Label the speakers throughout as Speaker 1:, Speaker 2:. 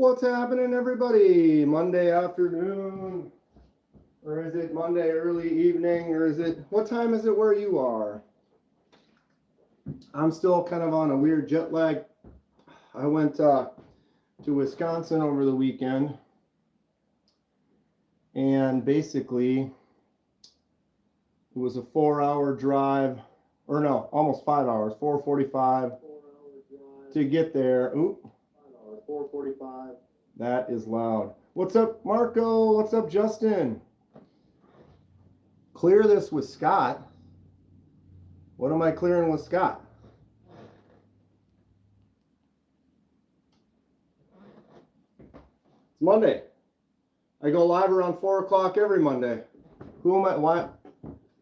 Speaker 1: What's happening, everybody? Monday afternoon, or is it Monday early evening, or is it, what time is it where you are? I'm still kind of on a weird jet lag. I went to Wisconsin over the weekend, and basically it was a 4-hour drive, or no, almost 5 hours, 4:45 to get there. Oop. 4:45. That is loud. What's up, Marco? What's up, Justin? Clear this with Scott. What am I clearing with Scott? It's Monday. I go live around 4 o'clock every Monday. Who am I? Why?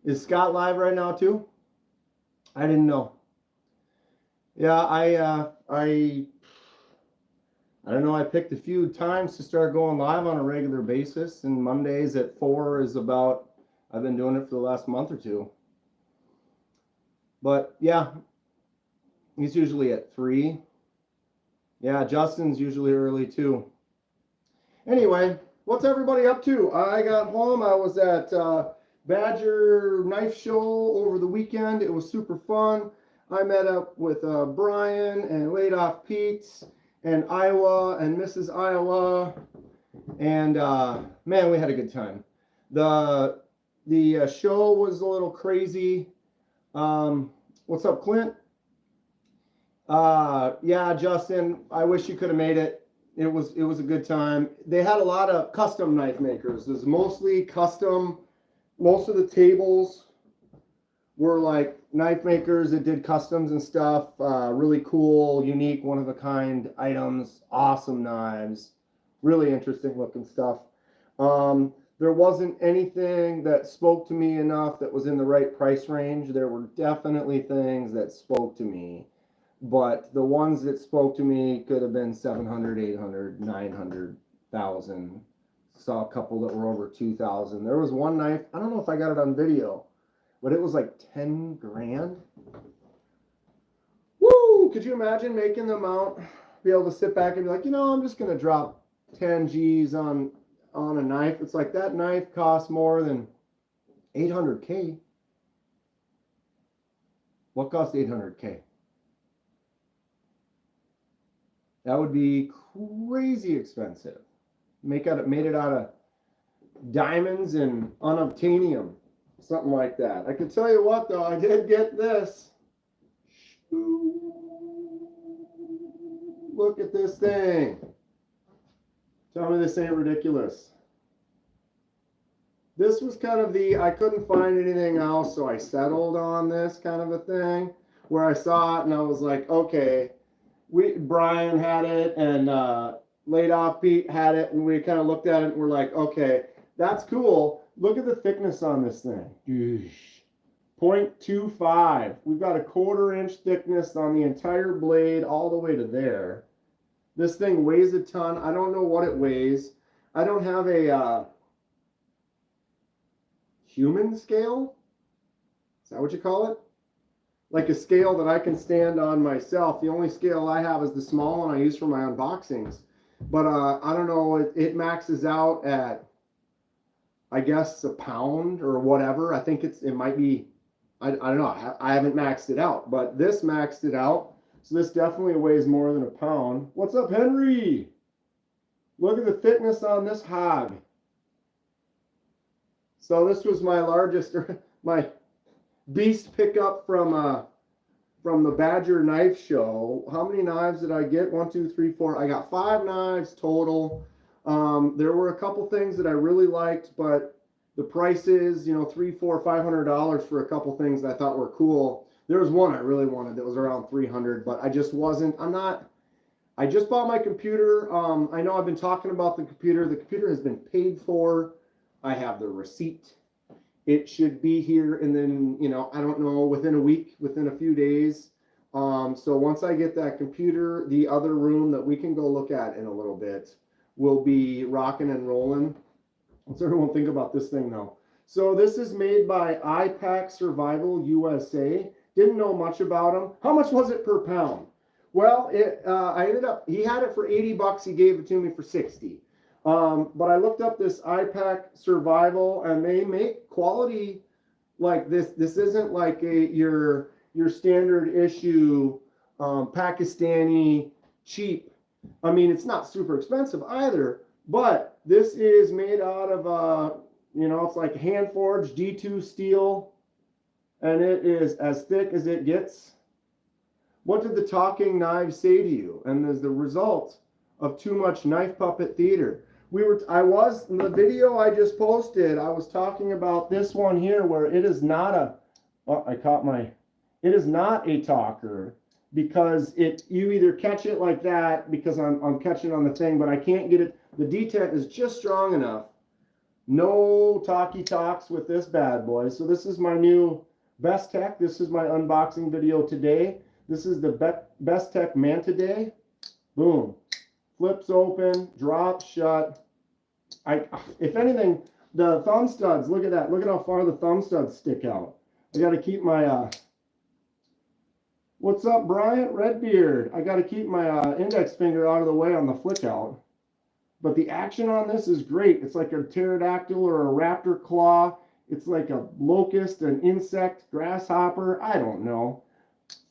Speaker 1: Is Scott live right now too? I didn't know. Yeah, I don't know, I picked a few times to start going live on a regular basis, and Mondays at 4 is about, I've been doing it for the last month or two. But yeah, he's usually at 3. Yeah, Justin's usually early too. Anyway, what's everybody up to? I got home, I was at Badger Knife Show over the weekend. It was super fun. I met up with Brian and laid off Pete and Iowa and Mrs. Iowa, and man, we had a good time. The show was a little crazy. What's up, Clint? Yeah, Justin, I wish you could have made it. It was a good time. They had a lot of custom knife makers. It was mostly custom. Most of the tables were like knife makers that did customs and stuff. Really cool, unique, one-of-a-kind items. Awesome knives. Really interesting looking stuff. There wasn't anything that spoke to me enough that was in the right price range. There were definitely things that spoke to me, but the ones that spoke to me could have been 700, 800, 900,000. Saw a couple that were over 2,000. There was one knife, I don't know if I got it on video, but it was like 10 grand. Woo! Could you imagine making the amount, be able to sit back and be like, you know, I'm just going to drop 10 G's on a knife. It's like that knife costs more than 800K. What cost 800K? That would be crazy expensive. Made it out of diamonds and unobtainium. Something like that. I can tell you what, though, I did get this. Look at this thing. Tell me this ain't ridiculous. This was kind of I couldn't find anything else, so I settled on this kind of a thing, where I saw it and I was like, okay, Brian had it and Laid Off Pete had it, and we kind of looked at it and we're like, okay, that's cool. Look at the thickness on this thing. 0.25. We've got a 1/4 inch thickness on the entire blade all the way to there. This thing weighs a ton. I don't know what it weighs. I don't have a human scale. Is that what you call it? Like a scale that I can stand on myself. The only scale I have is the small one I use for my unboxings. But I don't know. It maxes out at, I guess, a pound or whatever. I think it might be, I don't know. I haven't maxed it out, but this maxed it out. So this definitely weighs more than a pound. What's up, Henry? Look at the thickness on this hog. So this was my largest, my beast pickup from the Badger Knife Show. How many knives did I get? 1, 2, 3, 4. I got 5 knives total. There were a couple things that I really liked, but the prices, you know, $300, $400, $500 for a couple things that I thought were cool. There was one I really wanted that was around $300, but I just wasn't. I just bought my computer. I know I've been talking about the computer. The computer has been paid for. I have the receipt. It should be here, and then, you know, I don't know, within a week, within a few days. So once I get that computer, the other room that we can go look at in a little bit will be rocking and rolling. What's everyone think about this thing though? So this is made by iPack Survival USA. Didn't know much about them. How much was it per pound? Well, I ended up, he had it for 80 bucks. He gave it to me for 60. But I looked up this IPAC Survival, and they make quality like this. This isn't like your standard issue Pakistani cheap. I mean, it's not super expensive either, but this is made out of it's like hand forged D2 steel, and it is as thick as it gets. What did the talking knives say to you? And as the result of too much knife puppet theater. In the video I just posted, I was talking about this one here where it is not it is not a talker, because you either catch it like that, because I'm catching on the thing, but I can't get it. The detent is just strong enough. No talky talks with this bad boy. So this is my new Best Tech. This is my unboxing video today. This is the Best Tech Manta Day. Boom. Flips open, drops shut. If anything, the thumb studs, look at that. Look at how far the thumb studs stick out. I got to keep my, what's up, Bryant Redbeard? I got to keep my index finger out of the way on the flick out. But the action on this is great. It's like a pterodactyl or a raptor claw. It's like a locust, an insect, grasshopper. I don't know.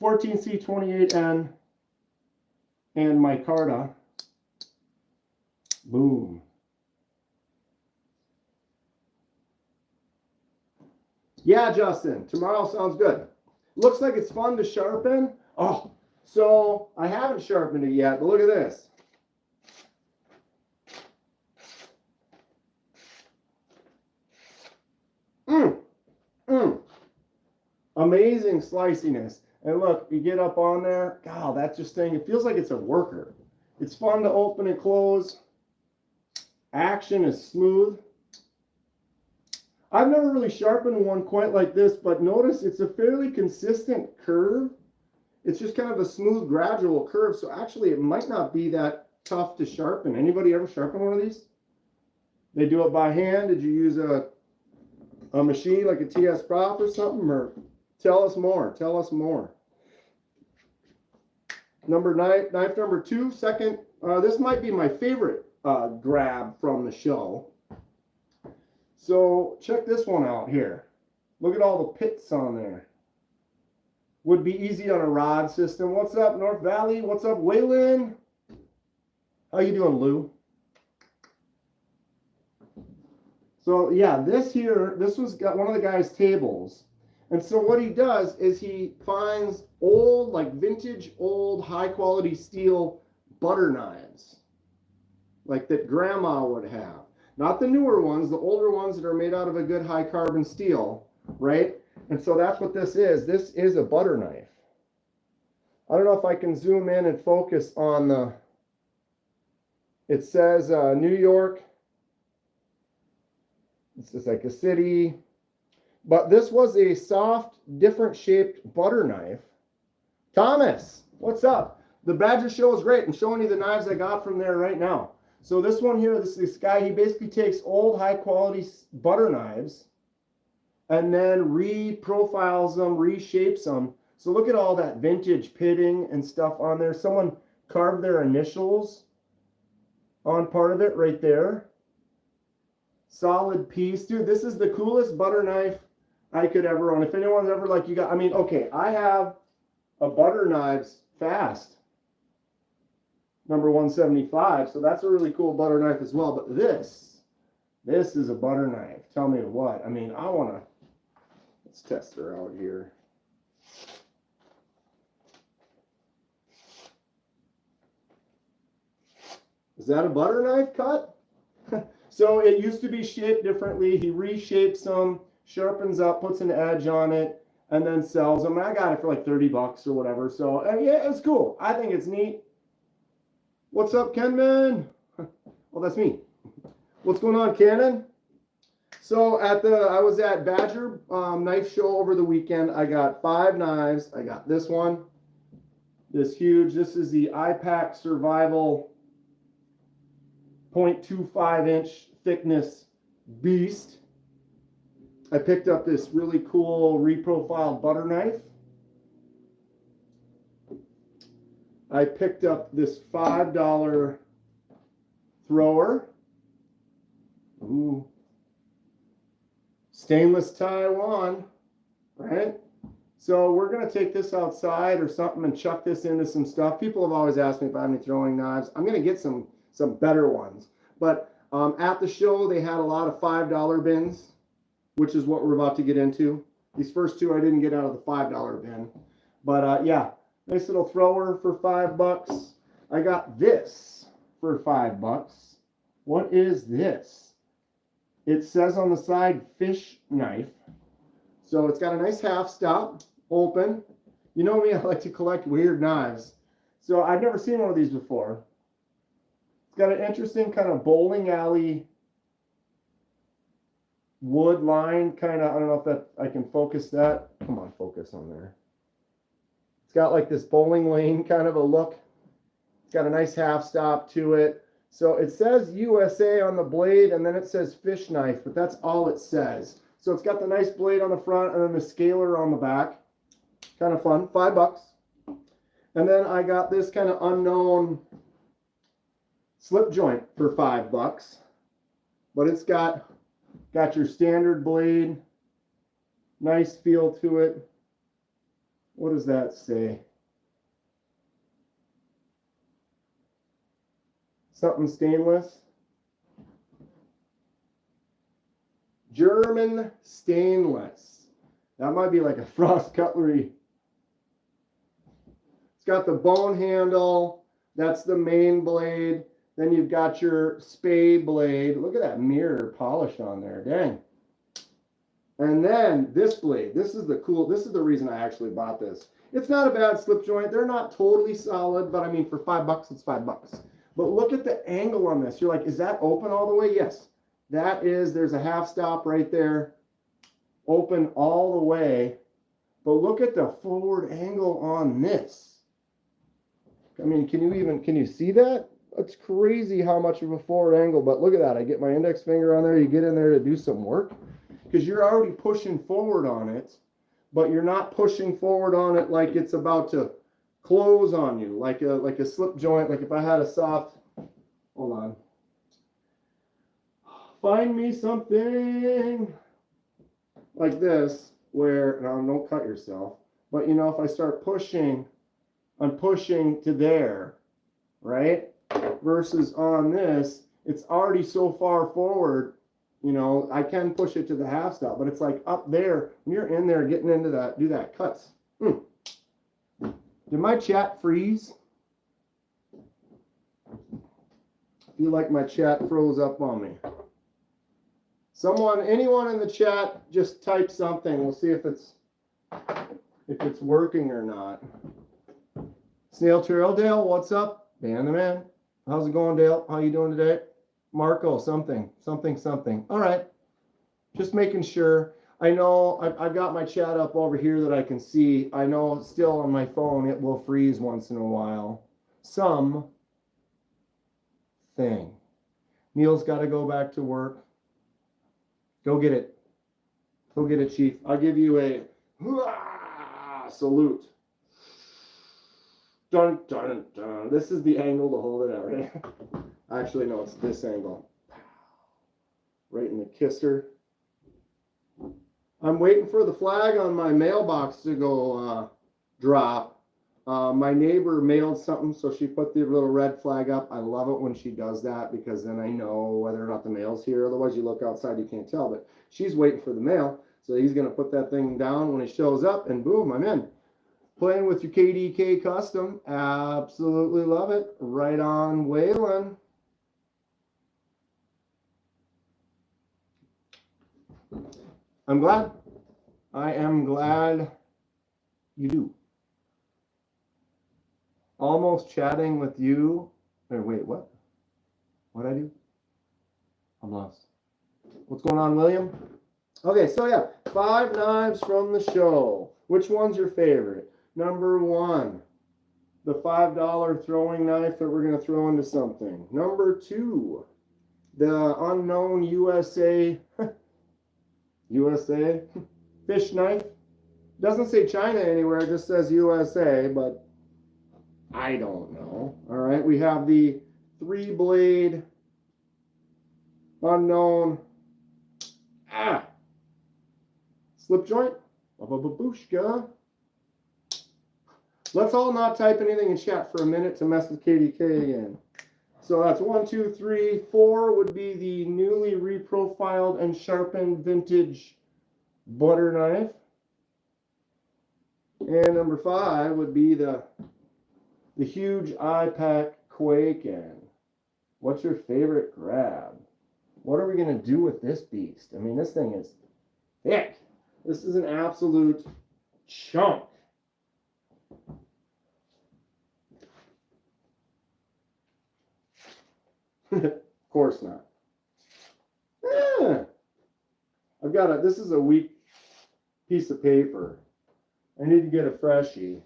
Speaker 1: 14C28N and micarta. Boom. Yeah, Justin, tomorrow sounds good. Looks like it's fun to sharpen. Oh, so I haven't sharpened it yet, but look at this. Amazing sliciness. And look, you get up on there. God, that just thing, it feels like it's a worker. It's fun to open and close. Action is smooth. I've never really sharpened one quite like this, but notice it's a fairly consistent curve. It's just kind of a smooth, gradual curve. So actually, it might not be that tough to sharpen. Anybody ever sharpen one of these? They do it by hand. Did you use a machine like a TS Prop or something? Or tell us more. Tell us more. Knife number 2, second. This might be my favorite grab from the show. So check this one out here. Look at all the pits on there. Would be easy on a rod system. What's up, North Valley? What's up, Waylon? How you doing, Lou? So yeah, this was one of the guy's tables. And so what he does is he finds old, like vintage, old, high quality steel butter knives, like that grandma would have. Not the newer ones, the older ones that are made out of a good high carbon steel, right? And so that's what this is. This is a butter knife. I don't know if I can zoom in and focus on the, it says New York. It's just like a city. But this was a soft, different shaped butter knife. Thomas, what's up? The Badger Show is great. I'm showing you the knives I got from there right now. So this one here, this guy, he basically takes old high quality butter knives and then reprofiles them, reshapes them. So look at all that vintage pitting and stuff on there. Someone carved their initials on part of it right there. Solid piece. Dude, this is the coolest butter knife I could ever own. If anyone's ever like, okay, I have a butter knives fast. Number 175, so that's a really cool butter knife as well. But this is a butter knife. Tell me what. I mean, let's test her out here. Is that a butter knife cut? So it used to be shaped differently. He reshapes them, sharpens up, puts an edge on it, and then sells them. I got it for like 30 bucks or whatever. So yeah, it's cool. I think it's neat. What's up, Kenman? Well, that's me. What's going on, Cannon? So I was at Badger Knife Show over the weekend. I got 5 knives. I got this one, this huge. This is the IPAC Survival 0.25 inch thickness beast. I picked up this really cool reprofiled butter knife. I picked up this $5 thrower. Ooh. Stainless Taiwan, right? So we're going to take this outside or something and chuck this into some stuff. People have always asked me if I have any throwing knives. I'm going to get some better ones. But at the show, they had a lot of $5 bins, which is what we're about to get into. These first two I didn't get out of the $5 bin. But yeah, nice little thrower for $5. I got this for $5. What is this? It says on the side, fish knife. So it's got a nice half stop, open. You know me, I like to collect weird knives. So I've never seen one of these before. It's got an interesting kind of bowling alley wood line kind of, I don't know if that I can focus that. Come on, focus on there. It's got like this bowling lane kind of a look. It's got a nice half stop to it. So it says USA on the blade and then it says fish knife, but that's all it says. So it's got the nice blade on the front and then the scaler on the back. Kind of fun, $5. And then I got this kind of unknown slip joint for $5. But it's got your standard blade, nice feel to it. What does that say? Something stainless. German stainless. That might be like a Frost cutlery. It's got the bone handle. That's the main blade. Then you've got your spay blade. Look at that mirror polish on there. Dang. And then this blade. This is the reason I actually bought this. It's not a bad slip joint. They're not totally solid, but I mean for $5, it's $5. But look at the angle on this. You're like, is that open all the way? Yes. That is, there's a half stop right there. Open all the way. But look at the forward angle on this. I mean, can you see that? It's crazy how much of a forward angle, but look at that. I get my index finger on there. You get in there to do some work because you're already pushing forward on it, but you're not pushing forward on it like it's about to close on you, like a slip joint. Like if I had a soft, hold on, find me something like this where, now don't cut yourself, but you know, if I start pushing, I'm pushing to there, right? Versus on this, it's already so far forward, you know, I can push it to the half stop, but it's like up there, when you're in there getting into that, do that cuts. Did my chat freeze? I feel like my chat froze up on me. Anyone in the chat, just type something. We'll see if it's working or not. Snail Trail Dale, what's up? Dan the man. How's it going, Dale? How you doing today? Marco, something. All right. Just making sure. I know I've got my chat up over here that I can see. I know still on my phone it will freeze once in a while. Some thing. Neil's got to go back to work. Go get it. Go get it, Chief. I'll give you a salute. Dun, dun, dun. This is the angle to hold it at, right? Actually, no, it's this angle. Right in the kisser. I'm waiting for the flag on my mailbox to go drop. My neighbor mailed something, so she put the little red flag up. I love it when she does that because then I know whether or not the mail's here. Otherwise, you look outside, you can't tell. But she's waiting for the mail, so he's going to put that thing down when he shows up, and boom, I'm in. Playing with your KDK custom. Absolutely love it. Right on, Waylon. I'm glad. I am glad you do. Almost chatting with you. Or wait, what? What'd I do? I'm lost. What's going on, William? Okay, so yeah, 5 knives from the show. Which one's your favorite? Number 1, the $5 throwing knife that we're going to throw into something. Number 2, the unknown USA fish knife. Doesn't say China anywhere, it just says USA, but I don't know. All right, we have the 3-blade unknown slip joint. Babushka. Let's all not type anything in chat for a minute to mess with KDK again. So that's 1, 2, 3, 4 would be the newly reprofiled and sharpened vintage butter knife. And number 5 would be the huge iPack Quaken. What's your favorite grab? What are we going to do with this beast? I mean, this thing is thick. This is an absolute chunk. Of course not. I've got this is a weak piece of paper. I need to get a freshie.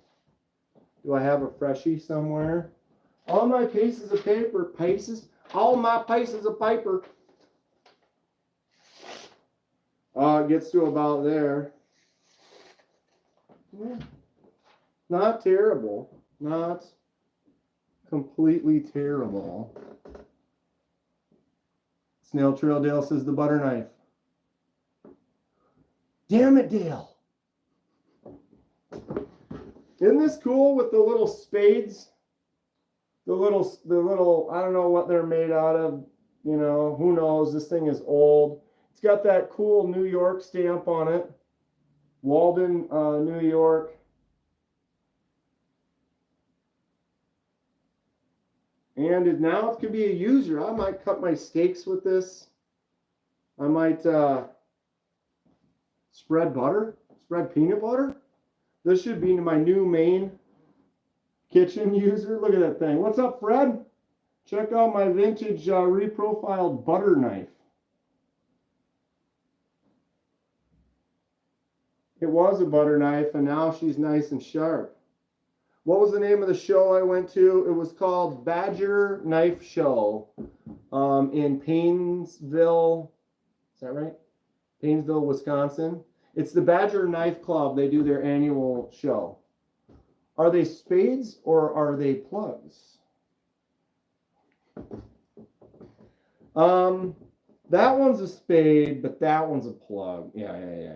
Speaker 1: Do I have a freshie somewhere? All my pieces of paper, all my pieces of paper. It gets to about there. Yeah. Not terrible. Not completely terrible. Snail Trail Dale says the butter knife. Damn it, Dale. Isn't this cool with the little spades? The little, I don't know what they're made out of. You know, who knows? This thing is old. It's got that cool New York stamp on it. Walden, New York. And now it could be a user. I might cut my steaks with this. I might spread peanut butter. This should be my new main kitchen user. Look at that thing. What's up, Fred? Check out my vintage reprofiled butter knife. It was a butter knife, and now she's nice and sharp. What was the name of the show I went to? It was called Badger Knife Show in Painesville. Is that right? Painesville, Wisconsin. It's the Badger Knife Club. They do their annual show. Are they spades or are they plugs? That one's a spade, but that one's a plug. Yeah.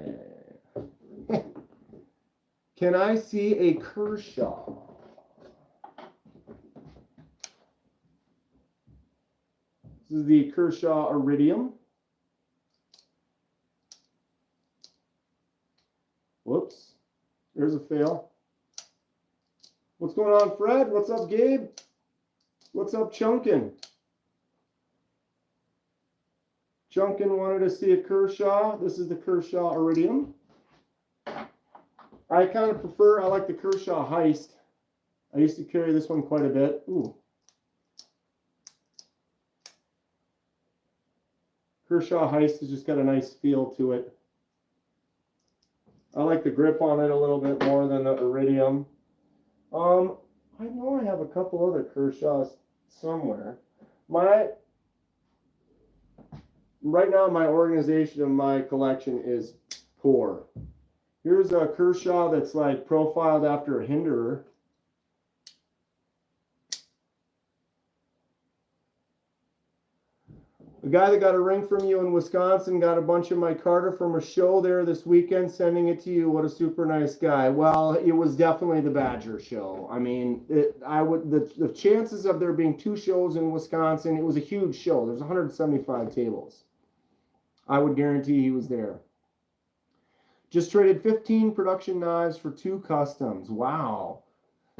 Speaker 1: Can I see a Kershaw? This is the Kershaw Iridium. Whoops. There's a fail. What's going on, Fred? What's up, Gabe? What's up, Chunkin? Chunkin wanted to see a Kershaw. This is the Kershaw Iridium. I kind of prefer, I like the Kershaw Heist. I used to carry this one quite a bit. Ooh. Kershaw Heist has just got a nice feel to it. I like the grip on it a little bit more than the Iridium. I know I have a couple other Kershaws somewhere. Right now my organization of my collection is poor. Here's a Kershaw that's like profiled after a Hinderer. The guy that got a ring from you in Wisconsin got a bunch of my Carter from a show there this weekend, sending it to you. What a super nice guy. Well, it was definitely the Badger show. I mean, the chances of there being 2 shows in Wisconsin, it was a huge show. There's 175 tables. I would guarantee he was there. Just traded 15 production knives for 2 customs. Wow.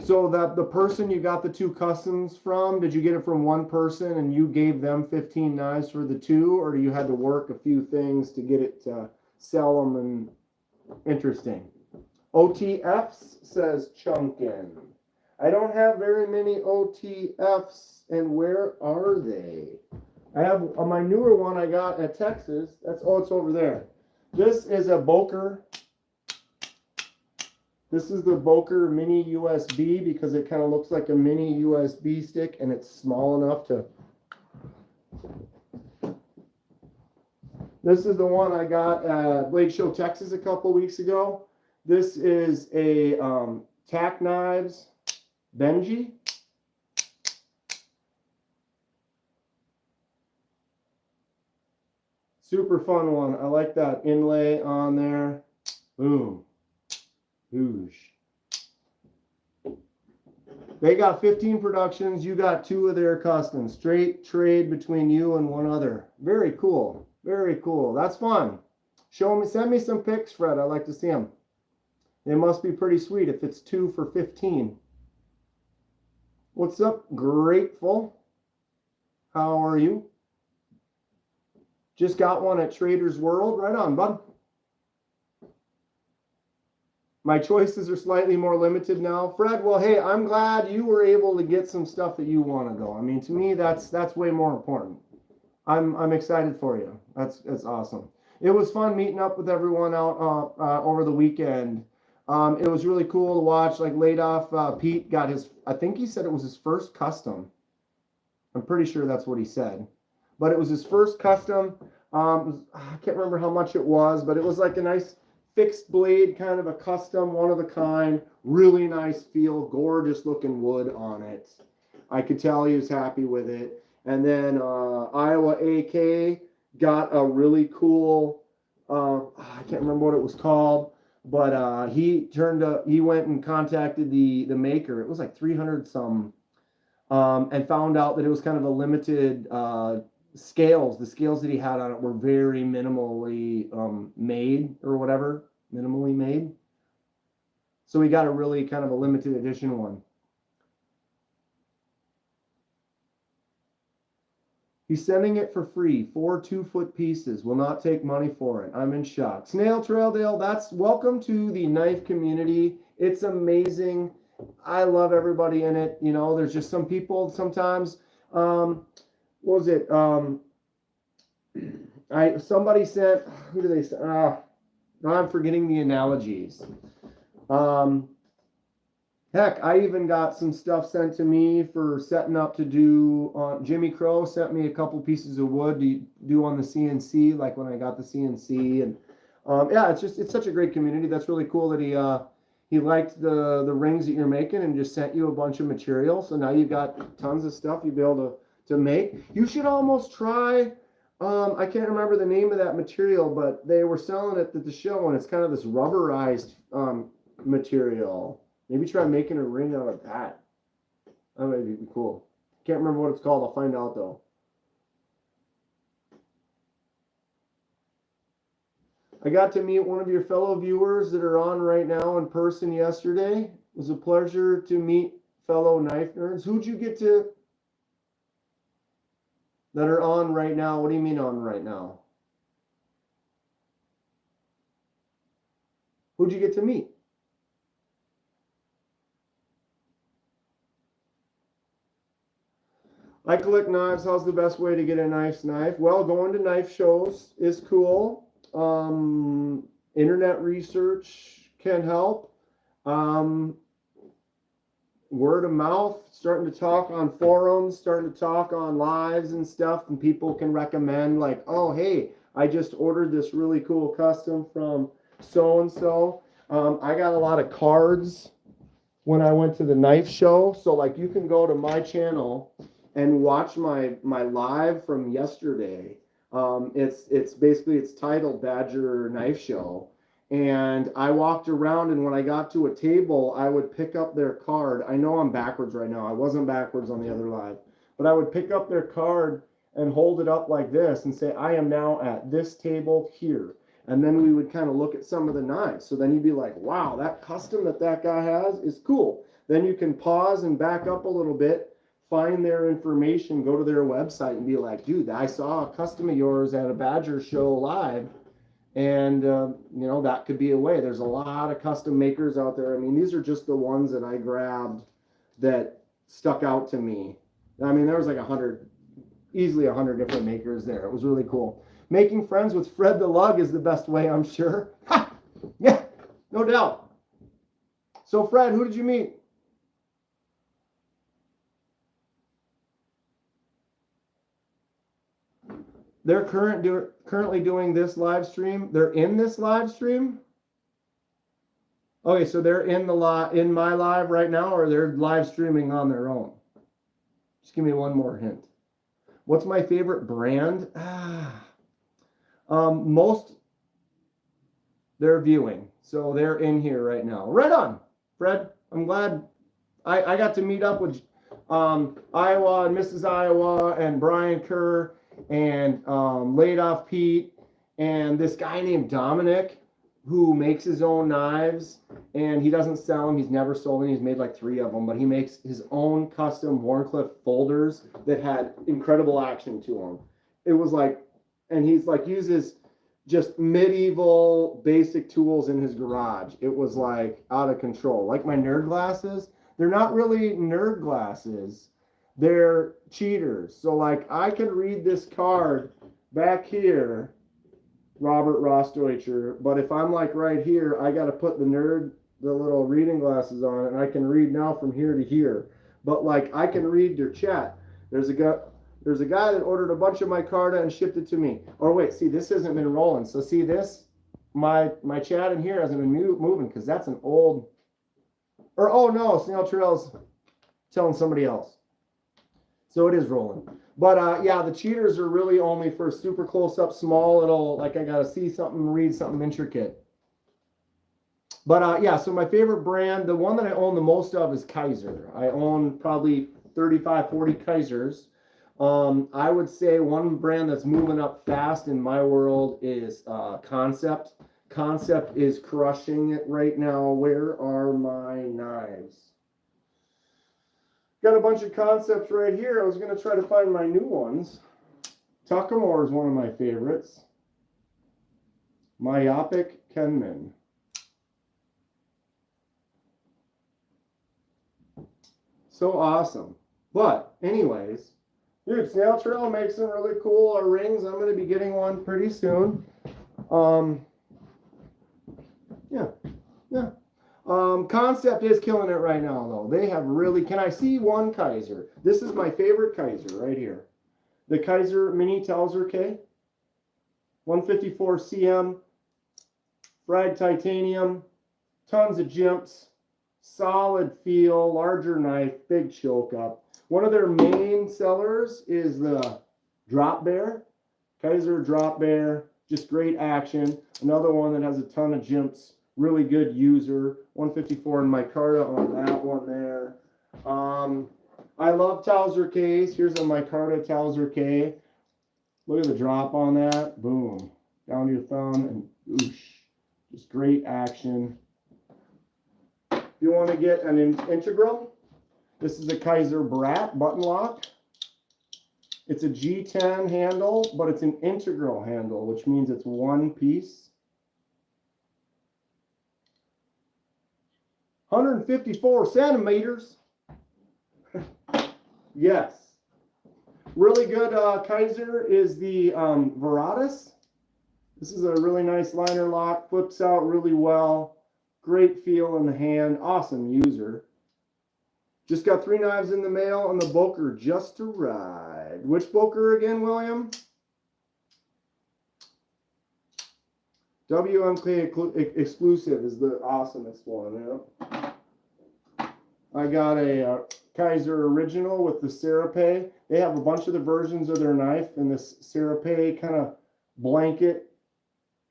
Speaker 1: So that the person you got the 2 customs from, did you get it from one person and you gave them 15 knives for the 2, or you had to work a few things to get it to sell them? And interesting. OTFs, says Chunkin. I don't have very many OTFs, and where are they? I have my newer one I got at Texas. It's over there. This is a Boker. This is the Boker Mini USB because it kind of looks like a mini USB stick and it's small enough to... This is the one I got at Blade Show Texas a couple weeks ago. This is a Tack Knives Benji. Super fun one. I like that inlay on there. Boom. Whoosh. They got 15 productions. You got 2 of their customs. Straight trade between you and one other. Very cool. Very cool. That's fun. Show me, send me some pics, Fred. I'd like to see them. They must be pretty sweet if it's 2 for 15. What's up, Grateful? How are you? Just got one at Trader's World. Right on, bud. My choices are slightly more limited now. Fred, well, hey, I'm glad you were able to get some stuff that you want, though. I mean, to me, that's way more important. I'm excited for you. That's awesome. It was fun meeting up with everyone out over the weekend. It was really cool to watch. Like, laid off, Pete got his, I think he said it was his first custom. I'm pretty sure that's what he said. But it was his first custom. I can't remember how much it was, but it was like a nice fixed blade, kind of a custom, one of a kind, really nice feel, gorgeous looking wood on it. I could tell he was happy with it. And then Iowa AK got a really cool, I can't remember what it was called, but he went and contacted the maker. It was like 300 some, and found out that it was kind of a limited scales. The scales that he had on it were very minimally made or whatever, minimally made. So he got a really kind of a limited edition one. He's sending it for free. 4 2-foot pieces. Will not take money for it. I'm in shock. Snail Trail Dale, that's welcome to the knife community. It's amazing. I love everybody in it. You know, there's just some people sometimes. What was it? Somebody sent. Who do they send? I'm forgetting the analogies. Heck, I even got some stuff sent to me for setting up to do. Jimmy Crow sent me a couple pieces of wood to do on the CNC, like when I got the CNC, and yeah, it's such a great community. That's really cool that he liked the rings that you're making and just sent you a bunch of material. So now you've got tons of stuff you'll be able to make. You should almost try. I can't remember the name of that material, but they were selling it at the show, and it's kind of this rubberized material. Maybe try making a ring out of that. That might be cool. Can't remember what it's called. I'll find out, though. I got to meet one of your fellow viewers that are on right now in person yesterday. It was a pleasure to meet fellow knife nerds. Who'd you get to that are on right now? What do you mean on right now? Who'd you get to meet? I collect knives. How's the best way to get a nice knife? Well, going to knife shows is cool. Internet research can help. Word of mouth, starting to talk on forums, starting to talk on lives and stuff, and people can recommend, like, oh, hey, I just ordered this really cool custom from so-and-so. I got a lot of cards when I went to the knife show, so like you can go to my channel and watch my live from yesterday. It's basically, it's titled Badger Knife Show. And I walked around, and when I got to a table, I would pick up their card. I know I'm backwards right now. I wasn't backwards on the other live. But I would pick up their card and hold it up like this and say, I am now at this table here. And then we would kind of look at some of the knives. So then you'd be like, wow, that custom that guy has is cool. Then you can pause and back up a little bit, find their information, go to their website and be like, dude, I saw a custom of yours at a Badger show live. And, you know, that could be a way. There's a lot of custom makers out there. I mean, these are just the ones that I grabbed that stuck out to me. I mean, there was like easily 100 different makers there. It was really cool. Making friends with Fred the Lug is the best way, I'm sure. Ha! Yeah, no doubt. So, Fred, who did you meet? They're currently doing this live stream. They're in this live stream. Okay, so they're in in my live right now, or they're live streaming on their own? Just give me one more hint. What's my favorite brand? Most they're viewing, so they're in here right now. Right on, Fred. I'm glad I got to meet up with Iowa and Mrs. Iowa and Brian Kerr and Laid Off Pete and this guy named Dominic who makes his own knives, and he doesn't sell them. He's never sold them. He's made like 3 of them, but he makes his own custom Wharncliffe folders that had incredible action to them. It was like, and he's like uses just medieval basic tools in his garage. It was like out of control. Like my nerd glasses, they're not really nerd glasses. They're cheaters. So like I can read this card back here, Robert Rostdeutcher, but if I'm like right here, I got to put the little reading glasses on, and I can read now from here to here. But like I can read your chat. There's a guy that ordered a bunch of micarta and shipped it to me. Or wait, see, this hasn't been rolling. So see this, my chat in here hasn't been moving because that's an old. Or oh no, Snail Trail's telling somebody else. So it is rolling. But yeah, the cheaters are really only for super close up, small little, like I gotta see something, read something intricate. But yeah, so my favorite brand, the one that I own the most of is Kaiser. I own probably 35, 40 Kaisers. I would say one brand that's moving up fast in my world is Concept. Concept is crushing it right now. Where are my knives? Got a bunch of Concepts right here. I was going to try to find my new ones. Tuckamore is one of my favorites. Myopic Kenman. So awesome. But anyways, dude, Snail Trail makes some really cool rings. I'm going to be getting one pretty soon. Yeah. Concept is killing it right now, though. They have really... Can I see one Kaiser? This is my favorite Kaiser right here. The Kaiser Mini Towser K. 154 cm. Fried titanium. Tons of jimps. Solid feel. Larger knife. Big choke up. One of their main sellers is the Drop Bear. Kaiser Drop Bear. Just great action. Another one that has a ton of jimps. Really good user. 154 in micarta on that one there. I love Towser Ks. Here's a micarta Towser K. Look at the drop on that. Boom. Down to your thumb and oosh. Just great action. If you want to get an integral, this is a Kaiser Brat button lock. It's a G10 handle, but it's an integral handle, which means it's one piece. 154 centimeters. Yes. Really good Kaiser is the Veratus. This is a really nice liner lock. Flips out really well. Great feel in the hand. Awesome user. Just got 3 knives in the mail, and the Boker just arrived. Which Boker again, William? WMK exclusive is the awesomest one. Yeah. I got a Kaiser original with the Serape. They have a bunch of the versions of their knife in this Serape kind of blanket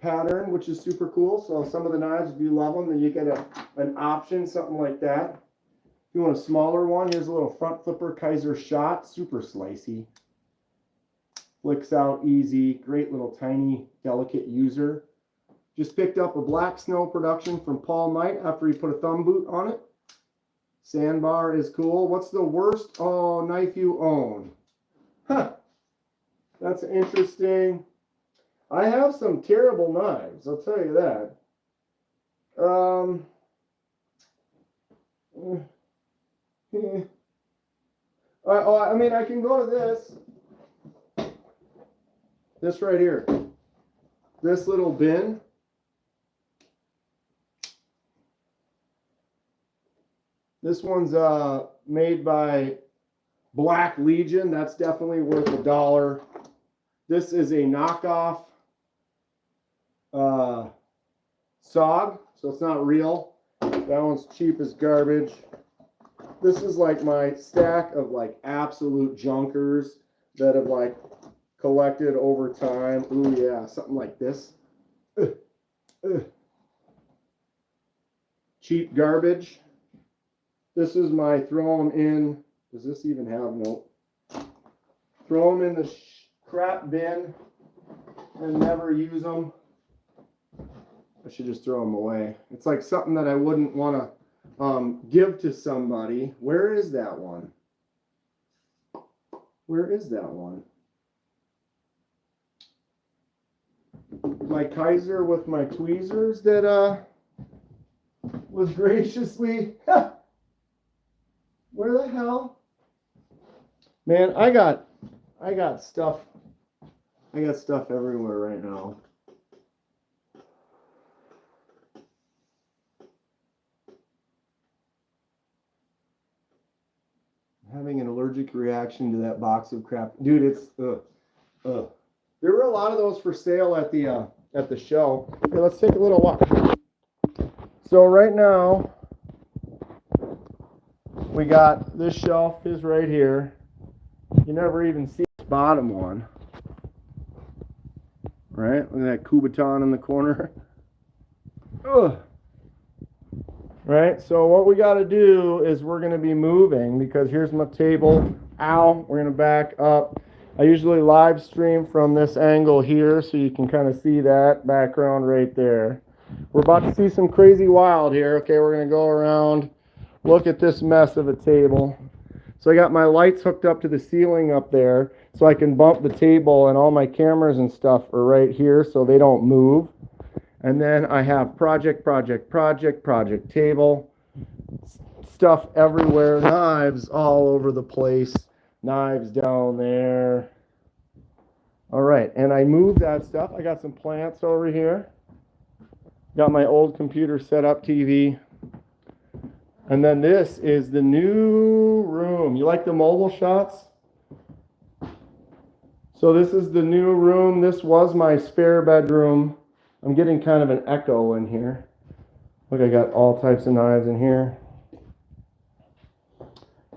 Speaker 1: pattern, which is super cool. So some of the knives, if you love them, then you get an option, something like that. If you want a smaller one, here's a little front flipper Kaiser Shot, super slicey. Flicks out easy, great little tiny, delicate user. Just picked up a Black Snow production from Paul Knight after he put a thumb boot on it. Sandbar is cool. What's the worst knife you own? Huh. That's interesting. I have some terrible knives, I'll tell you that. I mean, I can go to this. This right here. This little bin. This one's made by Black Legion. That's definitely worth $1. This is a knockoff SOG, so it's not real. That one's cheap as garbage. This is like my stack of like absolute junkers that have like collected over time. Ooh yeah, something like this. Cheap garbage. This is my throw them in. Does this even have no? Throw them in the crap bin and never use them. I should just throw them away. It's like something that I wouldn't want to give to somebody. Where is that one? Where is that one? My Kaiser with my tweezers that was graciously. Where the hell? Man, I got stuff. I got stuff everywhere right now. Having an allergic reaction to that box of crap. Dude, it's There were a lot of those for sale at the show. Okay, let's take a little walk. So right now we got this shelf is right here. You never even see this bottom one. Right? Look at that Kubaton in the corner. Ugh. Right, so what we got to do is we're going to be moving because here's my table. Ow, we're going to back up. I usually live stream from this angle here so you can kind of see that background right there. We're about to see some crazy wild here. Okay, we're going to go around, look at this mess of a table. So I got my lights hooked up to the ceiling up there so I can bump the table, and all my cameras and stuff are right here so they don't move. And then I have project table, stuff everywhere, knives all over the place, knives down there. All right, and I moved that stuff. I got some plants over here. Got my old computer set up, TV. And then this is the new room. You like the mobile shots? So this is the new room. This was my spare bedroom. I'm getting kind of an echo in here. Look, I got all types of knives in here.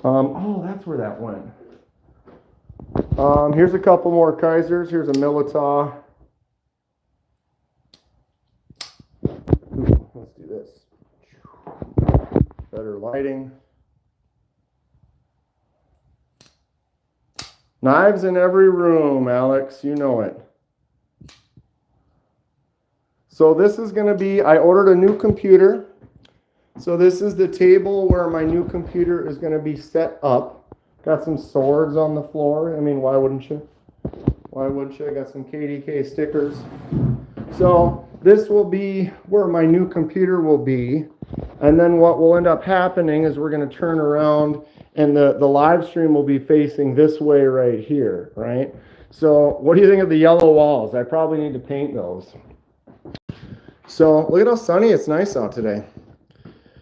Speaker 1: Oh, that's where that went. Here's a couple more Kaisers. Here's a Militaw. Let's do this. Better lighting. Knives in every room, Alex. You know it. So this is going to be, I ordered a new computer. So this is the table where my new computer is going to be set up. Got some swords on the floor. I mean, why wouldn't you? Why wouldn't you? I got some KDK stickers. So this will be where my new computer will be. And then what will end up happening is we're going to turn around and the live stream will be facing this way right here, right? So what do you think of the yellow walls? I probably need to paint those. So look at how sunny it's nice out today.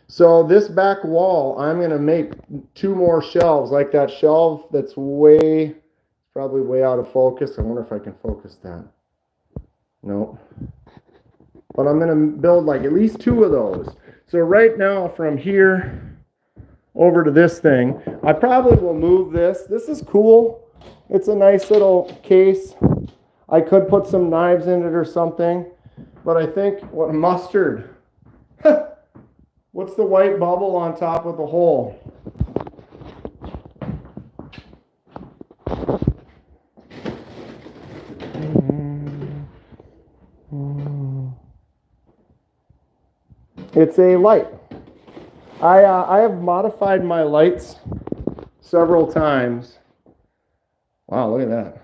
Speaker 1: So this back wall, I'm going to make 2 more shelves, like that shelf that's probably way out of focus. I wonder if I can focus that. Nope. But I'm going to build like at least 2 of those. So right now from here over to this thing, I probably will move this. This is cool. It's a nice little case. I could put some knives in it or something. But I think, what mustard? What's the white bubble on top of the hole? It's a light. I have modified my lights several times. Wow, look at that.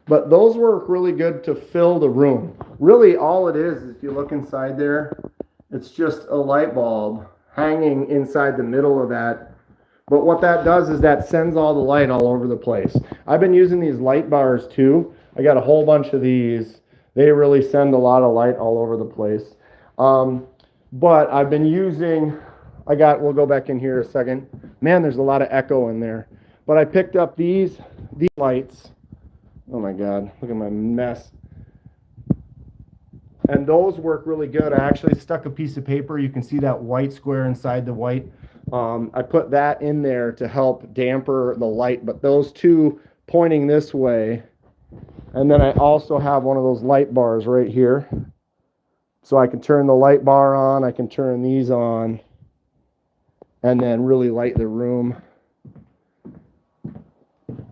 Speaker 1: But those work really good to fill the room. Really, all it is if you look inside there, it's just a light bulb hanging inside the middle of that. But what that does is that sends all the light all over the place. I've been using these light bars too. I got a whole bunch of these. They really send a lot of light all over the place. But I've been using, we'll go back in here a second. Man, there's a lot of echo in there. But I picked up these lights. Oh my God, look at my mess. And those work really good. I actually stuck a piece of paper. You can see that white square inside the white. I put that in there to help damper the light, but those two pointing this way. And then I also have one of those light bars right here. So I can turn the light bar on, I can turn these on, and then really light the room.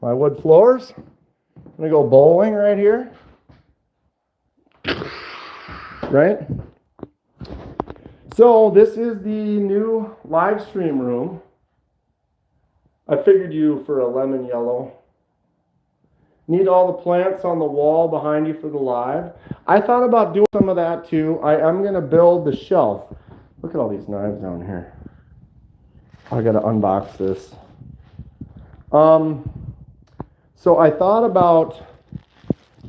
Speaker 1: My wood floors. I'm gonna go bowling right here. Right? So this is the new live stream room. I figured you for a lemon yellow. Need all the plants on the wall behind you for the live. I thought about doing some of that too. I'm going to build the shelf. Look at all these knives down here. I got to unbox this. So I thought about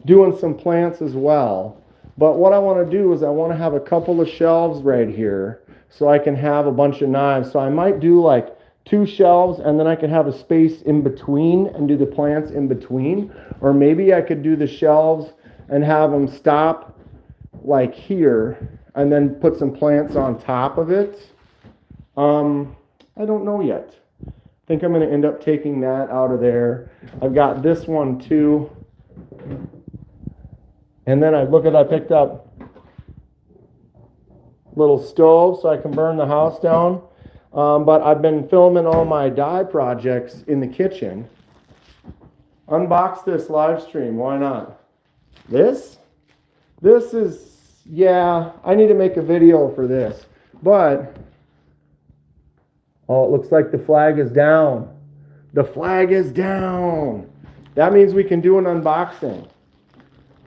Speaker 1: doing some plants as well. But what I want to do is I want to have a couple of shelves right here so I can have a bunch of knives. So I might do like 2 shelves and then I could have a space in between and do the plants in between. Or maybe I could do the shelves and have them stop like here and then put some plants on top of it. I don't know yet. I think I'm going to end up taking that out of there. I've got this one too. And then I picked up a little stove so I can burn the house down. But I've been filming all my dye projects in the kitchen. Unbox this live stream, why not? This is, yeah, I need to make a video for this. But, oh, it looks like the flag is down. The flag is down. That means we can do an unboxing.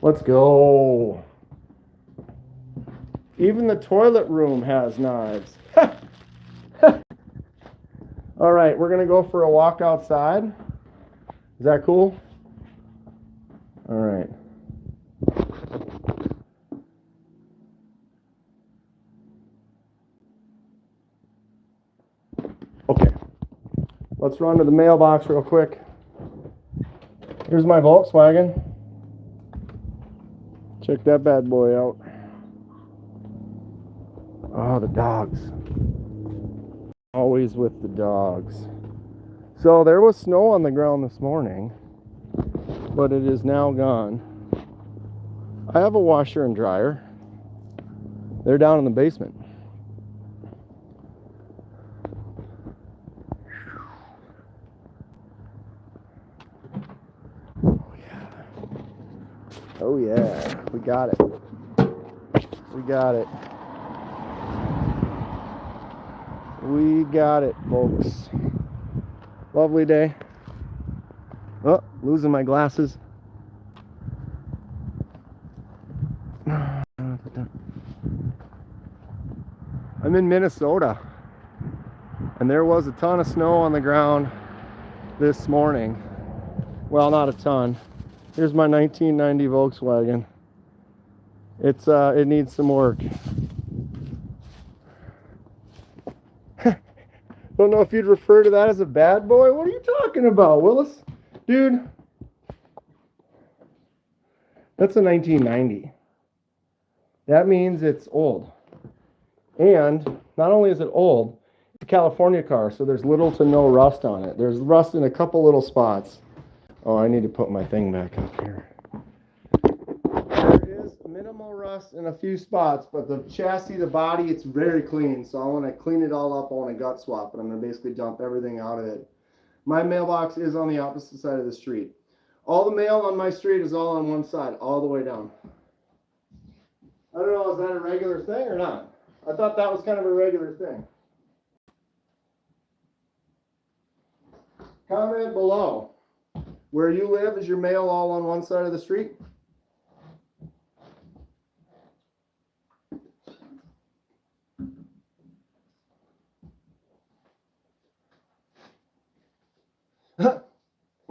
Speaker 1: Let's go. Even the toilet room has knives. All right, we're going to go for a walk outside. Is that cool? All right. Okay. Let's run to the mailbox real quick. Here's my Volkswagen. Check that bad boy out. Oh, the dogs. Always with the dogs. So there was snow on the ground this morning, but it is now gone. I have a washer and dryer. They're down in the basement. Oh yeah. Oh yeah. We got it. We got it. We got it, folks. Lovely day. Oh, losing my glasses. I'm in Minnesota, and there was a ton of snow on the ground this morning. Well, not a ton. Here's my 1990 Volkswagen. It needs some work. Don't know if you'd refer to that as a bad boy. What are you talking about, Willis? Dude, that's a 1990. That means it's old. And not only is it old, it's a California car, so there's little to no rust on it. There's rust in a couple little spots. Oh, I need to put my thing back up here. There is minimal rust in a few spots, but the chassis, the body, it's very clean. So I want to clean it all up. I want to gut swap it. I'm going to basically dump everything out of it. My mailbox is on the opposite side of the street. All the mail on my street is all on one side, all the way down. I don't know, is that a regular thing or not? I thought that was kind of a regular thing. Comment below. Where you live, is your mail all on one side of the street?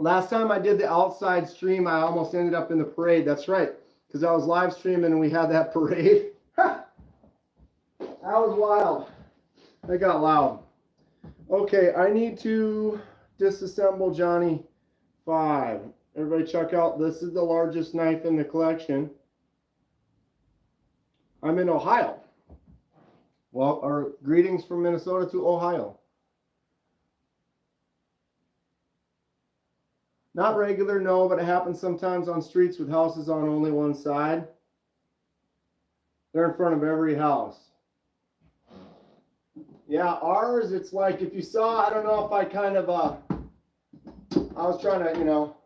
Speaker 1: Last time I did the outside stream, I almost ended up in the parade. That's right, because I was live streaming and we had that parade. That was wild. That got loud. Okay, I need to disassemble Johnny 5. Everybody check out, this is the largest knife in the collection. I'm in Ohio. Well, our greetings from Minnesota to Ohio. Not regular, no, but it happens sometimes on streets with houses on only one side. They're in front of every house. Yeah, ours, it's like if you saw, I don't know if I kind of, I was trying to, you know,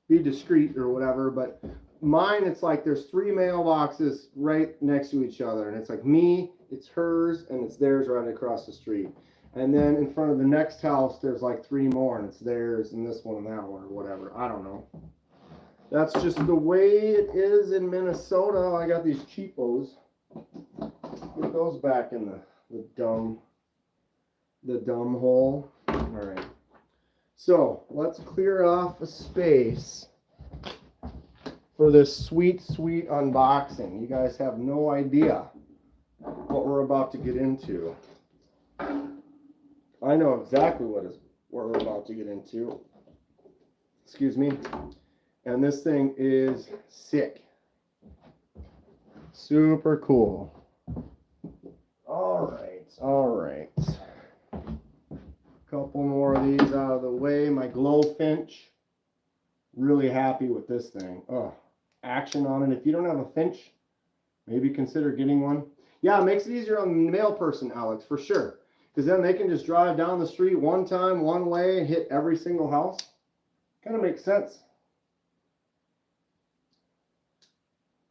Speaker 1: be discreet or whatever, but mine, it's like there's 3 mailboxes right next to each other. And it's like me, it's hers, and it's theirs right across the street. And then in front of the next house, there's like 3 more, and it's theirs, and this one and that one, or whatever. I don't know. That's just the way it is in Minnesota. I got these cheapos. Get those back in the dumb hole. All right. So let's clear off a space for this sweet, sweet unboxing. You guys have no idea what we're about to get into. I know exactly what we're about to get into. Excuse me. And this thing is sick. Super cool. All right, all right. Couple more of these out of the way. My glow Finch. Really happy with this thing. Oh, action on it. If you don't have a Finch, maybe consider getting one. Yeah, it makes it easier on the mail person, Alex, for sure. Because then they can just drive down the street one time, one way, and hit every single house. Kind of makes sense.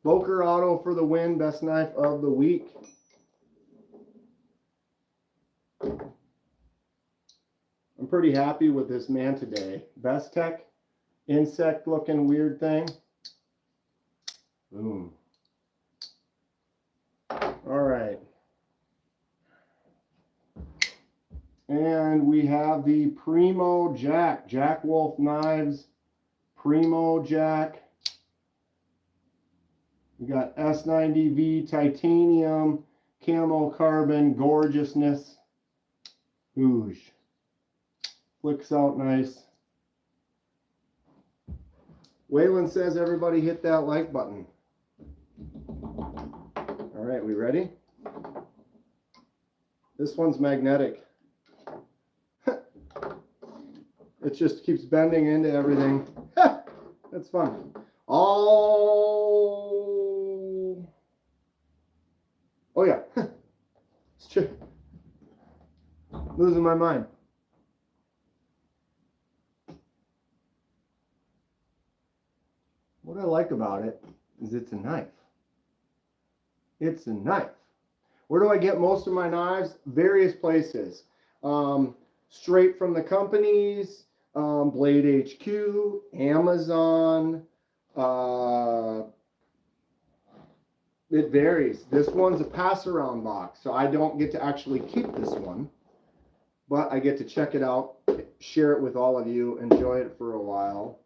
Speaker 1: Boker Auto for the win. Best knife of the week. I'm pretty happy with this Manta today. Best Tech. Insect looking weird thing. Boom. All right. And we have the Primo Jack. Jack Wolf Knives. Primo Jack. We got S90V titanium, camo carbon, gorgeousness. Oosh. Flicks out nice. Waylon says everybody hit that like button. All right, we ready? This one's magnetic. It just keeps bending into everything. That's fun. Oh yeah. It's true. Losing my mind. What I like about it is it's a knife. It's a knife. Where do I get most of my knives? Various places. Straight from the companies, Blade HQ, Amazon. It varies. This one's a pass-around box, so I don't get to actually keep this one, but I get to check it out, share it with all of you, enjoy it for a while,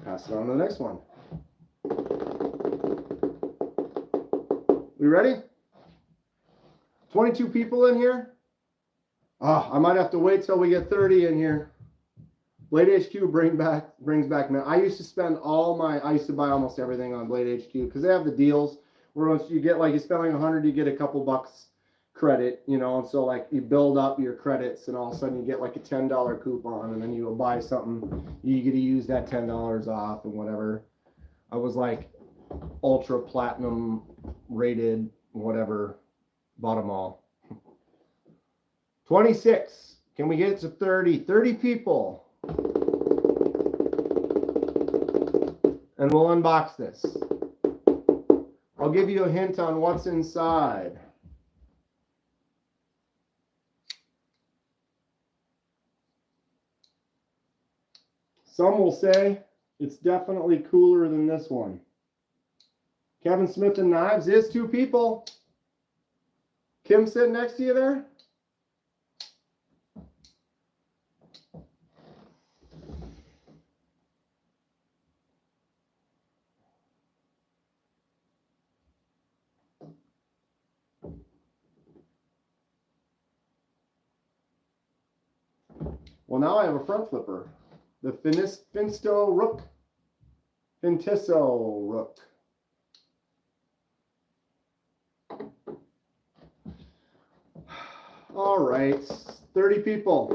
Speaker 1: pass it on to the next one. We ready? 22 people in here? Oh, I might have to wait till we get 30 in here. Blade HQ brings back, man. I used to buy almost everything on Blade HQ because they have the deals where once you get, like, you spend like 100, you get a couple bucks credit, you know, and so like you build up your credits and all of a sudden you get like a $10 coupon and then you go buy something, you get to use that $10 off and whatever. I was like ultra platinum rated, whatever, bought them all. 26. Can we get it to 30? 30 people. And we'll unbox this. I'll give you a hint on what's inside. Some will say it's definitely cooler than this one. Kevin Smith and Knives is 2 people. Kim sitting next to you there? Well, now I have a front flipper. The Fintiso Rook. All right, 30 people.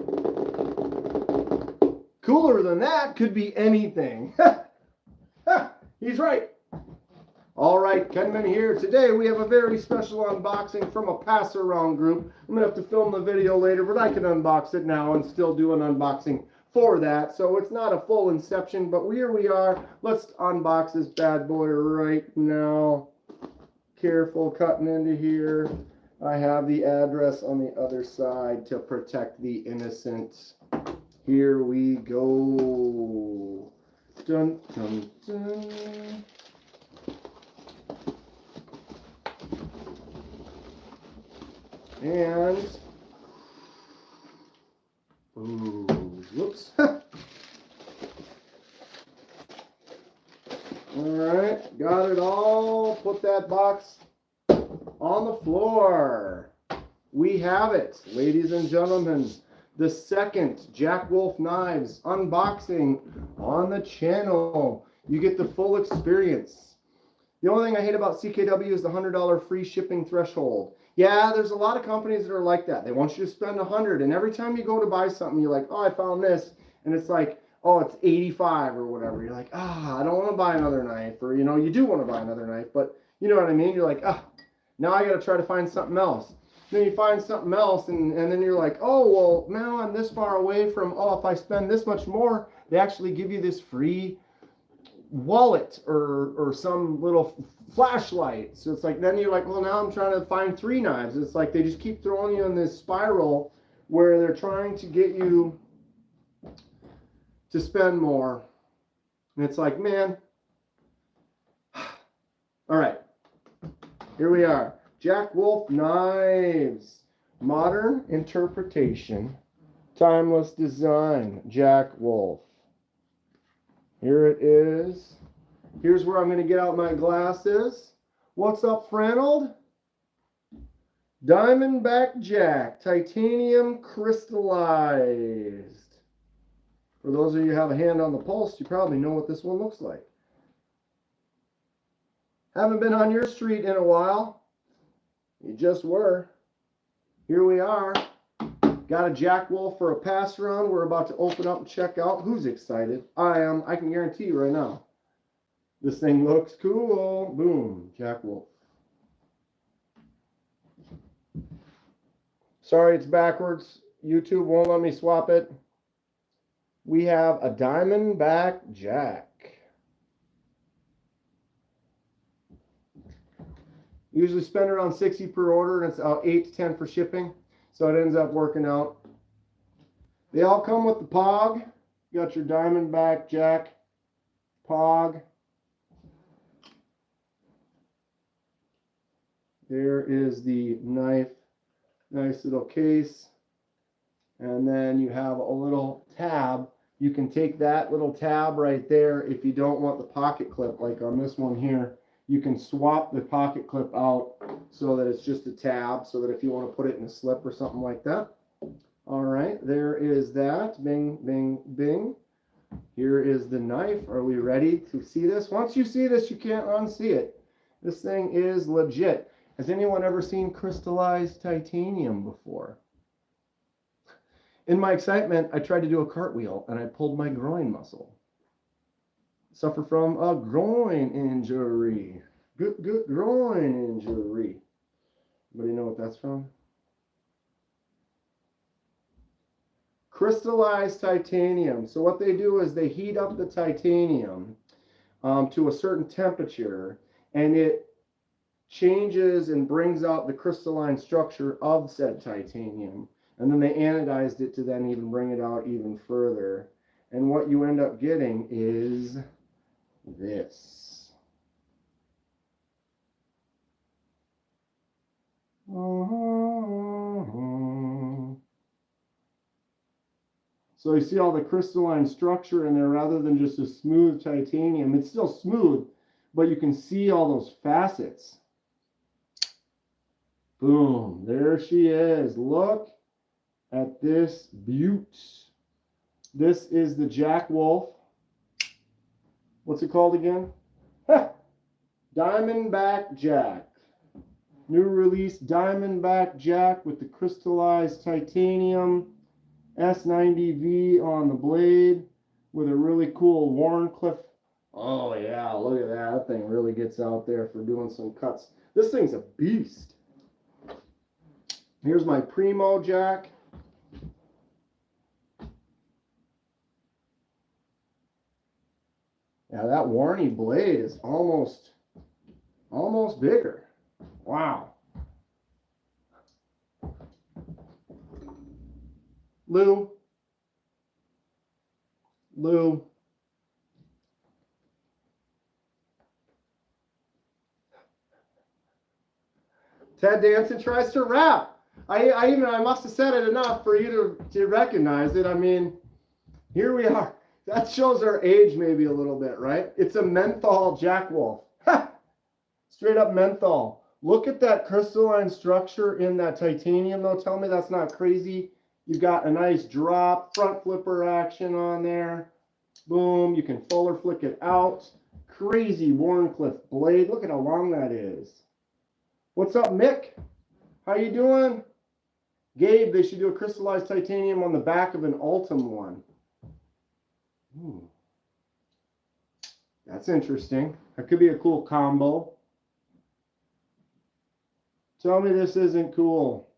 Speaker 1: Cooler than that could be anything. He's right. All right, Kenman here. Today we have a very special unboxing from a pass-around group. I'm going to have to film the video later, but I can unbox it now and still do an unboxing for that. So it's not a full inception, but here we are. Let's unbox this bad boy right now. Careful cutting into here. I have the address on the other side to protect the innocent. Here we go. Dun, dun, dun. And, ooh, whoops. All right, got it all. Put that box on the floor. We have it, ladies and gentlemen. The second Jack Wolf Knives unboxing on the channel. You get the full experience. The only thing I hate about CKW is the $100 free shipping threshold. Yeah, there's a lot of companies that are like that. They want you to spend $100, and every time you go to buy something, you're like, oh, I found this, and it's like, oh, it's $85 or whatever. You're like, I don't want to buy another knife, or, you know, you do want to buy another knife, but you know what I mean? You're like, now I got to try to find something else. Then you find something else, and then you're like, oh, well, now I'm this far away from, if I spend this much more, they actually give you this free wallet or some little flashlight. So it's like, then you're like, well, now I'm trying to find 3 knives. It's like they just keep throwing you in this spiral where they're trying to get you to spend more. And it's like, man. All right, here we are. Jack Wolf Knives, modern interpretation, timeless design, Jack Wolf. Here it is. Here's where I'm going to get out my glasses. What's up, Franold? Diamondback Jack, titanium crystallized. For those of you who have a hand on the pulse, you probably know what this one looks like. Haven't been on your street in a while. You just were. Here we are. Got a Jack Wolf for a pass around. We're about to open up and check out. Who's excited? I am. I can guarantee you right now. This thing looks cool. Boom. Jack Wolf. Sorry, it's backwards. YouTube won't let me swap it. We have a Diamondback Jack. Usually spend around $60 per order, and it's $8 to $10 for shipping. So it ends up working out. They all come with the POG. You got your Diamondback Jack POG. There is the knife. Nice little case. And then you have a little tab. You can take that little tab right there if you don't want the pocket clip, like on this one here. You can swap the pocket clip out so that it's just a tab, so that if you want to put it in a slip or something like that. All right, there is that. Bing, bing, bing. Here is the knife. Are we ready to see this? Once you see this, you can't unsee it. This thing is legit. Has anyone ever seen crystallized titanium before? In my excitement, I tried to do a cartwheel, and I pulled my groin muscle. Suffer from a groin injury. Good groin injury. Anybody know what that's from? Crystallized titanium. So what they do is they heat up the titanium to a certain temperature, and it changes and brings out the crystalline structure of said titanium. And then they anodized it to then even bring it out even further. And what you end up getting is this. So you see all the crystalline structure in there rather than just a smooth titanium. It's still smooth, but you can see all those facets. Boom, there she is. Look at this beaut. This is the Jack Wolf. What's it called again? Diamondback Jack. New release Diamondback Jack with the crystallized titanium S90V on the blade with a really cool Warncliffe. Oh yeah, look at that. That thing really gets out there for doing some cuts. This thing's a beast. Here's my Primo Jack. Yeah, that Warney blade is almost bigger. Wow. Lou. Ted Danson tries to rap. I must have said it enough for you to recognize it. I mean, here we are. That shows our age maybe a little bit, right? It's a menthol Jack Wolf. Straight up menthol. Look at that crystalline structure in that titanium though. Tell me that's not crazy. You've got a nice drop, front flipper action on there. Boom, you can fuller flick it out. Crazy Warncliffe blade. Look at how long that is. What's up, Mick? How you doing? Gabe, they should do a crystallized titanium on the back of an Ultim one. Ooh. That's interesting. That could be a cool combo. Tell me this isn't cool.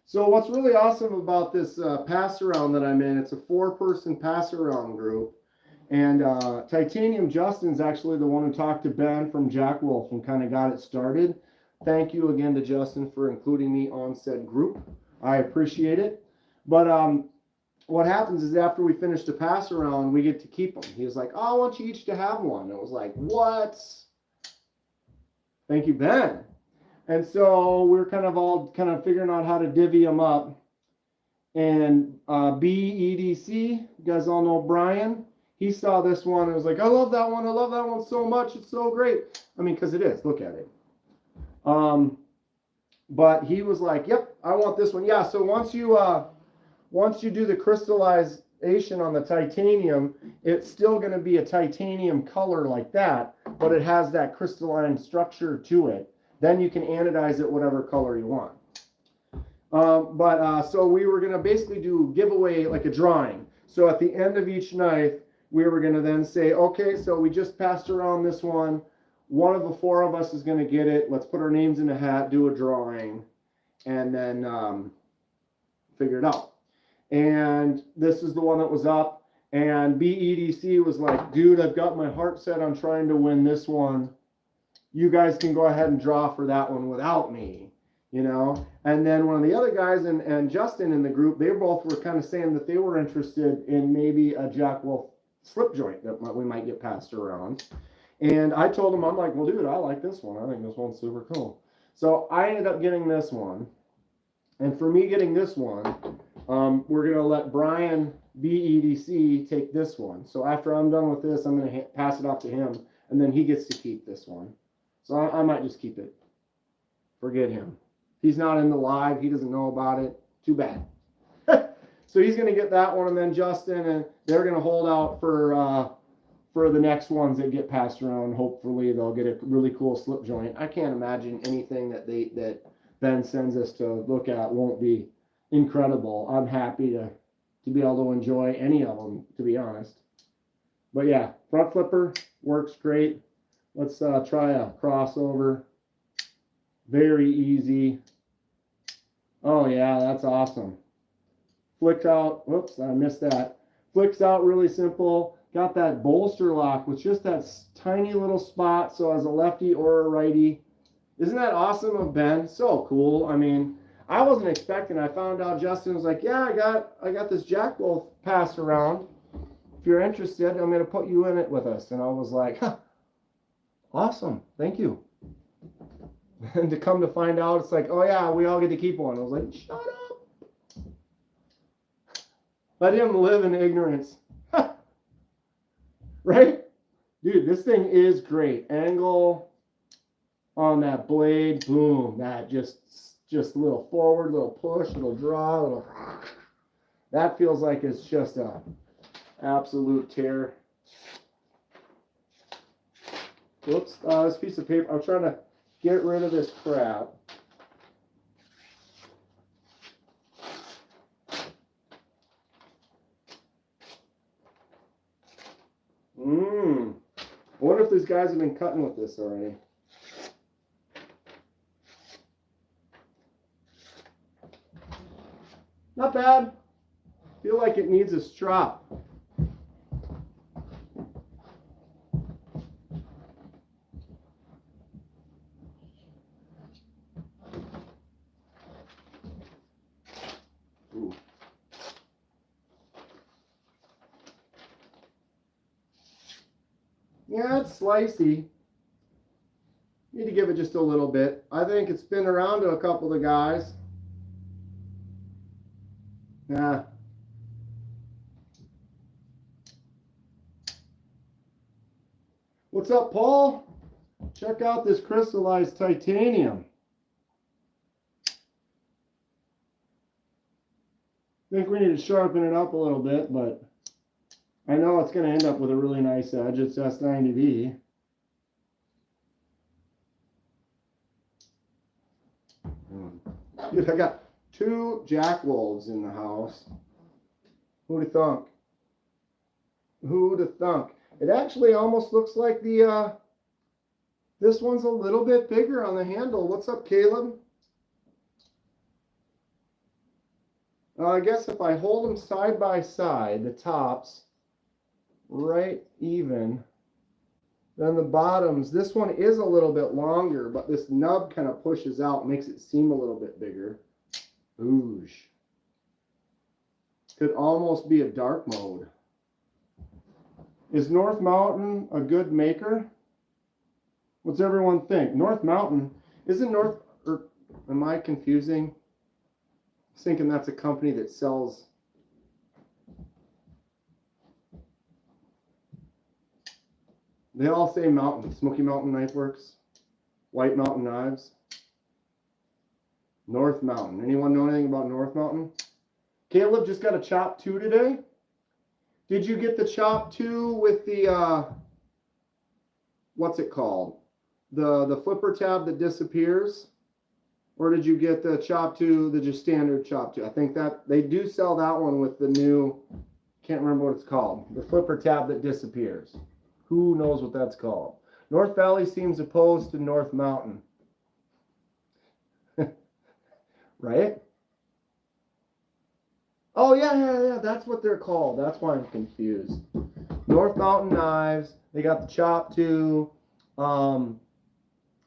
Speaker 1: So what's really awesome about this pass around that I'm in, it's a 4-person pass around group. And Titanium Justin's actually the one who talked to Ben from Jack Wolf and kind of got it started. Thank you again to Justin for including me on said group. I appreciate it. But what happens is after we finish the pass around, we get to keep them. He was like, oh, I want you each to have one. It was like, what? Thank you, Ben. And so we're kind of figuring out how to divvy them up. And BEDC, you guys all know Brian. He saw this one and was like, I love that one. I love that one so much. It's so great. I mean, because it is. Look at it. But he was like, yep, I want this one. Yeah, so once you do the crystallization on the titanium, it's still going to be a titanium color like that, but it has that crystalline structure to it. Then you can anodize it whatever color you want. So we were going to basically do giveaway like a drawing. So at the end of each knife, we were going to then say, okay, so we just passed around this one. One of the 4 of us is going to get it. Let's put our names in a hat, do a drawing, and then figure it out. And this is the one that was up. And BEDC was like, dude, I've got my heart set on trying to win this one. You guys can go ahead and draw for that one without me, you know? And then one of the other guys and Justin in the group, they both were kind of saying that they were interested in maybe a Jack Wolf slip joint that we might get passed around. And I told him, I'm like, well, dude, I like this one. I think this one's super cool. So I ended up getting this one. And for me getting this one, we're going to let Brian BEDC take this one. So after I'm done with this, I'm going to pass it off to him. And then he gets to keep this one. So I might just keep it. Forget him. He's not in the live. He doesn't know about it. Too bad. So he's going to get that one. And then Justin, and they're going to hold out for the next ones that get passed around. Hopefully they'll get a really cool slip joint. I can't imagine anything that Ben sends us to look at won't be incredible. I'm happy to be able to enjoy any of them, to be honest. But yeah, front flipper works great. Let's try a crossover. Very easy. Oh yeah, that's awesome. Flicks out. Whoops, I missed that. Flicks out really simple. Got that bolster lock with just that tiny little spot. So as a lefty or a righty, isn't that awesome of Ben? So cool. I mean, I wasn't expecting. I found out Justin was like, yeah, I got this Jack Wolf passed around. If you're interested, I'm going to put you in it with us. And I was like, huh, awesome. Thank you. And to come to find out, it's like, oh yeah, we all get to keep one. I was like, shut up. Let him live in ignorance. Right? Dude, this thing is great. Angle on that blade, boom. That just a little forward, little push, little draw, little. That feels like it's just a absolute tear. Whoops, this piece of paper. I'm trying to get rid of this crap. if these guys have been cutting with this already. Not bad. Feel like it needs a strop. Ooh. Yeah, it's slicey. Need to give it just a little bit. I think it's been around to a couple of the guys. Yeah. What's up, Paul? Check out this crystallized titanium. I think we need to sharpen it up a little bit, but I know it's going to end up with a really nice edge. It's S90V. Dude, I got 2 Jack Wolves in the house. Who'd have thunk? Who'd have thunk? It actually almost looks like the, this one's a little bit bigger on the handle. What's up, Caleb? I guess if I hold them side by side, the tops right even, then the bottoms, this one is a little bit longer, but this nub kind of pushes out, makes it seem a little bit bigger. Oosh. Could almost be a dark mode. Is North Mountain a good maker? What's everyone think? North Mountain, isn't North, or am I confusing? I was thinking that's a company that sells. They all say Mountain. Smoky Mountain Knife Works, White Mountain Knives. North Mountain. Anyone know anything about North Mountain? Caleb just got a chop 2 today. Did you get the chop 2 with the, what's it called? The flipper tab that disappears? Or did you get the chop 2, the just standard chop 2? I think that they do sell that one with the new, can't remember what it's called. The flipper tab that disappears. Who knows what that's called? North Valley seems opposed to North Mountain. Right? Oh, yeah, that's what they're called. That's why I'm confused. North Mountain Knives. They got the chop 2.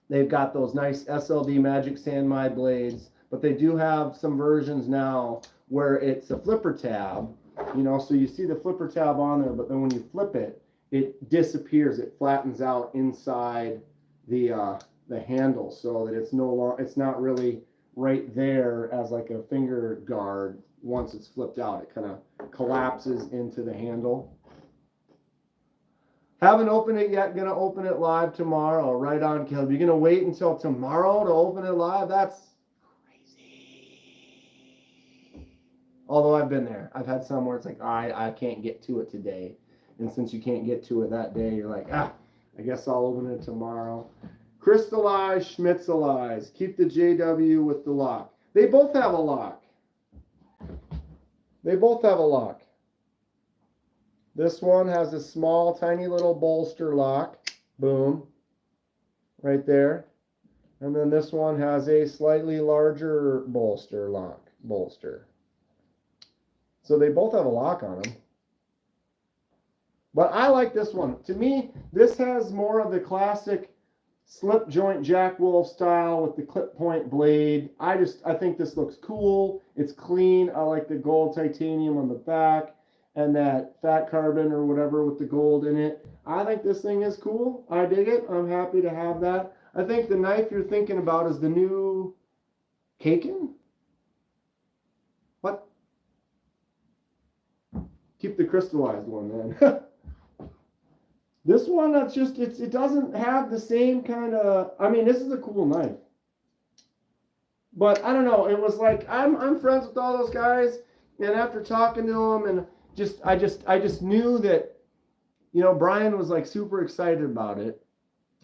Speaker 1: They've got those nice SLD Magic Sandmine blades. But they do have some versions now where it's a flipper tab. You know, so you see the flipper tab on there, but then when you flip it, it disappears. It flattens out inside the handle so that it's no longer, it's not really right there as like a finger guard. Once it's flipped out, it kind of collapses into the handle. Haven't opened it yet. Gonna open it live tomorrow. Right on, Caleb. You're gonna wait until tomorrow to open it live? That's crazy. Although I've been there. I've had some where it's like, I can't get to it today. And since you can't get to it that day, you're like, I guess I'll open it tomorrow. Crystallize, Schmitzelize. Keep the JW with the lock. They both have a lock. They both have a lock. This one has a small, tiny little bolster lock. Boom. Right there. And then this one has a slightly larger bolster lock. Bolster. So they both have a lock on them. But I like this one. To me, this has more of the classic slip joint Jack Wolf style with the clip point blade. I think this looks cool. It's clean. I like the gold titanium on the back and that fat carbon or whatever with the gold in it. I think this thing is cool. I dig it. I'm happy to have that. I think the knife you're thinking about is the new Kaken. What? Keep the crystallized one then. This one, that's just, it doesn't have the same kind of, I mean, this is a cool knife. But I don't know, it was like, I'm friends with all those guys, and after talking to them, and I just knew that, you know, Brian was like super excited about it.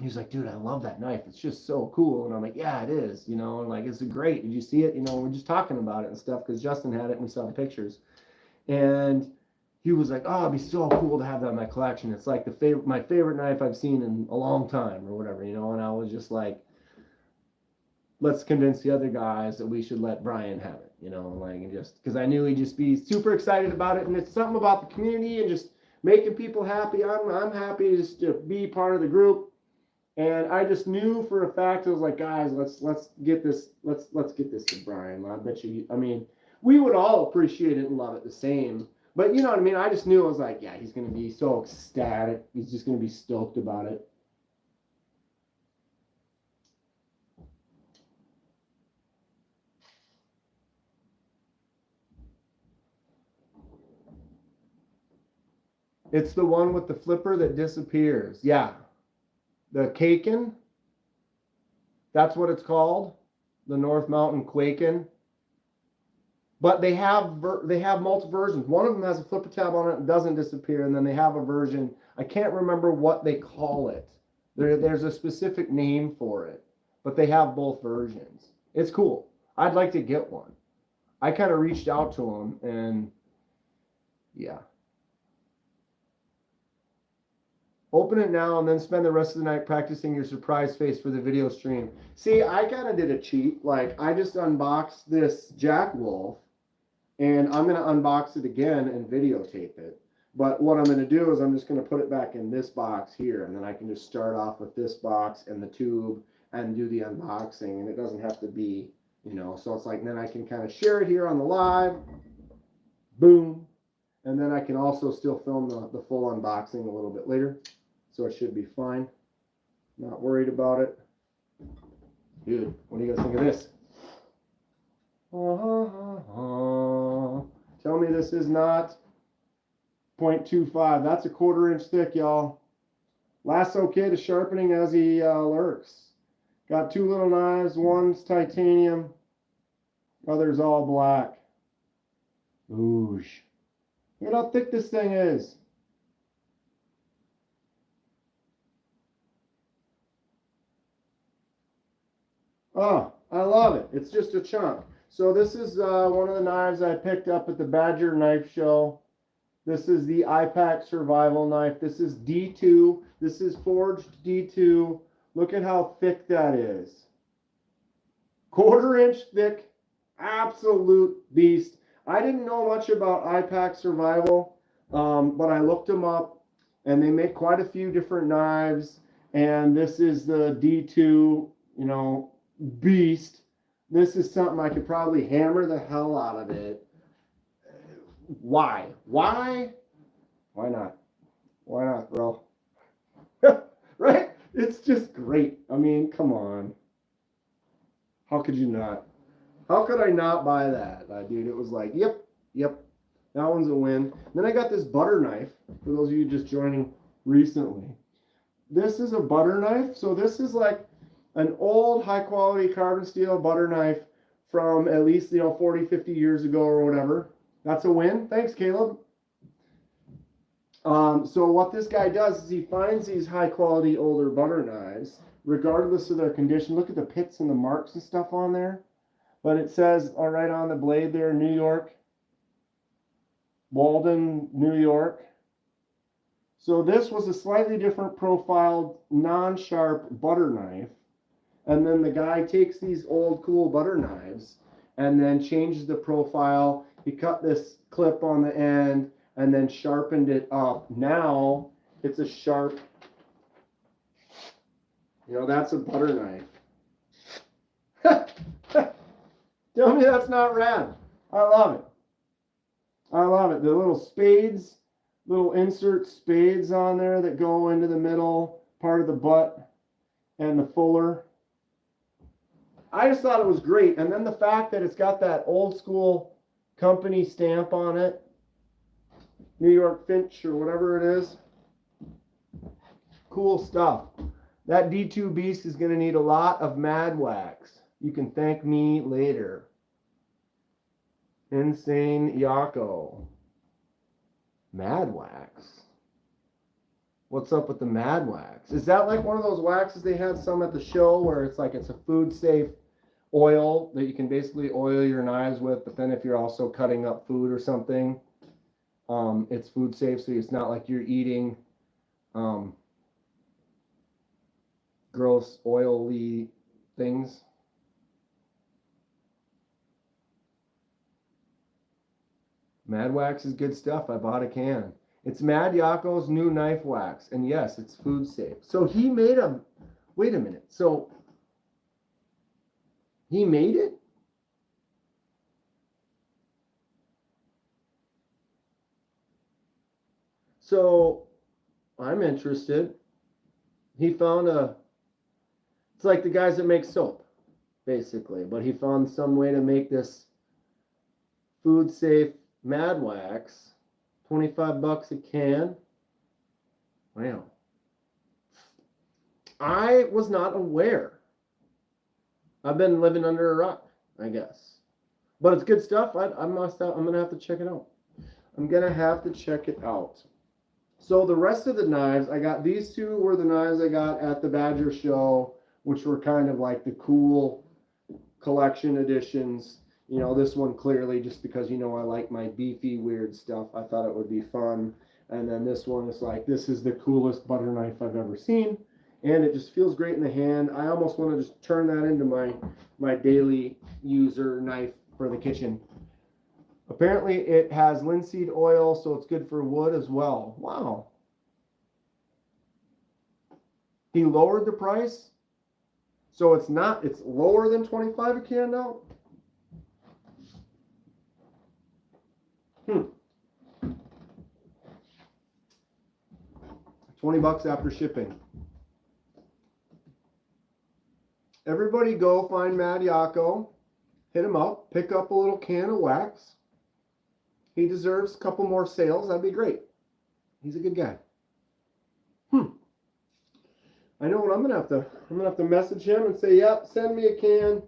Speaker 1: He's like, dude, I love that knife. It's just so cool. And I'm like, yeah, it is, you know, and like, it's great. Did you see it? You know, we're just talking about it and stuff because Justin had it and we saw the pictures. And he was like, oh, it'd be so cool to have that in my collection. It's like my favorite knife I've seen in a long time or whatever, you know. And I was just like, let's convince the other guys that we should let Brian have it, you know, like, and just because I knew he'd just be super excited about it. And it's something about the community and just making people happy. I'm happy just to be part of the group. And I just knew for a fact, I was like, guys, let's get this, let's get this to Brian. I bet you, I mean, we would all appreciate it and love it the same. But you know what I mean? I just knew, I was like, yeah, he's going to be so ecstatic. He's just going to be stoked about it. It's the one with the flipper that disappears. Yeah. The Kaken. That's what it's called. The North Mountain Quaken. But they have multiple versions. One of them has a flipper tab on it and doesn't disappear. And then they have a version. I can't remember what they call it. There's a specific name for it. But they have both versions. It's cool. I'd like to get one. I kind of reached out to them and yeah. Open it now and then spend the rest of the night practicing your surprise face for the video stream. See, I kind of did a cheat. Like, I just unboxed this Jack Wolf, and I'm going to unbox it again and videotape it. But what I'm going to do is I'm just going to put it back in this box here, and then I can just start off with this box and the tube and do the unboxing, and it doesn't have to be, you know, so it's like, then I can kind of share it here on the live. Boom. And then I can also still film the full unboxing a little bit later. So it should be fine. Not worried about it. Dude, what do you guys think of this? Tell me this is not 0.25. That's a 1/4 inch thick, y'all. Lasso kit is sharpening as he lurks. Got 2 little knives. One's titanium. Other's all black. Oosh. Look at how thick this thing is. Oh, I love it. It's just a chunk. So this is one of the knives I picked up at the Badger Knife Show. This is the IPAC Survival Knife. This is D2. This is forged D2. Look at how thick that is. 1/4 inch thick. Absolute beast. I didn't know much about IPAC Survival, but I looked them up, and they make quite a few different knives. And this is the D2, you know, beast. This is something I could probably hammer the hell out of it. Why? Why not? Why not, bro? Right? It's just great. I mean, come on. How could you not? How could I not buy that, dude? It was like, yep. That one's a win. Then I got this butter knife, for those of you just joining recently. This is a butter knife. So this is like an old high-quality carbon steel butter knife from at least, 40, 50 years ago or whatever. That's a win. Thanks, Caleb. So what this guy does is he finds these high-quality older butter knives, regardless of their condition. Look at the pits and the marks and stuff on there. But it says right on the blade there, New York, Walden, New York. So this was a slightly different profiled, non-sharp butter knife. And then the guy takes these old cool butter knives and then changes the profile. He cut this clip on the end and then sharpened it up. Now it's a sharp, that's a butter knife. Tell me that's not rad. I love it. I love it. The little spades, little insert spades on there that go into the middle part of the butt and the fuller. I just thought it was great. And then the fact that it's got that old school company stamp on it, New York Finch or whatever it is. Cool stuff. That D2 beast is going to need a lot of mad wax. You can thank me later. Insane Yako. Mad wax. What's up with the mad wax? Is that like one of those waxes they had some at the show where it's like it's a food safe oil that you can basically oil your knives with, but then if you're also cutting up food or something, It's food safe, so it's not like you're eating gross oily things. Mad Wax is good stuff. I bought a can. It's Mad Yako's new knife wax, and yes, it's food safe. So he made a, wait a minute, so he made it? So I'm interested. He found it's like the guys that make soap, basically, but he found some way to make this food safe Mad Wax, 25 bucks a can. Wow. I was not aware. I've been living under a rock, I guess. But it's good stuff. I'm going to have to check it out. I'm going to have to check it out. So the rest of the knives, I got these two were the knives I got at the Badger show, which were kind of like the cool collection editions. You know, this one clearly just because, you know, I like my beefy weird stuff. I thought it would be fun. And then this one is like, this is the coolest butter knife I've ever seen. And it just feels great in the hand. I almost want to just turn that into my daily user knife for the kitchen. Apparently it has linseed oil, so it's good for wood as well. Wow. He lowered the price. So it's lower than 25 a can now. 20 bucks after shipping. Everybody go find Mad Yako. Hit him up. Pick up a little can of wax. He deserves a couple more sales. That'd be great. He's a good guy. I know what I'm gonna have to message him and say, yep, send me a can.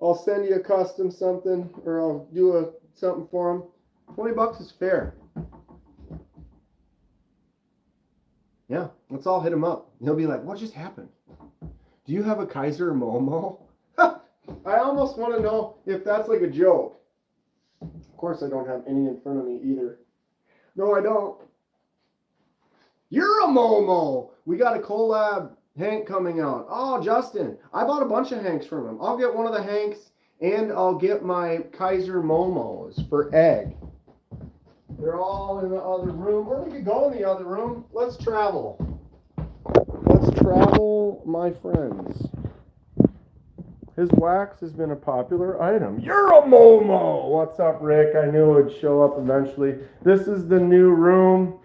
Speaker 1: I'll send you a custom something, or I'll do something for him. 20 bucks is fair. Yeah, let's all hit him up. He'll be like, what just happened? Do you have a Kaiser Momo? I almost want to know if that's like a joke. Of course, I don't have any in front of me either. No, I don't. You're a Momo. We got a collab Hank coming out. Oh, Justin. I bought a bunch of Hanks from him. I'll get one of the Hanks, and I'll get my Kaiser Momos for egg. They're all in the other room. Or we could go in the other room. Let's travel. Let's travel, my friends. His wax has been a popular item. You're a Momo! What's up, Rick? I knew it would show up eventually. This is the new room.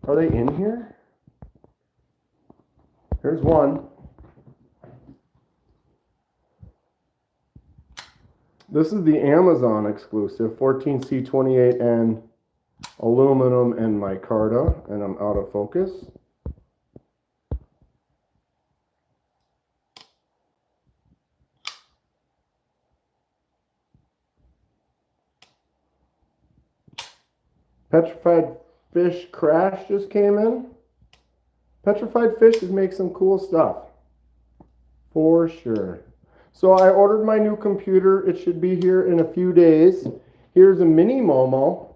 Speaker 1: Are they in here? Here's one. This is the Amazon exclusive, 14C28N aluminum and micarta, and I'm out of focus. Petrified Fish Crash just came in. Petrified Fish is make some cool stuff. For sure. So I ordered my new computer. It should be here in a few days. Here's a mini Momo.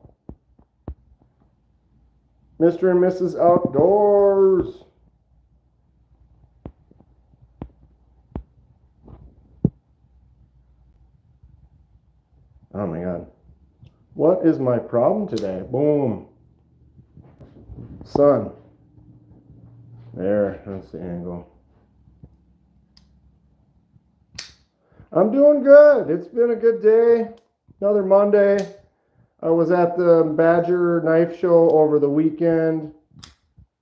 Speaker 1: Mr. and Mrs. Outdoors. Oh my God. What is my problem today? Boom. Sun. There, that's the angle. I'm doing good. It's been a good day. Another Monday. I was at the Badger Knife Show over the weekend.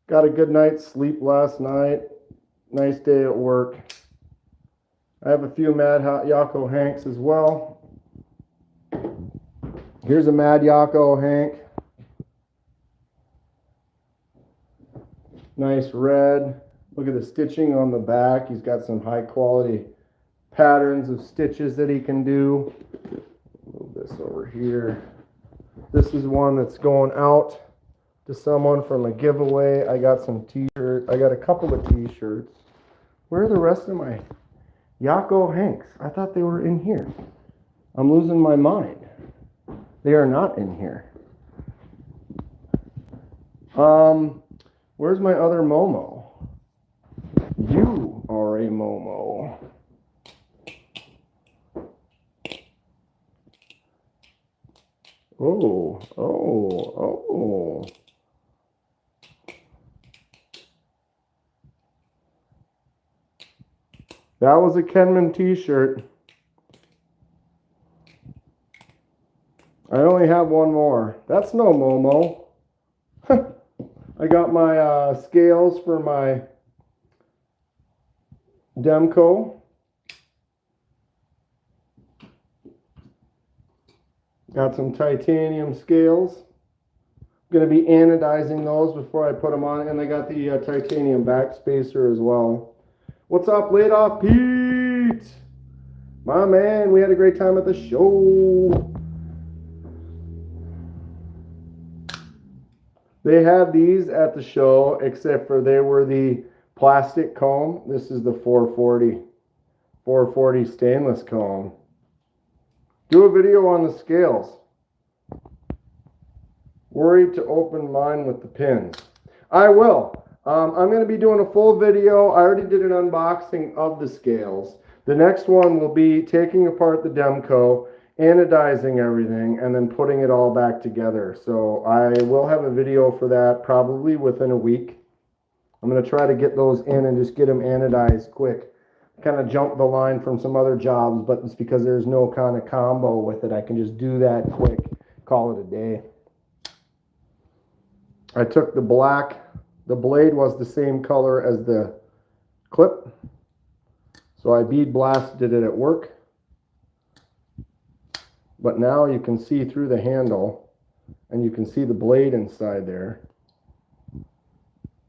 Speaker 1: Got a good night's sleep last night. Nice day at work. I have a few Mad Yako Hanks as well. Here's a Mad Yako Hank. Nice red. Look at the stitching on the back. He's got some high quality patterns of stitches that he can do. Move this over here. This is one that's going out to someone from a giveaway. I got some t-shirts. I got a couple of t-shirts. Where are the rest of my Yako Hanks? I thought they were in here. I'm losing my mind. They are not in here. Where's my other Momo? You are a Momo. Oh, oh, oh. That was a Kenman t-shirt. I only have one more. That's no Momo. I got my scales for my Demko. Got some titanium scales. I'm going to be anodizing those before I put them on. And I got the titanium back spacer as well. What's up, Laid Off Pete? My man, we had a great time at the show. They had these at the show, except for they were the plastic comb. This is the 440 stainless comb. Do a video on the scales. Worried to open mine with the pins. I will. I'm going to be doing a full video. I already did an unboxing of the scales. The next one will be taking apart the Demko, anodizing everything, and then putting it all back together. So I will have a video for that probably within a week. I'm going to try to get those in and just get them anodized quick. Kind of jumped the line from some other jobs, but it's because there's no kind of combo with it. I can just do that quick, call it a day. I took the black. The blade was the same color as the clip, so I bead blasted it at work. But now you can see through the handle, and you can see the blade inside there.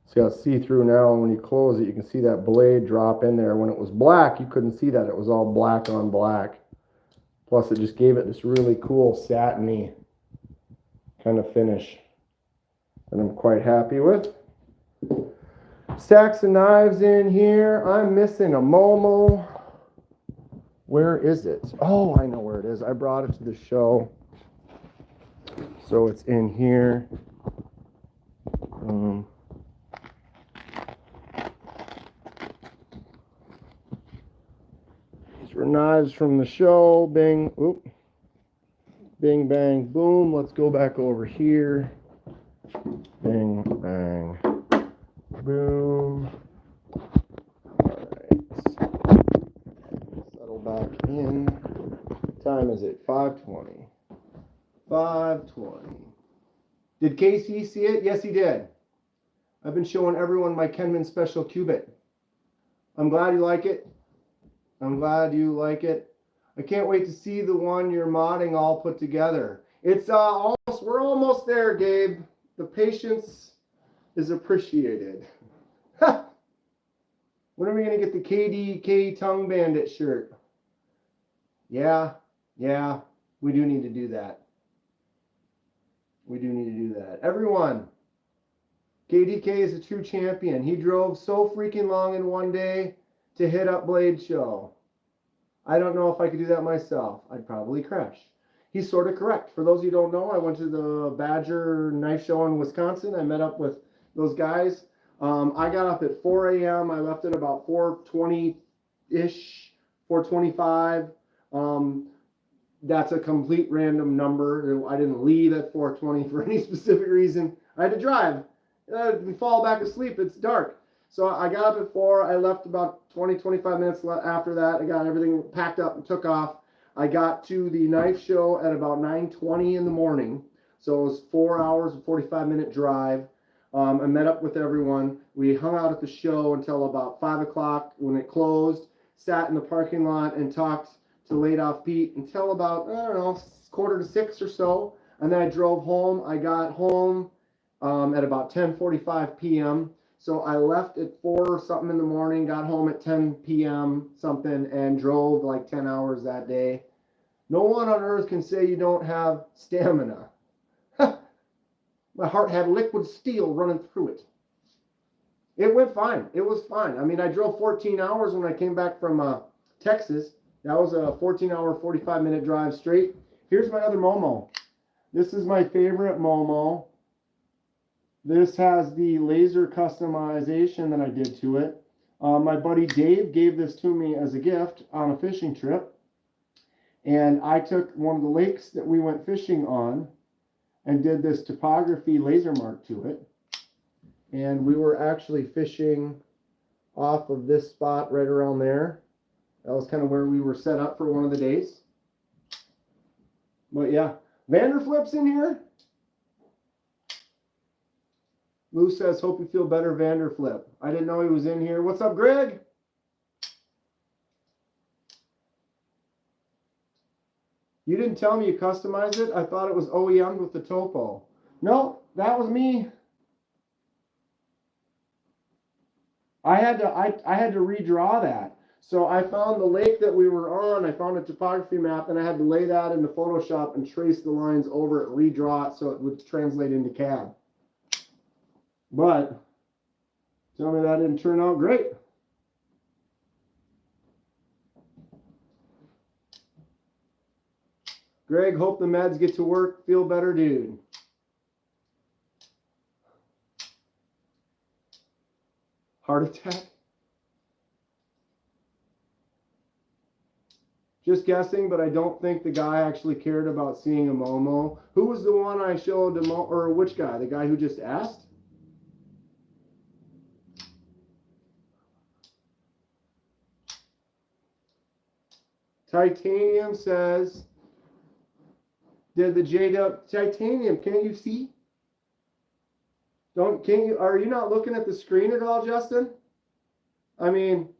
Speaker 1: See how it's see-through now, and when you close it, you can see that blade drop in there. When it was black, you couldn't see that. It was all black on black. Plus, it just gave it this really cool satiny kind of finish that I'm quite happy with. Stacks of knives in here. I'm missing a Momo. Where is it? Oh, I know where it is. I brought it to the show. So it's in here. These were knives from the show. Bing. Oop. Bing, bang, boom. Let's go back over here. Bing, bang, boom. Settle back in. What time is it? 5:20. 5:20. Did KC see it? Yes, he did. I've been showing everyone my Kenman special cubit. I'm glad you like it. I'm glad you like it. I can't wait to see the one you're modding all put together. It's we're almost there, Gabe. The patience is appreciated. When are we going to get the KDK Tongue Bandit shirt? Yeah, we do need to do that. We do need to do that. Everyone, KDK is a true champion. He drove so freaking long in one day to hit up Blade Show. I don't know if I could do that myself. I'd probably crash. He's sort of correct. For those of you who don't know, I went to the Badger Knife Show in Wisconsin. I met up with those guys. I got up at 4 a.m. I left at about 4:20-ish, 4:25. That's a complete random number. I didn't leave at 4:20 for any specific reason. I had to drive. Fall back asleep. It's dark. So I got up at 4. I left about 20-25 minutes after that. I got everything packed up and took off. I got to the knife show at about 9:20 in the morning. So it was 4 hours and 45-minute drive. I met up with everyone. We hung out at the show until about 5 o'clock when it closed. Sat in the parking lot and talked to Laid Off Pete until about, I don't know, 5:45 or so. And then I drove home. I got home at about 10:45 p.m. So I left at 4 or something in the morning, got home at 10 p.m. something, and drove like 10 hours that day. No one on earth can say you don't have stamina. My heart had liquid steel running through it. It went fine. It was fine. I mean, I drove 14 hours when I came back from Texas. That was a 14-hour, 45-minute drive straight. Here's my other Momo. This is my favorite Momo. This has the laser customization that I did to it. My buddy Dave gave this to me as a gift on a fishing trip. And I took one of the lakes that we went fishing on and did this topography laser mark to it. And we were actually fishing off of this spot right around there. That was kind of where we were set up for one of the days. But yeah, Vanderflip's in here. Lou says, hope you feel better, Vanderflip. I didn't know he was in here. What's up, Greg? You didn't tell me you customized it. I thought it was OEM with the topo. No, that was me. I had to redraw that. So I found the lake that we were on. I found a topography map, and I had to lay that into Photoshop and trace the lines over it, redraw it so it would translate into CAD. But tell me that didn't turn out great. Greg, hope the meds get to work. Feel better, dude. Heart attack? Just guessing, but I don't think the guy actually cared about seeing a Momo. Who was the one I showed him, or which guy? The guy who just asked? Titanium says, did the J-Dub Titanium, can't you see? Are you not looking at the screen at all, Justin? I mean,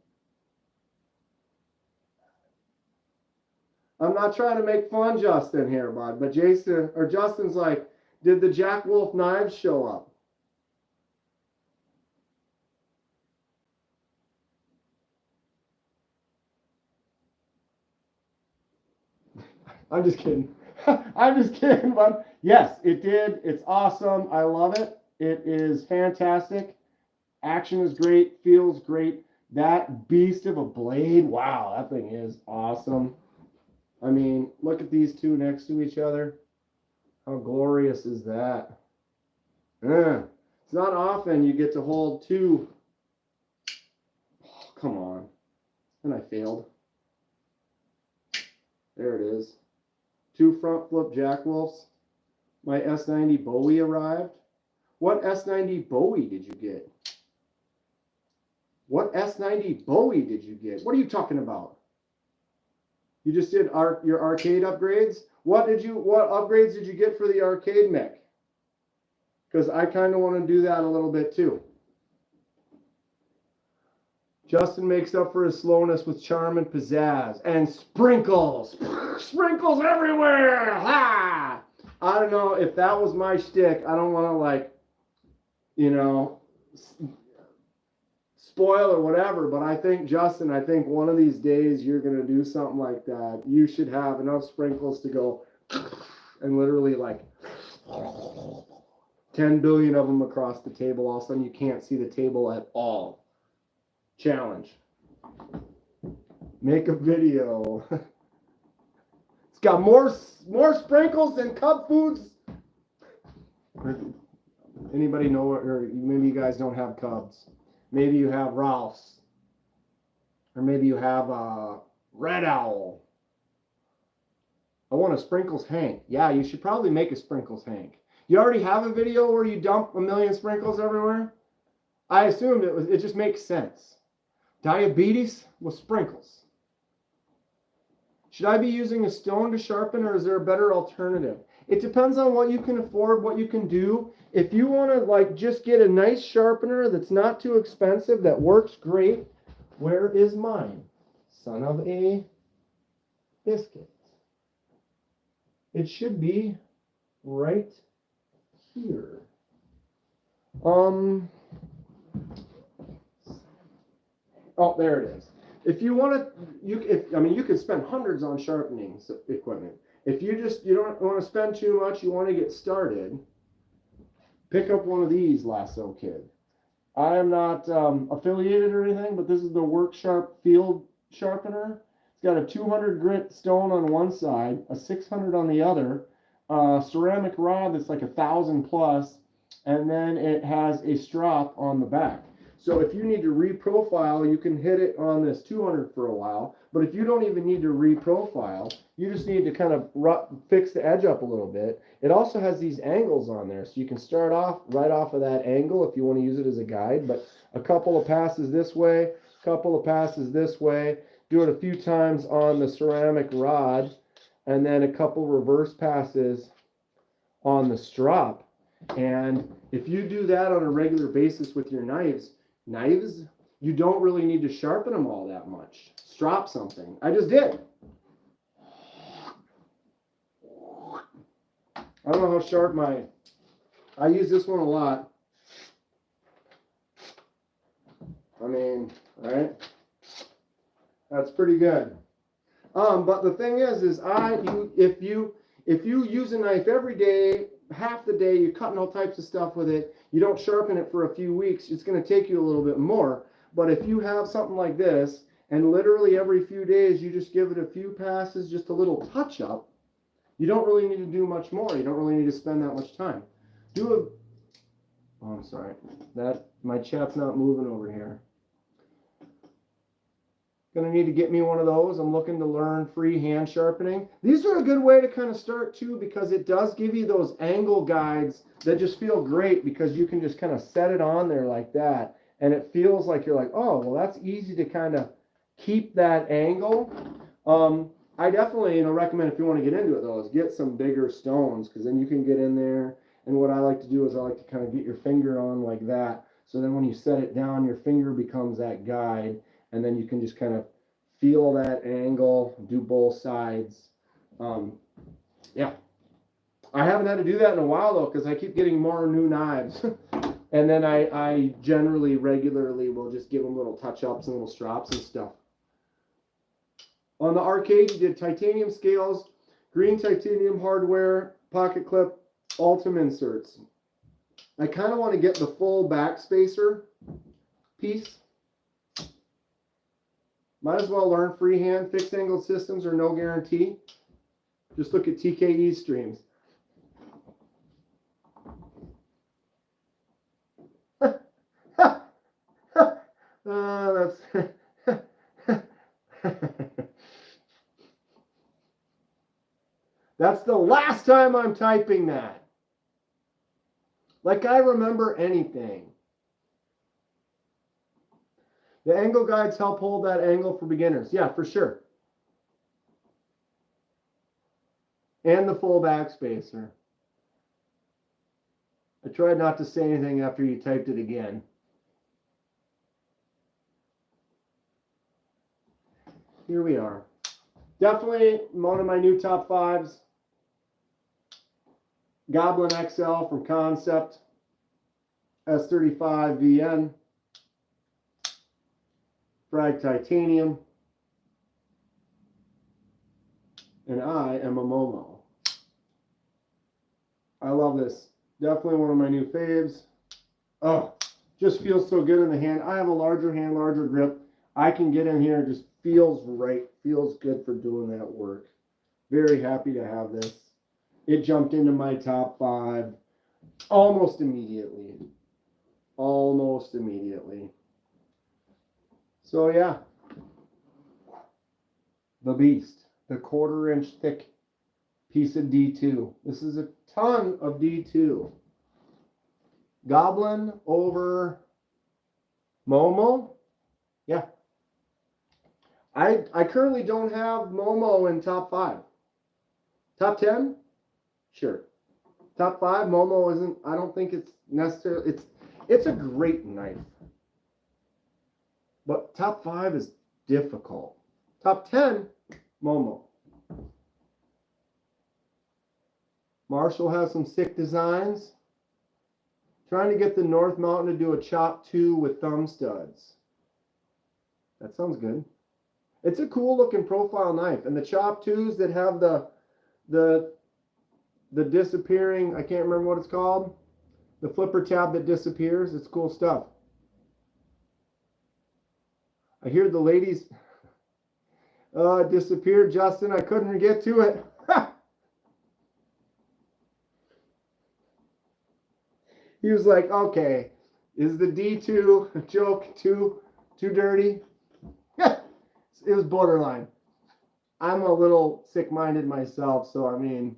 Speaker 1: I'm not trying to make fun, Justin, here, bud, but Justin's like, did the Jack Wolf knives show up? I'm just kidding. I'm just kidding, bud. Yes, it did. It's awesome. I love it. It is fantastic. Action is great. Feels great. That beast of a blade. Wow, that thing is awesome. I mean, look at these two next to each other. How glorious is that? It's not often you get to hold two. Oh, come on. And I failed. There it is. Two front flip Jack Wolfs. My S90 Bowie arrived. What S90 Bowie did you get? What S90 Bowie did you get? What are you talking about? You just did your arcade upgrades? What upgrades did you get for the arcade mech? Because I kind of want to do that a little bit too. Justin makes up for his slowness with charm and pizzazz. And sprinkles. Sprinkles everywhere. Ha! I don't know if that was my shtick. I don't want to, like, you know, spoil or whatever. But I think, Justin, I think one of these days you're going to do something like that. You should have enough sprinkles to go and literally, like, 10 billion of them across the table. All of a sudden you can't see the table at all. Challenge. Make a video. It's got more sprinkles than Cub Foods. Anybody know, or maybe you guys don't have Cubs. Maybe you have Ralph's. Or maybe you have Red Owl. I want a Sprinkles Hank. Yeah, you should probably make a Sprinkles Hank. You already have a video where you dump a million sprinkles everywhere? I assumed it just makes sense. Diabetes with sprinkles. Should I be using a stone to sharpen, or is there a better alternative? It depends on what you can afford, what you can do. If you want to, like, just get a nice sharpener that's not too expensive, that works great, where is mine? Son of a biscuit. It should be right here. Oh, there it is. If you want to, you could spend hundreds on sharpening equipment. If you don't want to spend too much, you want to get started, pick up one of these Lasso Kid. I am not affiliated or anything, but this is the Work Sharp Field Sharpener. It's got a 200 grit stone on one side, a 600 on the other, ceramic rod that's like 1,000 plus, and then it has a strop on the back. So if you need to reprofile, you can hit it on this 200 for a while. But if you don't even need to reprofile, you just need to kind of fix the edge up a little bit. It also has these angles on there, so you can start off right off of that angle if you want to use it as a guide. But a couple of passes this way, a couple of passes this way. Do it a few times on the ceramic rod, and then a couple reverse passes on the strop. And if you do that on a regular basis with your knives, you don't really need to sharpen them all that much. Strop something. I just did. I don't know how sharp I use this one a lot. I mean, all right. That's pretty good. But the thing is if you use a knife every day, half the day, you're cutting all types of stuff with it, you don't sharpen it for a few weeks, it's going to take you a little bit more. But if you have something like this, and literally every few days you just give it a few passes, just a little touch up, you don't really need to do much more. You don't really need to spend that much time. Oh, I'm sorry. My chat's not moving over here. Gonna need to get me one of those. I'm looking to learn free hand sharpening. These are a good way to kind of start too, because it does give you those angle guides that just feel great, because you can just kind of set it on there like that, and it feels like you're like, oh, well, that's easy to kind of keep that angle. I definitely recommend, if you want to get into it though, is get some bigger stones, because then you can get in there. And what I like to do is I like to kind of get your finger on like that, so then when you set it down, your finger becomes that guide. And then you can just kind of feel that angle, do both sides. Yeah. I haven't had to do that in a while, though, because I keep getting more new knives. And then I generally, regularly will just give them little touch-ups and little strops and stuff. On the arcade, you did titanium scales, green titanium hardware, pocket clip, Ultim inserts. I kind of want to get the full back spacer piece. Might as well learn freehand. Fixed angle systems are no guarantee. Just look at TKE streams. That's the last time I'm typing that. Like I remember anything. The angle guides help hold that angle for beginners. Yeah, for sure. And the full back spacer. I tried not to say anything after you typed it again. Here we are. Definitely one of my new top fives. Goblin XL from Concept. S35 VN. Frag Titanium, and I am a Momo. I love this. Definitely one of my new faves. Oh, just feels so good in the hand. I have a larger hand, larger grip. I can get in here, it just feels right, feels good for doing that work. Very happy to have this. It jumped into my top 5 almost immediately. Almost immediately. So yeah, the beast, the 1/4 inch thick piece of D2. This is a ton of D2. Goblin over Momo. Yeah. I currently don't have Momo in top 5. Top 10? Sure. Top 5, Momo isn't, I don't think it's necessarily, it's a great knife. But top 5 is difficult. Top 10, Momo. Marshall has some sick designs. Trying to get the North Mountain to do a chop 2 with thumb studs. That sounds good. It's a cool looking profile knife. And the chop 2s that have the disappearing, I can't remember what it's called. The flipper tab that disappears. It's cool stuff. I hear the ladies, it disappeared, Justin. I couldn't get to it. He was like, okay, is the D2 joke too dirty? It was borderline. I'm a little sick-minded myself, so I mean,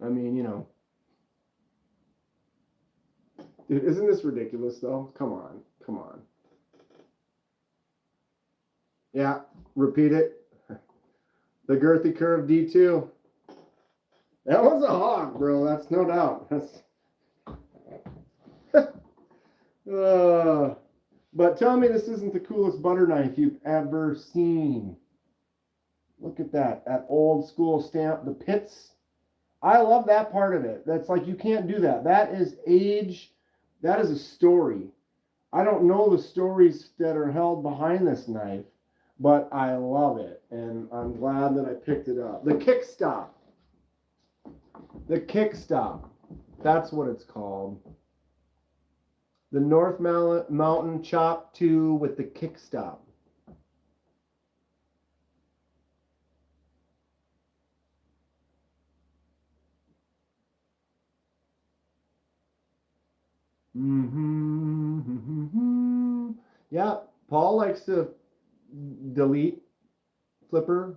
Speaker 1: you know. Dude, isn't this ridiculous, though? Come on. Come on. Yeah, repeat it. The girthy curve D2. That was a hog, bro. That's no doubt. That's... but tell me this isn't the coolest butter knife you've ever seen. Look at that. That old school stamp. The pits. I love that part of it. That's like, you can't do that. That is age. That is a story. I don't know the stories that are held behind this knife, but I love it. And I'm glad that I picked it up. The kickstop. The kickstop. That's what it's called. The North Mountain Chop 2 with the kickstop. Yeah, Paul likes to delete flippers.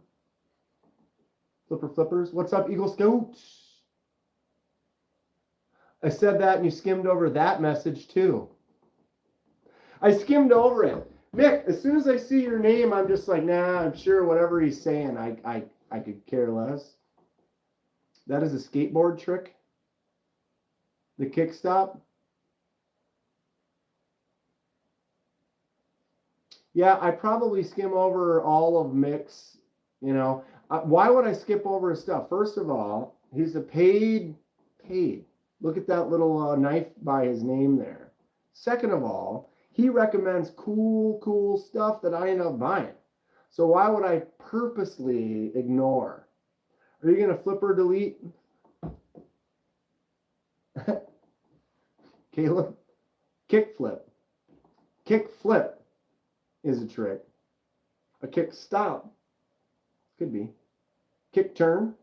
Speaker 1: What's up, Eagle Scouts? I said that and you skimmed over that message too. I skimmed over it. Mick, as soon as I see your name, I'm just like, nah, I'm sure whatever he's saying, I could care less. That is a skateboard trick. The kickstop. Yeah, I probably skim over all of Mick's, you know. Why would I skip over his stuff? First of all, he's a paid. Look at that little knife by his name there. Second of all, he recommends cool stuff that I end up buying. So why would I purposely ignore? Are you going to flip or delete? Caleb? Kick flip. Kick flip is a trick. A kick stop could be. Kick turn.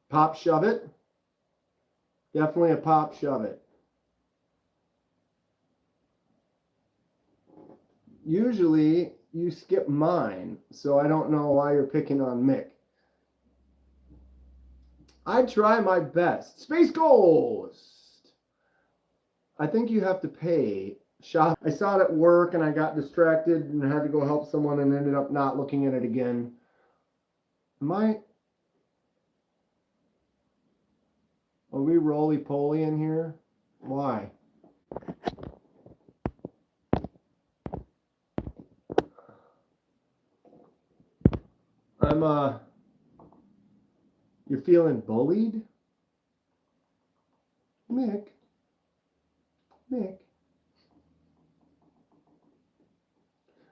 Speaker 1: Pop shove it. Definitely a pop shove it. Usually you skip mine, so I don't know why you're picking on Mick. I try my best. Space Ghost! I think you have to pay. Shop. I saw it at work and I got distracted and had to go help someone and ended up not looking at it again. Are we roly-poly in here? Why? You're feeling bullied? Mick.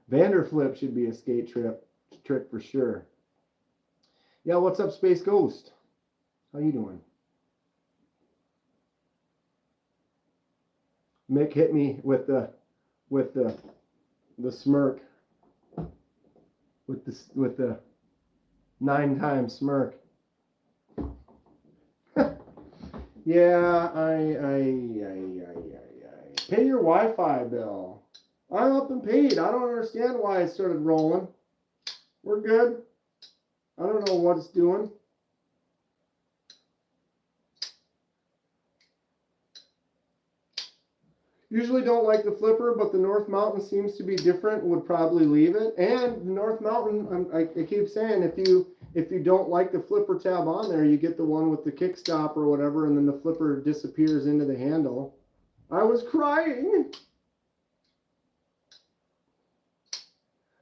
Speaker 1: Vanderflip should be a skate trick for sure. Yeah, what's up, Space Ghost? How you doing? Mick hit me with the smirk. With the 9-time smirk. Yeah, pay your Wi-Fi bill. I'm up and paid. I don't understand why it started rolling. We're good. I don't know what it's doing. Usually don't like the flipper, but the North Mountain seems to be different. Would probably leave it. And the North Mountain, I keep saying, if you don't like the flipper tab on there, you get the one with the kickstop or whatever, and then the flipper disappears into the handle. I was crying.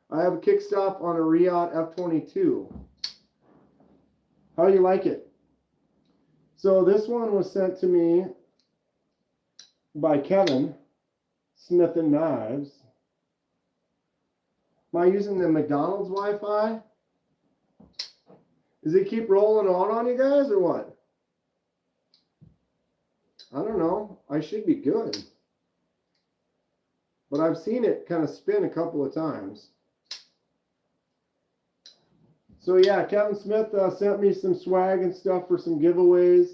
Speaker 1: I have a kickstop on a Riot F22. How do you like it? So this one was sent to me by Kevin Smith and Knives. Am I using the McDonald's Wi-Fi? Does it keep rolling on you guys or what? I don't know. I should be good. But I've seen it kind of spin a couple of times. So yeah, Kevin Smith sent me some swag and stuff for some giveaways.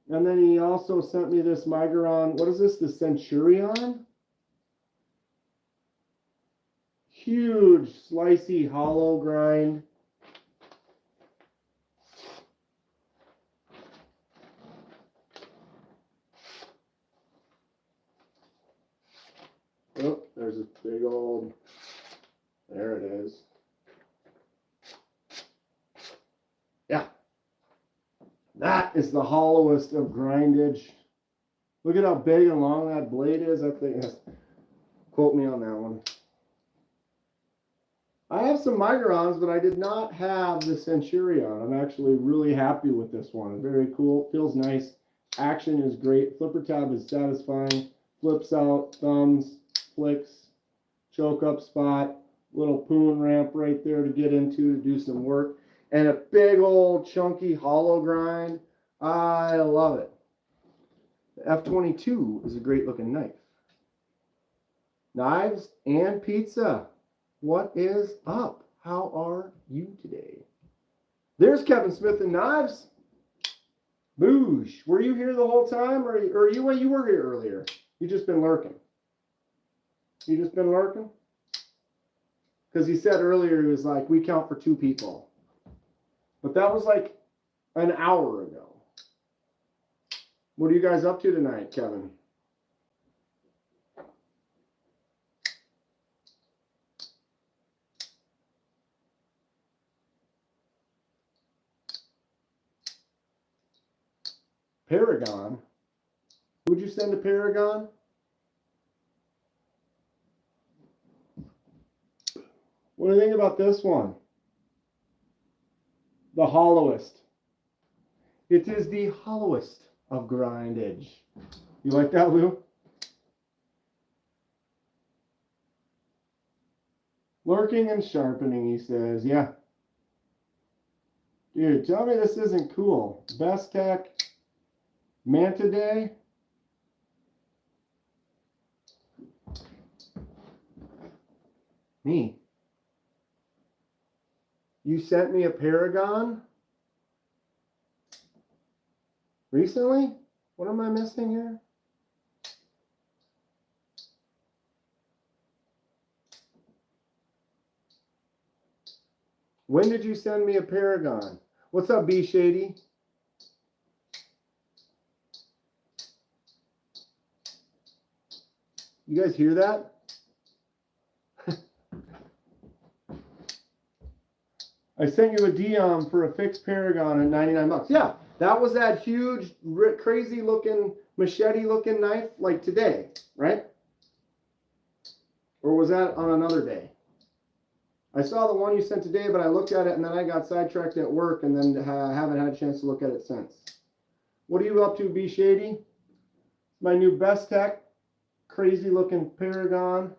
Speaker 1: And then he also sent me this Migron. What is this? The Centurion? Huge, slicey, hollow grind. Oh, there's a big old, there it is. Yeah. That is the hollowest of grindage. Look at how big and long that blade is. I think, quote me on that one. I have some Migrons, but I did not have the Centurion. I'm actually really happy with this one. Very cool. Feels nice. Action is great. Flipper tab is satisfying. Flips out, thumbs, flicks, choke up spot, little poon ramp right there to get into to do some work. And a big old chunky hollow grind. I love it. The F22 is a great looking knife. Knives and pizza. What is up? How are you today? There's Kevin Smith and Knives. Boosh. Were you here the whole time, or you were here earlier? You just been lurking. You just been lurking? Because he said earlier, he was like, we count for 2 people. But that was like an hour ago. What are you guys up to tonight, Kevin? Paragon? Who'd you send to Paragon? What do you think about this one? The hollowest. It is the hollowest of grindage. You like that, Lou? Lurking and sharpening, he says. Yeah. Dude, tell me this isn't cool. Best Tech Manta Day. Me. You sent me a Paragon? Recently? What am I missing here? When did you send me a Paragon? What's up, B Shady? You guys hear that? I sent you a DM for a fixed Paragon at 99 bucks. Yeah, that was that huge, crazy looking, machete looking knife like today, right? Or was that on another day? I saw the one you sent today, but I looked at it and then I got sidetracked at work and then haven't had a chance to look at it since. What are you up to, B Shady? My new Best Tech, crazy looking Paragon.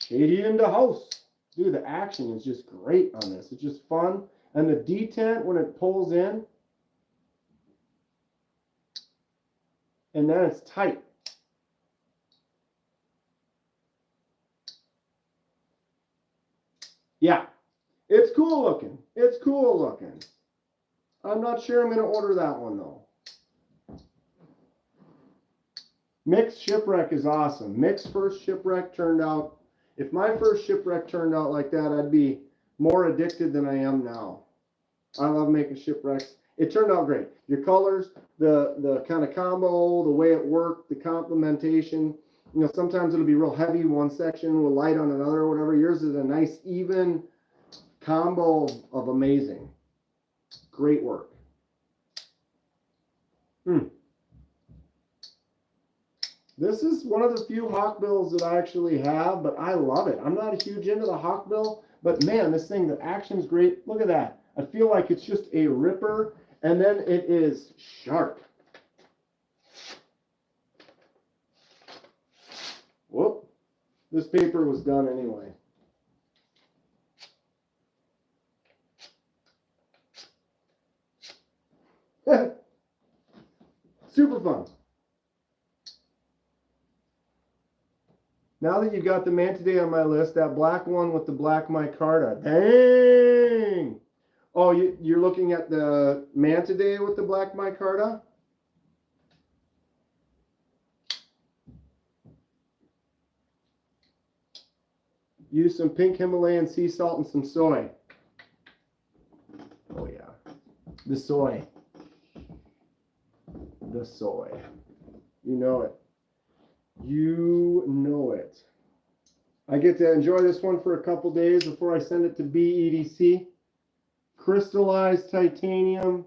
Speaker 1: Shady in the house. Dude, the action is just great on this. It's just fun. And the detent when it pulls in. And then it's tight. Yeah. It's cool looking. It's cool looking. I'm not sure I'm going to order that one, though. Mixed Shipwreck is awesome. Mixed first Shipwreck turned out. If my first Shipwreck turned out like that, I'd be more addicted than I am now. I love making shipwrecks. It turned out great. Your colors, the kind of combo, the way it worked, the complementation. You know, sometimes it'll be real heavy one section with light on another or whatever. Yours is a nice, even combo of amazing. Great work. This is one of the few hawkbills that I actually have, but I love it. I'm not a huge into the hawkbill, but man, this thing, the action's great. Look at that. I feel like it's just a ripper, and then it is sharp. Whoop. This paper was done anyway. Super fun. Now that you've got the Manta Day on my list, that black one with the black micarta. Dang! Oh, you're looking at the Manta Day with the black micarta? Use some pink Himalayan sea salt and some soy. Oh yeah. The soy. The soy. You know it. You know it. I get to enjoy this one for a couple days before I send it to BEDC. Crystallized titanium.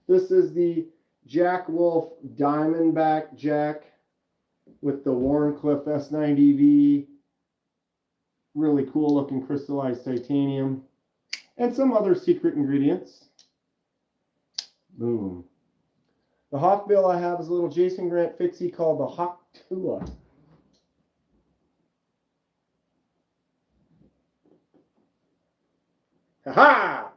Speaker 1: This is the Jack Wolf Diamondback Jack with the Warncliffe S90V. Really cool looking crystallized titanium. And some other secret ingredients. Boom. The hawkbill I have is a little Jason Grant fixie called the Hawk Tua. Ha-ha!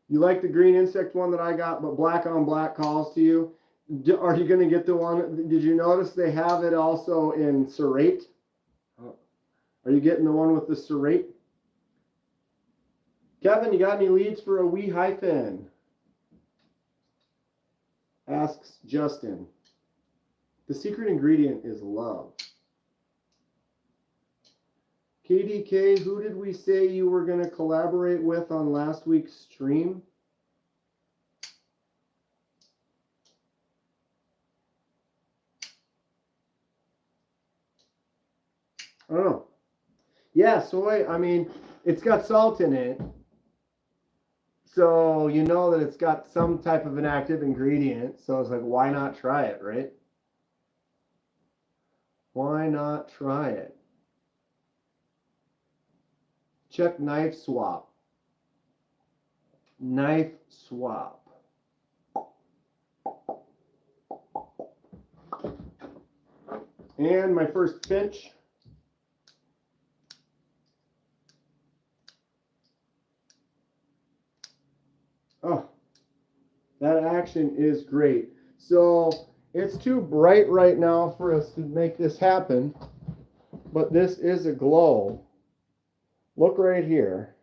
Speaker 1: You like the green insect one that I got, but black on black calls to you? Are you going to get the one? Did you notice they have it also in serrate? Are you getting the one with the serrate? Kevin, you got any leads for a wee hyphen? Asks Justin. The secret ingredient is love. KDK, who did we say you were going to collaborate with on last week's stream? I don't know. Yeah, soy, I mean, it's got salt in it. So you know that it's got some type of an active ingredient. So it's like, why not try it, right? Why not try it? Check knife swap. Knife swap. And my first Finch. Oh, that action is great. So it's too bright right now for us to make this happen, but this is a glow. Look right here.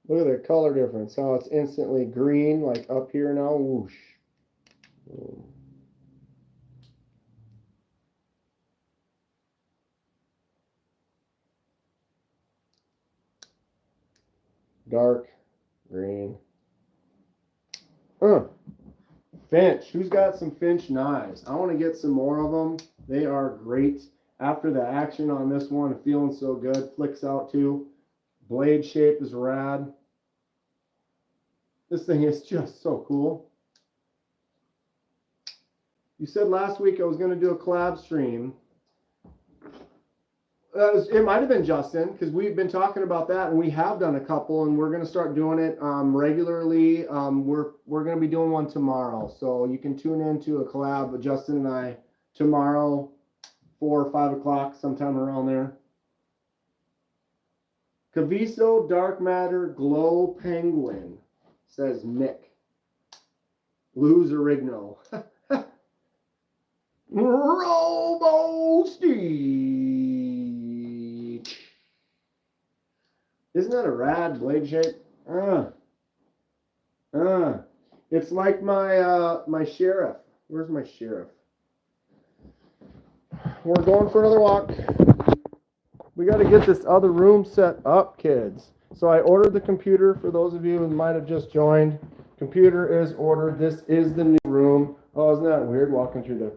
Speaker 1: Look at the color difference, how it's instantly green, like up here now, whoosh. Dark green. Finch. Who's got some Finch knives? I want to get some more of them. They are great. After the action on this one, feeling so good. Flicks out too. Blade shape is rad. This thing is just so cool. You said last week I was going to do a collab stream. It might have been Justin, because we've been talking about that, and we have done a couple, and we're going to start doing it regularly. We're going to be doing one tomorrow, so you can tune into a collab with Justin and I tomorrow, 4 or 5 o'clock, sometime around there. Caviso Dark Matter Glow Penguin, says Mick. Lou's Origno. Robo Steve. Isn't that a rad blade shape? It's like my my sheriff. Where's my sheriff? We're going for another walk. We got to get this other room set up, kids. So I ordered the computer for those of you who might have just joined. Computer is ordered. This is the new room. Oh, isn't that weird walking through the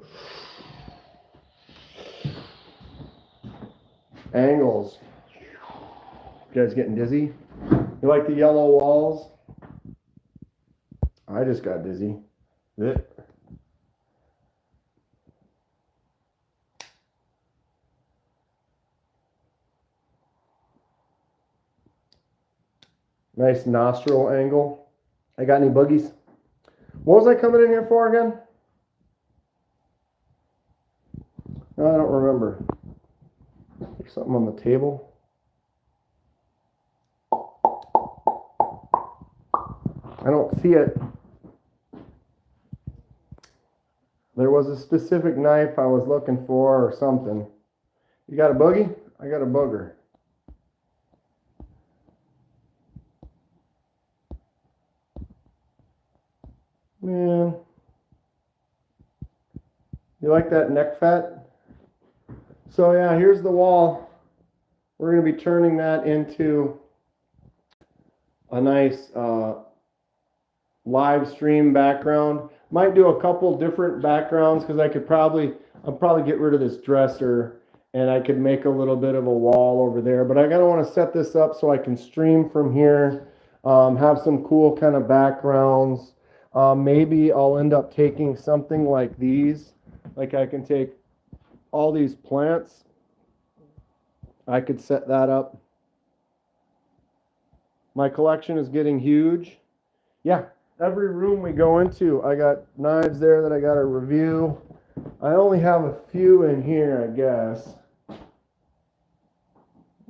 Speaker 1: angles? You guys getting dizzy? You like the yellow walls? I just got dizzy. Nice nostril angle. I got any boogies? What was I coming in here for again? I don't remember. something on the table. I don't see it. There was a specific knife I was looking for or something. You got a boogie? I got a booger. Man. You like that neck fat? So yeah, here's the wall. We're going to be turning that into a nice live stream background. Might do a couple different backgrounds because I'll probably get rid of this dresser and I could make a little bit of a wall over there. But I gotta want to set this up so I can stream from here, have some cool kind of backgrounds. Maybe I'll end up taking something like these. Like I can take all these plants. I could set that up. My collection is getting huge. Yeah, every room we go into, I got knives there that I got to review. I only have a few in here, I guess. I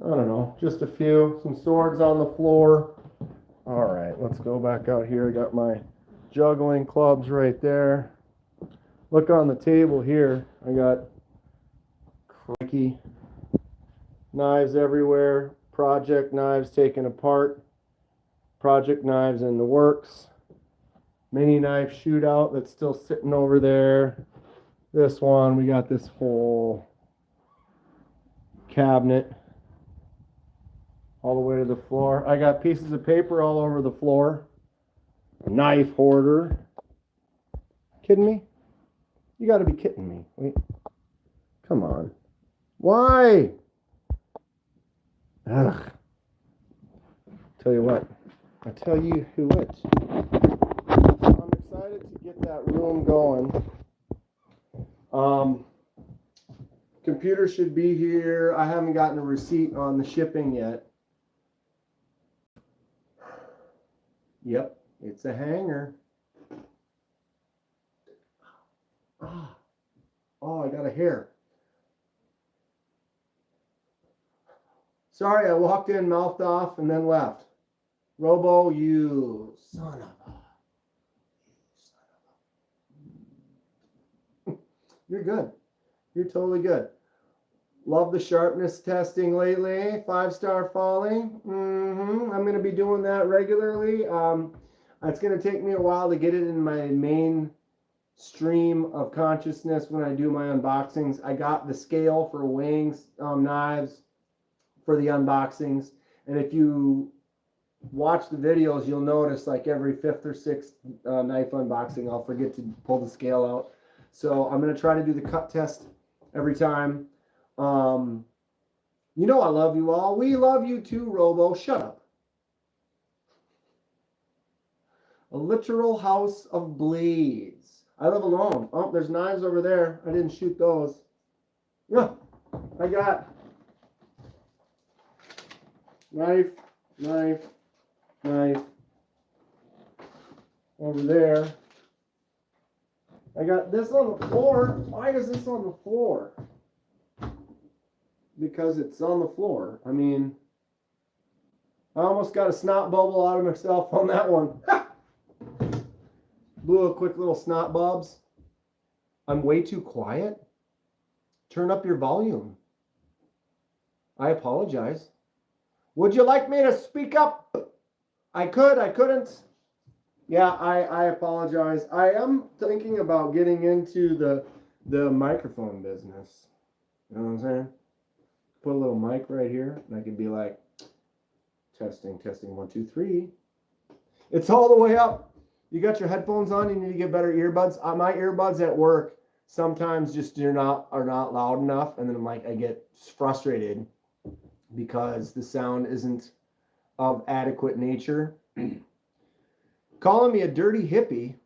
Speaker 1: don't know, just a few. Some swords on the floor. All right, let's go back out here. I got my juggling clubs right there. Look on the table here. I got crikey knives everywhere. Project knives taken apart. Project knives in the works. Mini knife shootout that's still sitting over there. This one, we got this whole cabinet all the way to the floor. I got pieces of paper all over the floor. Knife hoarder. Kidding me? You got to be kidding me. Wait. Come on. Why? Ugh. Tell you what. I tell you who it. I'm excited to get that room going. Computer should be here. I haven't gotten a receipt on the shipping yet. Yep, it's a hanger. Oh, I got a hair. Sorry, I walked in, mouthed off, and then left. Robo, you son of a... You're good. You're totally good. Love the sharpness testing lately. 5-star falling. I'm going to be doing that regularly. It's going to take me a while to get it in my main stream of consciousness when I do my unboxings. I got the scale for weighing knives for the unboxings. And if you watch the videos, you'll notice like every 5th or 6th knife unboxing, I'll forget to pull the scale out. So I'm going to try to do the cut test every time. You know I love you all. We love you too, Robo. Shut up. A literal house of blades. I live alone. Oh, there's knives over there. I didn't shoot those. Yeah, I got knife over there. I got this on the floor. Why is this on the floor? Because it's on the floor. I mean, I almost got a snot bubble out of myself on that one. Blew a quick little snot bubs. I'm way too quiet. Turn up your volume. I apologize. Would you like me to speak up? I could, I couldn't. Yeah, I apologize. I am thinking about getting into the microphone business. You know what I'm saying? Put a little mic right here, and I could be like, testing, 1, 2, 3. It's all the way up. You got your headphones on, you need to get better earbuds. My earbuds at work sometimes just are not loud enough, and then I'm like, I get frustrated because the sound isn't of adequate nature. Calling me a dirty hippie.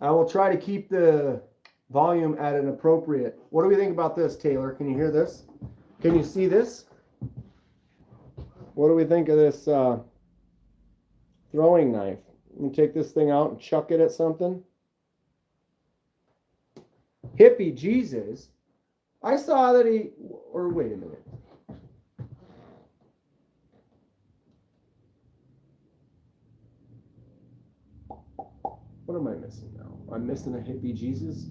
Speaker 1: I will try to keep the volume at an appropriate. What do we think about this, Taylor? Can you hear this? Can you see this? What do we think of this throwing knife? Let me take this thing out and chuck it at something. hippie Jesus. I saw that wait a minute. What am I missing now? I'm missing a hippie Jesus.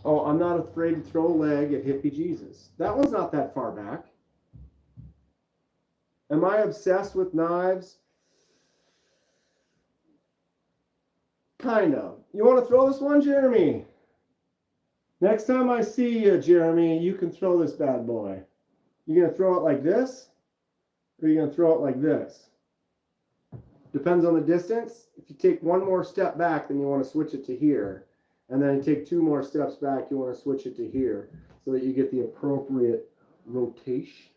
Speaker 1: Oh, I'm not afraid to throw a leg at hippie Jesus. That one's not that far back. Am I obsessed with knives? Kind of. You want to throw this one, Jeremy? Next time I see you, Jeremy, you can throw this bad boy. You going to throw it like this? Or are you going to throw it like this? Depends on the distance. If you take one more step back, then you want to switch it to here. And then you take two more steps back, you want to switch it to here so that you get the appropriate rotation.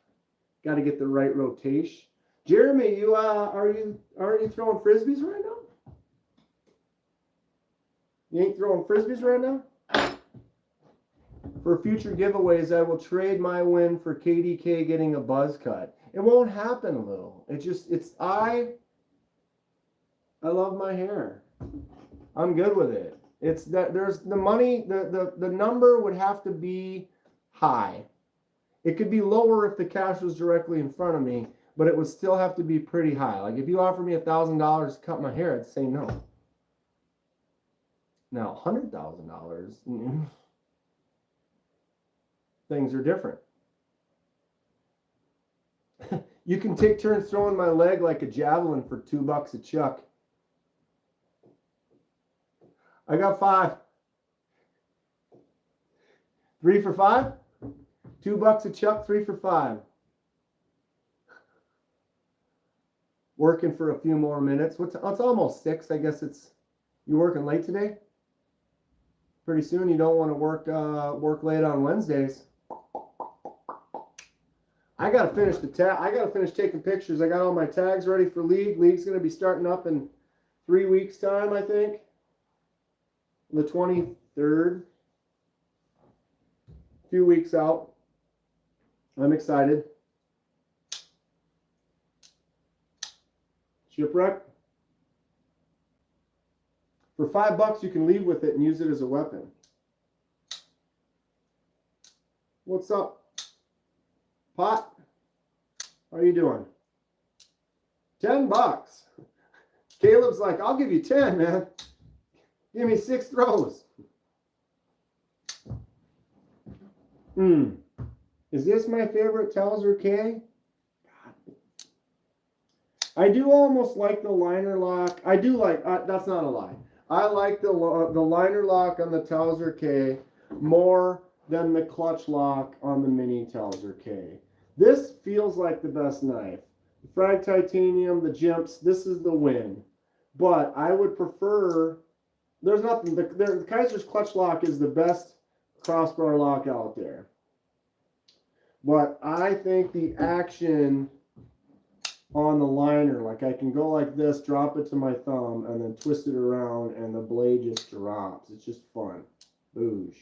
Speaker 1: Got to get the right rotation. Jeremy, you aren't you throwing frisbees right now? You ain't throwing frisbees right now? For future giveaways, I will trade my win for KDK getting a buzz cut. It won't happen, Lou. I love my hair. I'm good with it. It's that there's the money, the number would have to be high. It could be lower if the cash was directly in front of me, but it would still have to be pretty high. Like if you offered me $1,000 to cut my hair, I'd say no. Now, $100,000, things are different. You can take turns throwing my leg like a javelin for $2 a chuck. I got 5. 3 for 5? $2 a chuck, 3 for 5. Working for a few more minutes. It's almost 6. I guess you're working late today. Pretty soon you don't want to work late on Wednesdays. I gotta finish I gotta finish taking pictures. I got all my tags ready for league. League's gonna be starting up in 3 weeks' time, I think. The 23rd. A few weeks out. I'm excited. Shipwreck. For $5 you can leave with it and use it as a weapon. What's up, Pot? How are you doing? $10. Caleb's like, I'll give you 10, man. Give me 6 throws. Is this my favorite Towser K? God. I do almost like the liner lock. I do like, that's not a lie. I like the liner lock on the Towser K more than the clutch lock on the mini Towser K. This feels like the best knife. The Frag Titanium, the Jimps, this is the win. But I would prefer, there's nothing, the Kaiser's clutch lock is the best crossbar lock out there. But I think the action on the liner, like I can go like this, drop it to my thumb, and then twist it around, and the blade just drops. It's just fun. Boosh.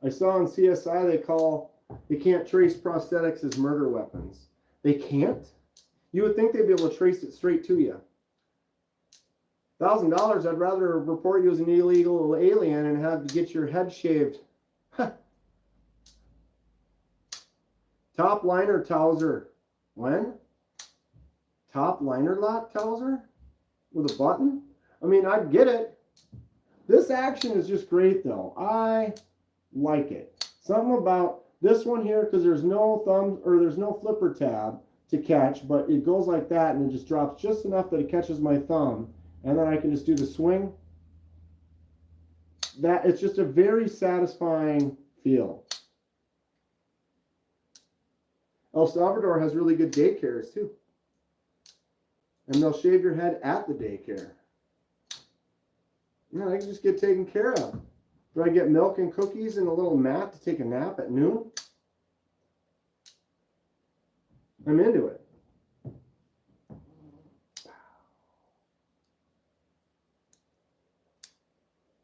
Speaker 1: I saw on CSI they can't trace prosthetics as murder weapons. They can't? You would think they'd be able to trace it straight to you. $1,000, I'd rather report you as an illegal alien and have to get your head shaved. Top liner Towser. When? Top liner lock Towser? With a button? I mean, I'd get it. This action is just great, though. I like it. Something about this one here, because there's no thumb, or there's no flipper tab to catch, but it goes like that, and it just drops just enough that it catches my thumb, and then I can just do the swing. It's just a very satisfying feel. El Salvador has really good daycares too. And they'll shave your head at the daycare. No, I can just get taken care of. Do I get milk and cookies and a little mat to take a nap at noon? I'm into it.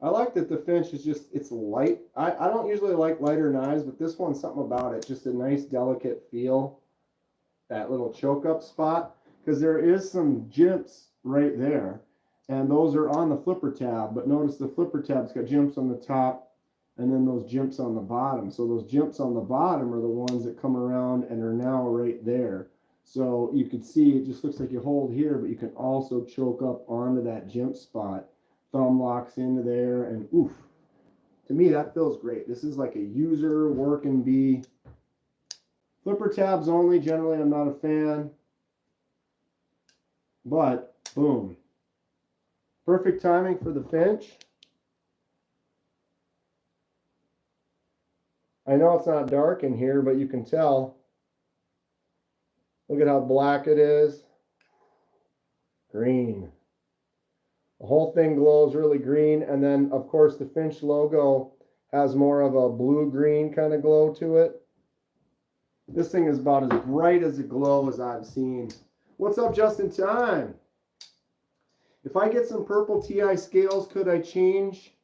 Speaker 1: I like that the Finch is just, it's light. I don't usually like lighter knives, but this one's something about it. Just a nice, delicate feel. That little choke up spot. Because there is some jimps right there. And those are on the flipper tab, but notice the flipper tab's got jimps on the top and then those jimps on the bottom. So those jimps on the bottom are the ones that come around and are now right there. So you can see it just looks like you hold here, but you can also choke up onto that jimp spot. Thumb locks into there, and oof. To me, that feels great. This is like a user working bee. Flipper tabs only. Generally, I'm not a fan. But, boom. Perfect timing for the Finch. I know it's not dark in here, but you can tell. Look at how black it is. Green. The whole thing glows really green. And then, of course, the Finch logo has more of a blue-green kind of glow to it. This thing is about as bright as a glow as I've seen. What's up, just in time? If I get some purple TI scales, could I change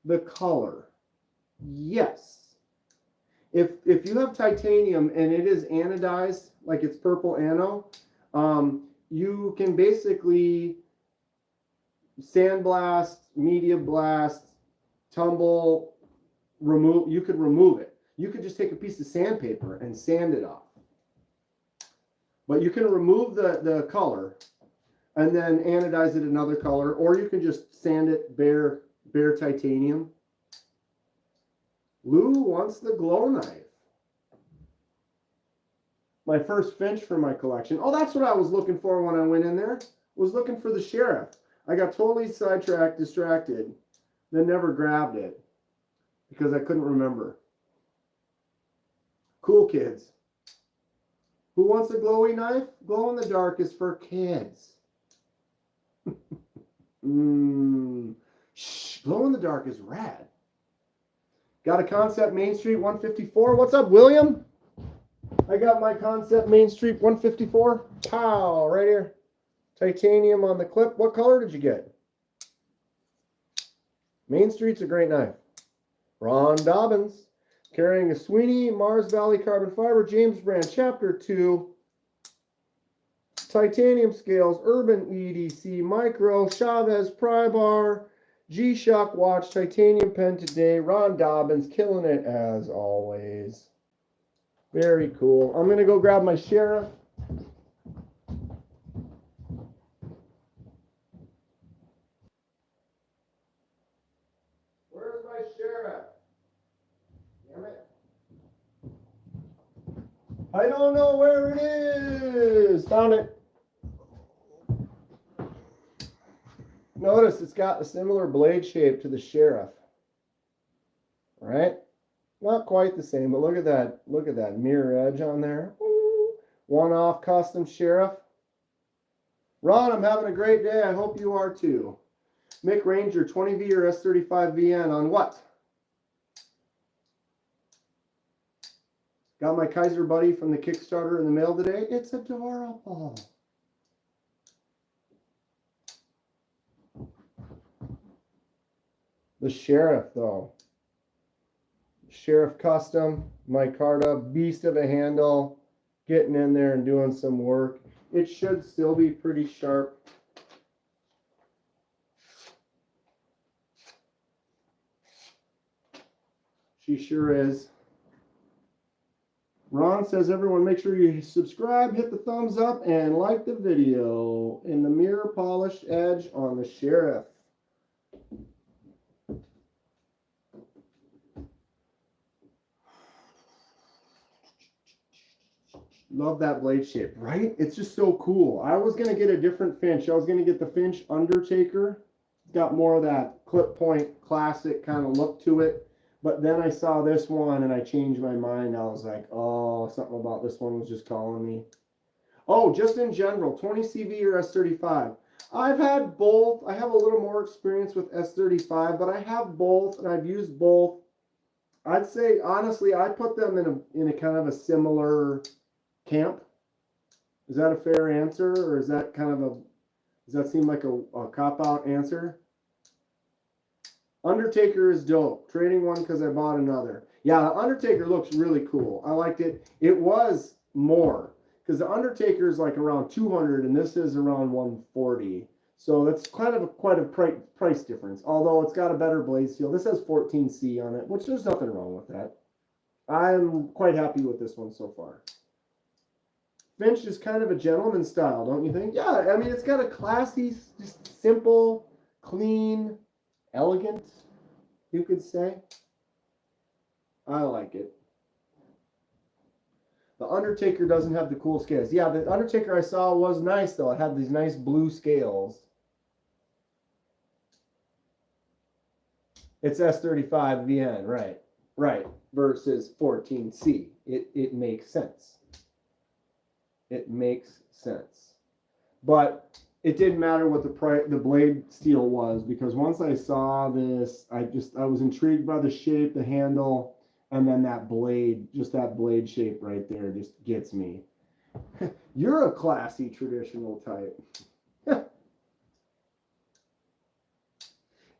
Speaker 1: the color? Yes. If you have titanium and it is anodized, like it's purple ano, you can basically sandblast, media blast, tumble, remove. You could remove it. You could just take a piece of sandpaper and sand it off. But you can remove the color and then anodize it another color, or you can just sand it bare titanium. Lou wants the glow knife. My first Finch for my collection. Oh, that's what I was looking for when I went in there. Was looking for the Sheriff. I got totally sidetracked, distracted, then never grabbed it because I couldn't remember. Cool kids. Who wants a glowy knife? Glow in the dark is for kids. Shh, glow in the dark is rad. Got a Concept Main Street 154. What's up, William? I got my Concept Main Street 154. Pow, right here. Titanium on the clip. What color did you get? Main Street's a great knife. Ron Dobbins. Carrying a Sweeney Mars Valley Carbon Fiber James Brand Chapter 2. Titanium scales, Urban EDC Micro, Chavez Pry Bar, G-Shock watch, titanium pen today. Ron Dobbins killing it as always. Very cool. I'm going to go grab my Sheriff. Where's my Sheriff? Damn it. I don't know where it is. Found it. Notice it's got a similar blade shape to the Sheriff. All right? Not quite the same, but look at that. Look at that mirror edge on there. One-off custom Sheriff. Ron, I'm having a great day. I hope you are too. Mick Ranger 20V or S35VN on what? Got my Kaiser buddy from the Kickstarter in the mail today. It's adorable. The Sheriff, though. Sheriff Custom, micarta, beast of a handle, getting in there and doing some work. It should still be pretty sharp. She sure is. Ron says, everyone make sure you subscribe, hit the thumbs up, and like the video. In the mirror polished edge on the Sheriff. Love that blade shape, right? It's just so cool. I was going to get a different Finch. I was going to get the Finch Undertaker. It's got more of that clip point classic kind of look to it. But then I saw this one and I changed my mind. I was like, oh, something about this one was just calling me. Oh, just in general, 20 CV or S35. I've had both. I have a little more experience with S35, but I have both and I've used both. I'd say, honestly, I put them in a kind of a similar camp. Is that a fair answer, or is that kind of a, does that seem like a cop-out answer? Undertaker is dope. Trading one because I bought another. Yeah, the Undertaker looks really cool. I liked it. It was more because the Undertaker is like around 200 and this is around 140. So that's quite a price difference. Although it's got a better blade steel. This has 14C on it, which there's nothing wrong with that. I'm quite happy with this one so far. Finch is kind of a gentleman style, don't you think? Yeah, I mean, it's got a classy, just simple, clean, elegant, you could say. I like it. The Undertaker doesn't have the cool scales. Yeah, the Undertaker I saw was nice, though. It had these nice blue scales. It's S35 VN, right. Right, versus 14C. It makes sense. It makes sense. But it didn't matter what the blade steel was, because once I saw this, I was intrigued by the shape, the handle, and then that blade, just that blade shape right there just gets me. You're a classy traditional type.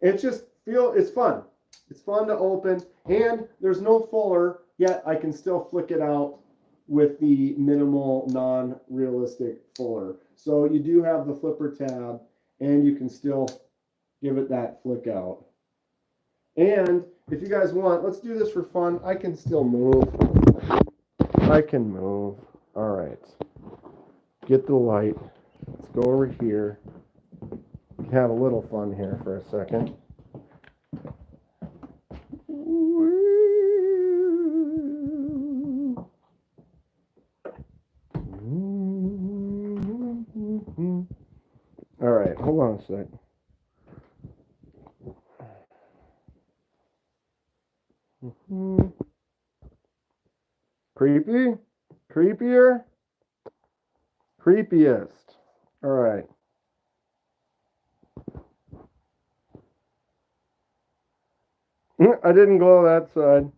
Speaker 1: It's fun. It's fun to open, and there's no fuller, yet I can still flick it out with the minimal non-realistic fuller. So you do have the flipper tab, and you can still give it that flick out. And if you guys want, let's do this for fun. I can still move. I can move. All right. Get the light. Let's go over here. Have a little fun here for a second. All right, hold on a sec. Creepy? Creepier? Creepiest. All right. I didn't glow that side.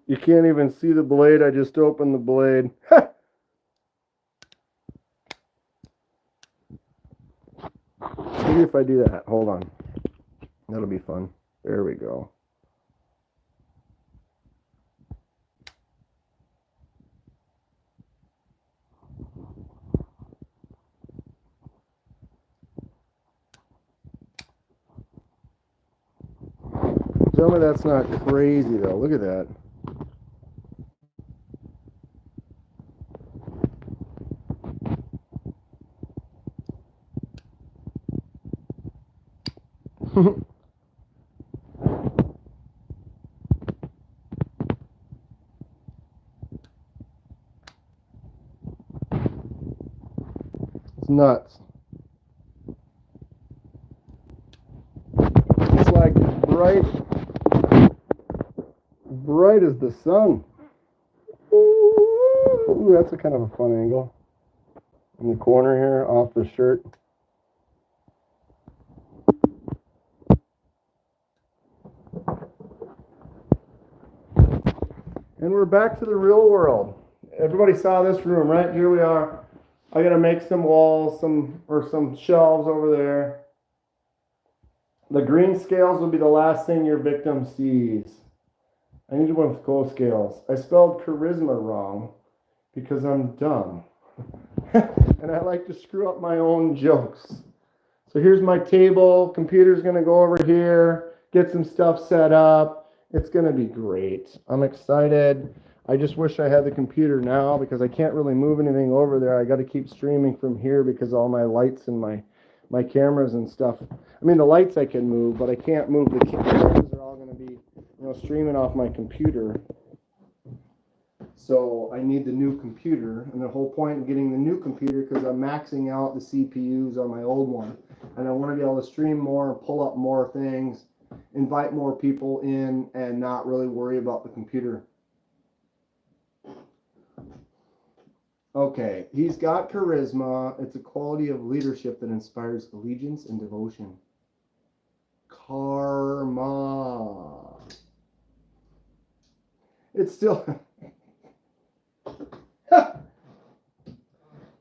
Speaker 1: You can't even see the blade. I just opened the blade. Maybe if I do that. Hold on. That'll be fun. There we go. Tell me that's not crazy, though. Look at that. It's nuts. It's like bright as the sun. Ooh, that's a kind of a fun angle. In the corner here, off the shirt. And we're back to the real world. Everybody saw this room, right? Here we are. I gotta make some walls, some shelves over there. The green scales will be the last thing your victim sees. I need one with gold scales. I spelled charisma wrong because I'm dumb. And I like to screw up my own jokes. So here's my table. Computer's gonna go over here, get some stuff set up. It's gonna be great. I'm excited. I just wish I had the computer now because I can't really move anything over there. I got to keep streaming from here because all my lights and my cameras and stuff. I mean, the lights I can move, but I can't move the cameras. Are all going to be, streaming off my computer. So I need the new computer, and the whole point of getting the new computer because I'm maxing out the CPUs on my old one, and I want to be able to stream more, pull up more things, invite more people in, and not really worry about the computer. Okay, he's got charisma. It's a quality of leadership that inspires allegiance and devotion. Karma. It's still...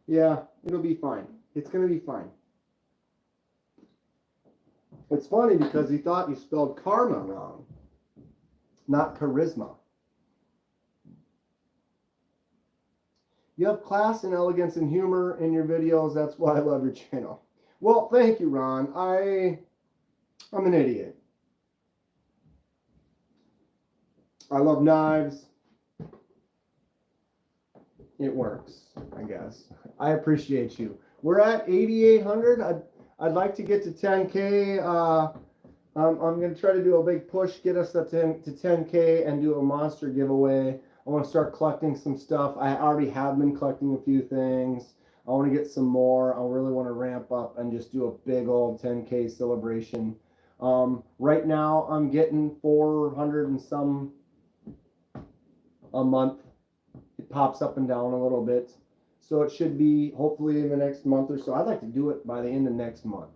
Speaker 1: Yeah, it'll be fine. It's going to be fine. It's funny because he thought you spelled karma wrong, not charisma. You have class and elegance and humor in your videos. That's why I love your channel. Well, thank you, Ron. I'm an idiot. I love knives. It works, I guess. I appreciate you. We're at 8,800. I'd like to get to 10K. I'm going to try to do a big push, get us to 10K and do a monster giveaway. I want to start collecting some stuff. I already have been collecting a few things. I want to get some more. I really want to ramp up and just do a big old 10K celebration. Right now, I'm getting 400 and some a month. It pops up and down a little bit. So it should be hopefully in the next month or so. I'd like to do it by the end of next month.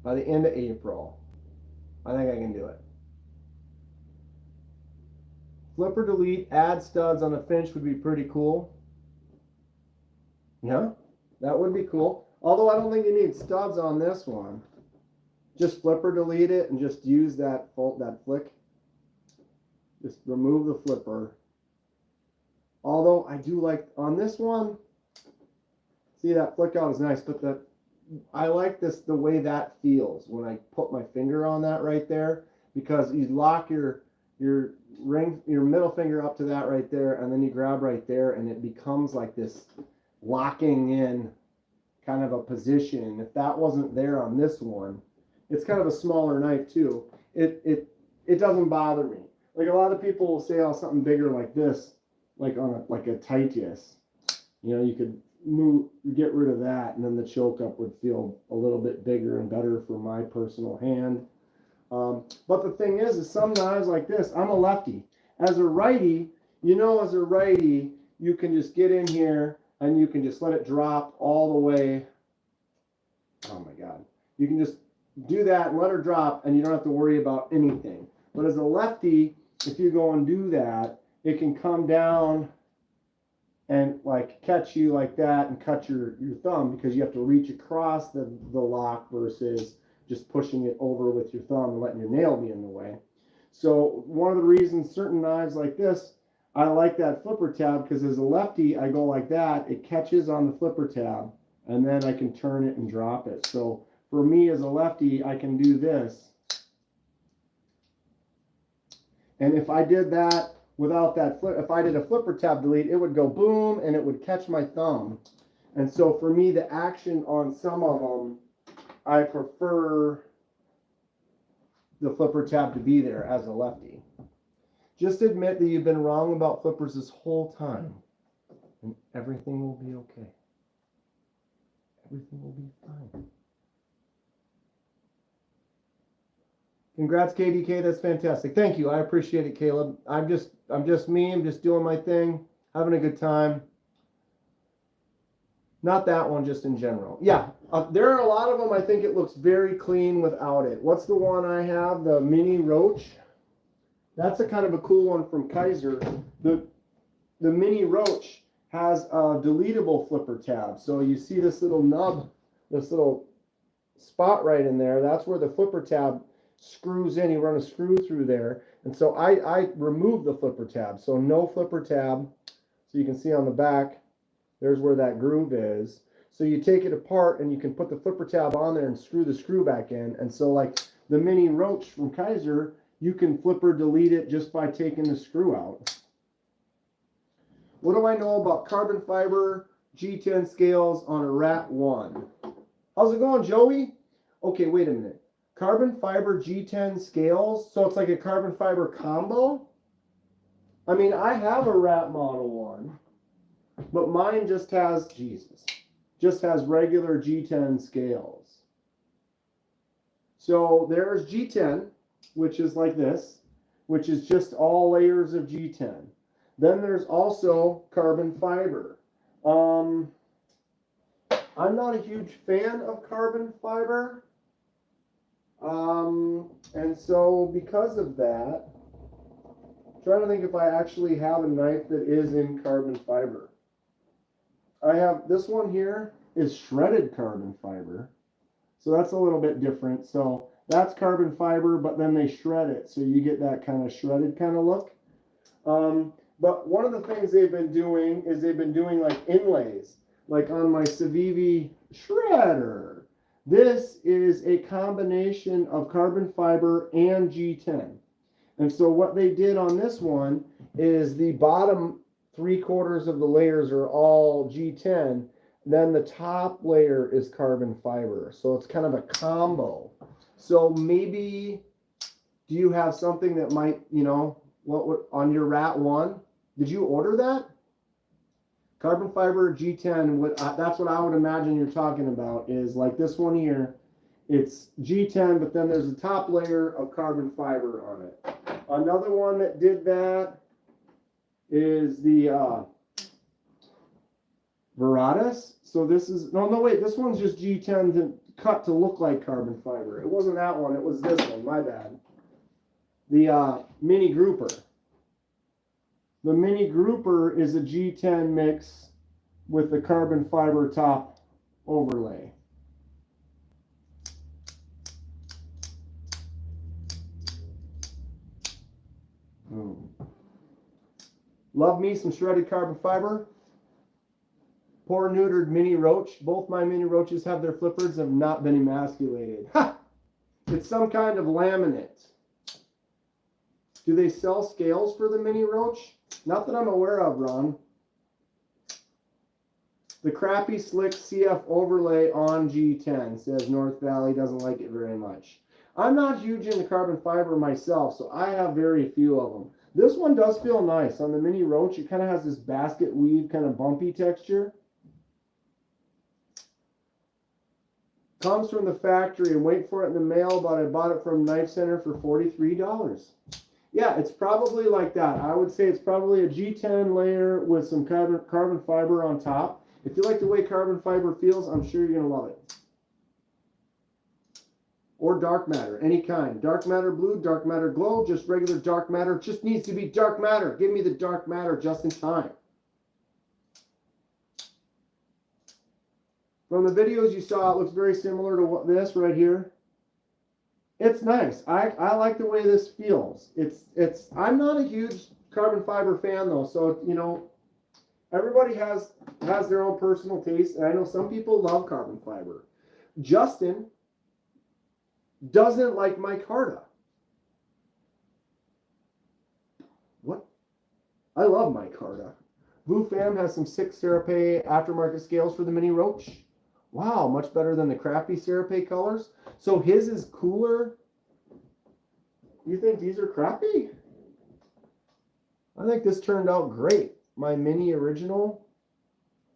Speaker 1: By the end of April. I think I can do it. Flipper delete, add studs on a Finch would be pretty cool. Yeah, that would be cool. Although I don't think you need studs on this one. Just flipper delete it and just use that flick. Just remove the flipper. Although I do like on this one, see that flick out is nice, but I like the way that feels when I put my finger on that right there, because you lock your middle finger up to that right there, and then you grab right there, and it becomes like this locking in kind of a position. If that wasn't there on this one, it's kind of a smaller knife too. It doesn't bother me. Like a lot of people will say, oh, something bigger like this, like on a Titus, you know, you could get rid of that, and then the choke up would feel a little bit bigger and better for my personal hand. But the thing is some knives like this, I'm a lefty. As a righty, as a righty, you can just get in here and you can just let it drop all the way. Oh my God. You can just do that and let her drop, and you don't have to worry about anything. But as a lefty, if you go and do that, it can come down and like catch you like that and cut your thumb, because you have to reach across the lock versus just pushing it over with your thumb and letting your nail be in the way. So one of the reasons certain knives like this, I like that flipper tab, because as a lefty, I go like that, it catches on the flipper tab, and then I can turn it and drop it. So for me as a lefty, I can do this. And if I did that without that if I did a flipper tab delete, it would go boom and it would catch my thumb. And so for me, the action on some of them, I prefer the flipper tab to be there as a lefty. Just admit that you've been wrong about flippers this whole time, and everything will be okay. Everything will be fine. Congrats, KDK. That's fantastic. Thank you. I appreciate it, Caleb. I'm just me. I'm just doing my thing, having a good time. Not that one, just in general. Yeah, there are a lot of them. I think it looks very clean without it. What's the one I have? The mini roach. That's a kind of a cool one from Kaiser. The mini roach has a deletable flipper tab. So you see this little nub, this little spot right in there. That's where the flipper tab screws in. You run a screw through there. And so I remove the flipper tab. So no flipper tab. So you can see on the back, there's where that groove is. So you take it apart and you can put the flipper tab on there and screw the screw back in. And so like the mini roach from Kaiser, you can flipper delete it just by taking the screw out. What do I know about carbon fiber G10 scales on a Rat 1? How's it going, Joey? Okay, wait a minute. Carbon fiber G10 scales, so it's like a carbon fiber combo? I mean, I have a Rat Model 1, but mine just has, just has regular G10 scales. So there's G10, which is like this, which is just all layers of G10. Then there's also carbon fiber. I'm not a huge fan of carbon fiber. And so because of that, I'm trying to think if I actually have a knife that is in carbon fiber. I have this one here is shredded carbon fiber. So that's a little bit different. So that's carbon fiber, but then they shred it. So you get that kind of shredded kind of look. But one of the things they've been doing is they've been doing like inlays, like on my Civivi shredder. This is a combination of carbon fiber and G10. And so what they did on this one is the bottom 3/4 of the layers are all G10. Then the top layer is carbon fiber. So it's kind of a combo. So maybe, do you have something that might, you know, what would, on your Rat 1? Did you order that? Carbon fiber G10, that's what I would imagine you're talking about, is like this one here. It's G10, but then there's a top layer of carbon fiber on it. Another one that did that is the Veratus. So this is, no, wait, this one's just G10 to cut to look like carbon fiber. It wasn't that one, it was this one, my bad. The Mini Grouper. The Mini Grouper is a G10 mix with the carbon fiber top overlay. Love me some shredded carbon fiber. Poor neutered mini roach. Both my mini roaches have their flippers have not been emasculated. Ha! It's some kind of laminate. Do they sell scales for the mini roach? Not that I'm aware of, Ron. The crappy slick CF overlay on G10, says North Valley, doesn't like it very much. I'm not huge into carbon fiber myself, so I have very few of them. This one does feel nice. On the mini roach, it kind of has this basket weave kind of bumpy texture. Comes from the factory, and wait for it in the mail, but I bought it from Knife Center for $43. Yeah, it's probably like that. I would say it's probably a G10 layer with some carbon fiber on top. If you like the way carbon fiber feels, I'm sure you're going to love it. Or dark matter, any kind. Dark matter blue, dark matter glow, just regular dark matter. It just needs to be dark matter. Give me the dark matter just in time. From the videos you saw, it looks very similar to this right here. It's nice. I like the way this feels. I'm not a huge carbon fiber fan though, so you know, everybody has their own personal taste, and I know some people love carbon fiber. Justin doesn't like micarta. What? I love micarta. Blue Fam has some sick Serape aftermarket scales for the mini roach. Wow, much better than the crappy Serape colors. So his is cooler. You think these are crappy? I think this turned out great. My mini original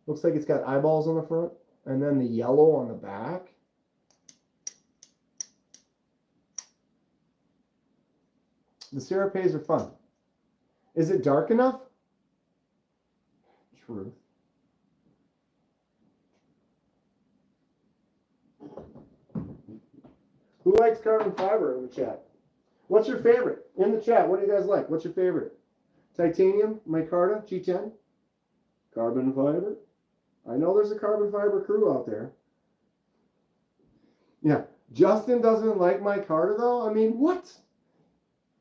Speaker 1: looks like it's got eyeballs on the front and then the yellow on the back. The Serapes are fun. Is it dark enough? Truth. Who likes carbon fiber in the chat? What's your favorite? In the chat, what do you guys like? What's your favorite? Titanium, micarta, G10, carbon fiber. I know there's a carbon fiber crew out there. Yeah, Justin doesn't like micarta though. I mean, what?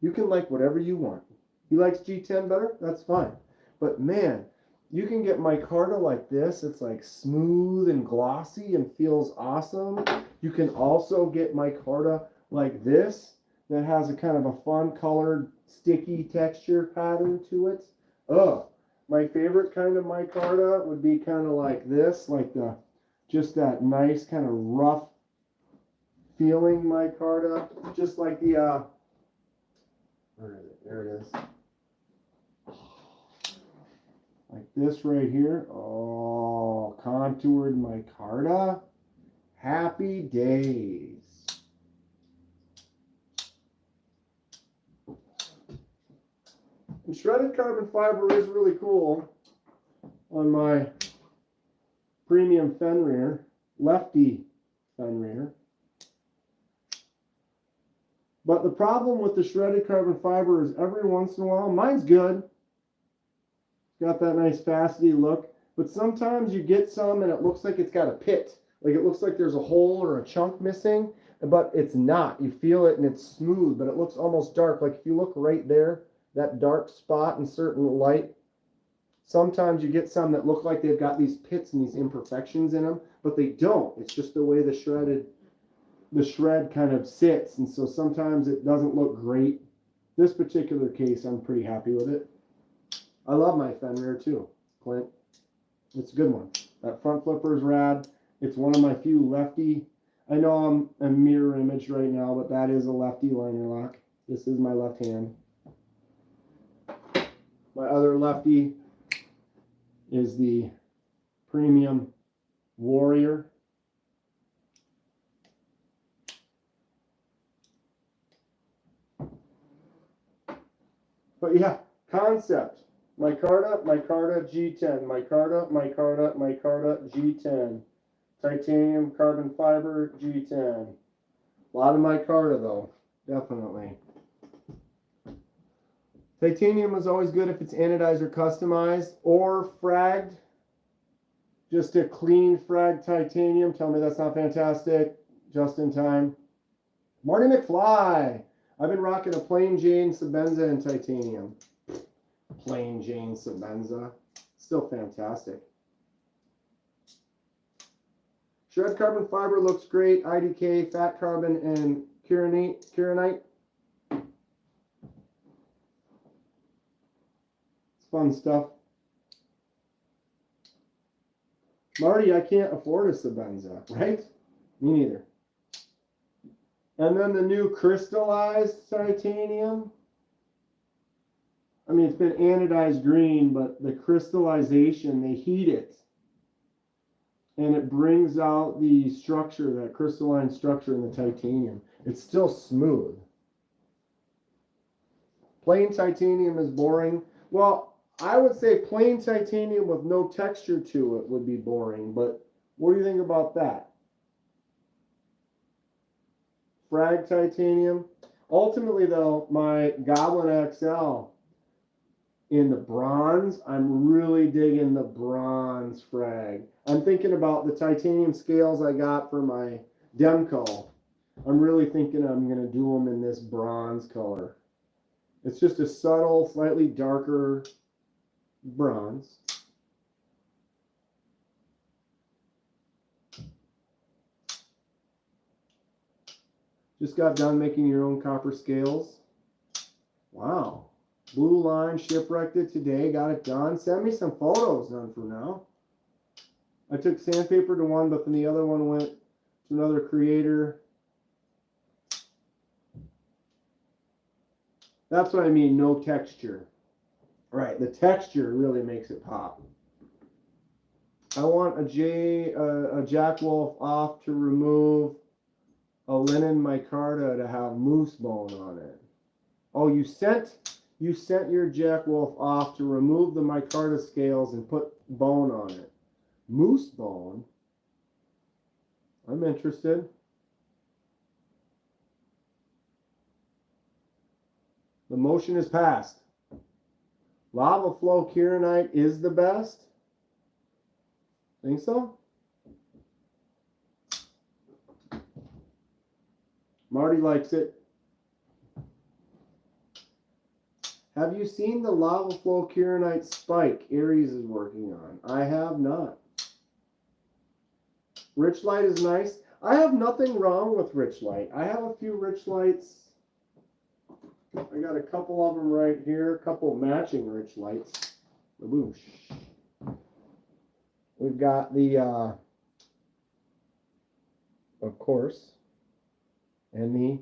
Speaker 1: You can like whatever you want. He likes G10 better? That's fine. But man, you can get micarta like this. It's like smooth and glossy and feels awesome. You can also get micarta like this that has a kind of a fun colored sticky texture pattern to it. Oh, my favorite kind of micarta would be kind of like this, like just that nice kind of rough feeling micarta, just like the where is it? There it is. Like this right here. Oh, contoured micarta. Happy days. And shredded carbon fiber is really cool on my premium Fenrir, Lefty Fenrir. But the problem with the shredded carbon fiber is every once in a while, mine's good. It's got that nice facety look. But sometimes you get some and it looks like it's got a pit. Like it looks like there's a hole or a chunk missing, but it's not. You feel it and it's smooth, but it looks almost dark. Like if you look right there, that dark spot in certain light. Sometimes you get some that look like they've got these pits and these imperfections in them, but they don't. It's just the way the shred kind of sits, and so sometimes it doesn't look great. This particular case, I'm pretty happy with it. I love my Fenrir too, Clint. It's a good one. That front flipper is rad. It's one of my few lefty. I know I'm a mirror image right now, but that is a lefty liner lock. This is my left hand. My other lefty is the Premium Warrior. But yeah, concept. Micarta, G10. Micarta, G10. Titanium, carbon fiber, G10. A lot of micarta though, definitely. Titanium is always good if it's anodized or customized or fragged. Just a clean frag titanium. Tell me that's not fantastic. Just in time. Marty McFly. I've been rocking a plain Jane Sabenza in titanium. Plain Jane Sabenza. Still fantastic. Shred carbon fiber looks great. IDK, fat carbon, and Kieranite. It's fun stuff. Marty, I can't afford a Sabenza, right? Me neither. And then the new crystallized titanium. I mean, it's been anodized green, but the crystallization, they heat it. And it brings out the structure, that crystalline structure in the titanium. It's still smooth. Plain titanium is boring. Well, I would say plain titanium with no texture to it would be boring, but what do you think about that? Frag titanium. Ultimately, though, my Goblin XL in the bronze, I'm really digging the bronze frag. I'm thinking about the titanium scales I got for my Demko. I'm really thinking I'm going to do them in this bronze color. It's just a subtle, slightly darker bronze. Just got done making your own copper scales. Wow. Blue Line shipwrecked it today. Got it done. Send me some photos done for now. I took sandpaper to one, but then the other one went to another creator. That's what I mean, no texture. Right, the texture really makes it pop. I want a Jack Wolf off to remove a linen micarta to have moose bone on it. Oh, you sent your Jack Wolf off to remove the micarta scales and put bone on it. Moose bone? I'm interested. The motion is passed. Lava Flow Kieranite is the best? Think so? Marty likes it. Have you seen the Lava Flow Kieranite spike Aries is working on? I have not. Rich Light is nice. I have nothing wrong with Rich Light. I have a few Rich Lights. I got a couple of them right here. A couple matching Rich Lights. Baboosh. We've got the, of course, and the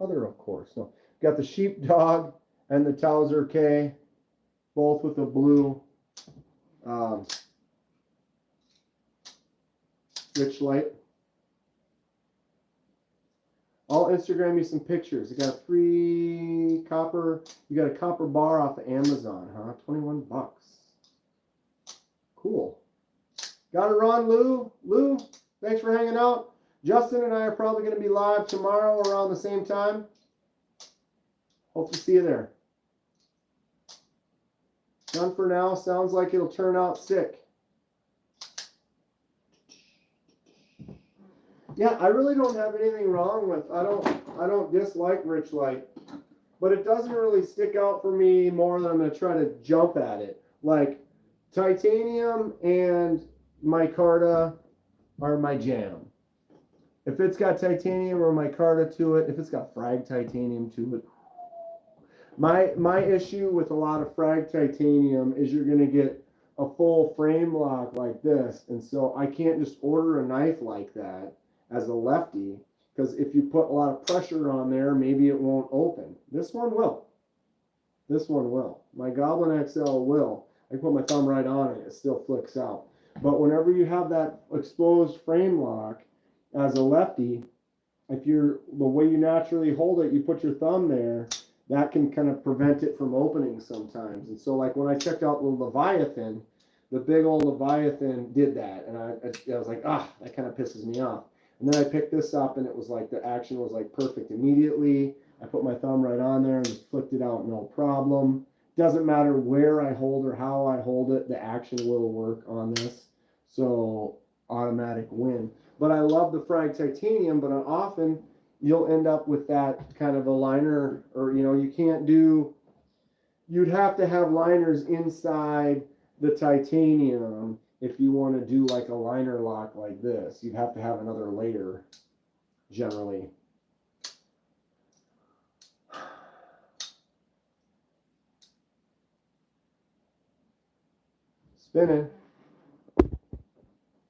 Speaker 1: other, of course. So, got the Sheepdog and the Towser K, both with the blue Rich Light. I'll Instagram you some pictures. You got a free copper. You got a copper bar off of Amazon, huh? 21 bucks. Cool. Got it, Ron. Lou, thanks for hanging out. Justin and I are probably going to be live tomorrow around the same time. Hope to see you there. Done for now. Sounds like it'll turn out sick. Yeah, I really don't have anything wrong with. I don't dislike Rich Light. but it doesn't really stick out for me more than I'm going to try to jump at it. Like titanium and micarta are my jam. If it's got titanium or micarta to it, if it's got frag titanium to it. My issue with a lot of frag titanium is you're going to get a full frame lock like this, and so I can't just order a knife like that as a lefty, because if you put a lot of pressure on there, maybe it won't open. This one will. This one will. My Goblin XL will. I put my thumb right on it, it still flicks out. But whenever you have that exposed frame lock as a lefty, if you're the way you naturally hold it, you put your thumb there, that can kind of prevent it from opening sometimes. And so like when I checked out the Leviathan, the big old Leviathan did that. And I was like, that kind of pisses me off. And then I picked this up and it was like the action was like perfect immediately. I put my thumb right on there and just flicked it out, no problem. Doesn't matter where I hold or how I hold it, the action will work on this. So automatic win. But I love the frag titanium, but often you'll end up with that kind of a liner, or you can't do, you'd have to have liners inside the titanium if you want to do like a liner lock like this. You'd have to have another layer generally. Spinning.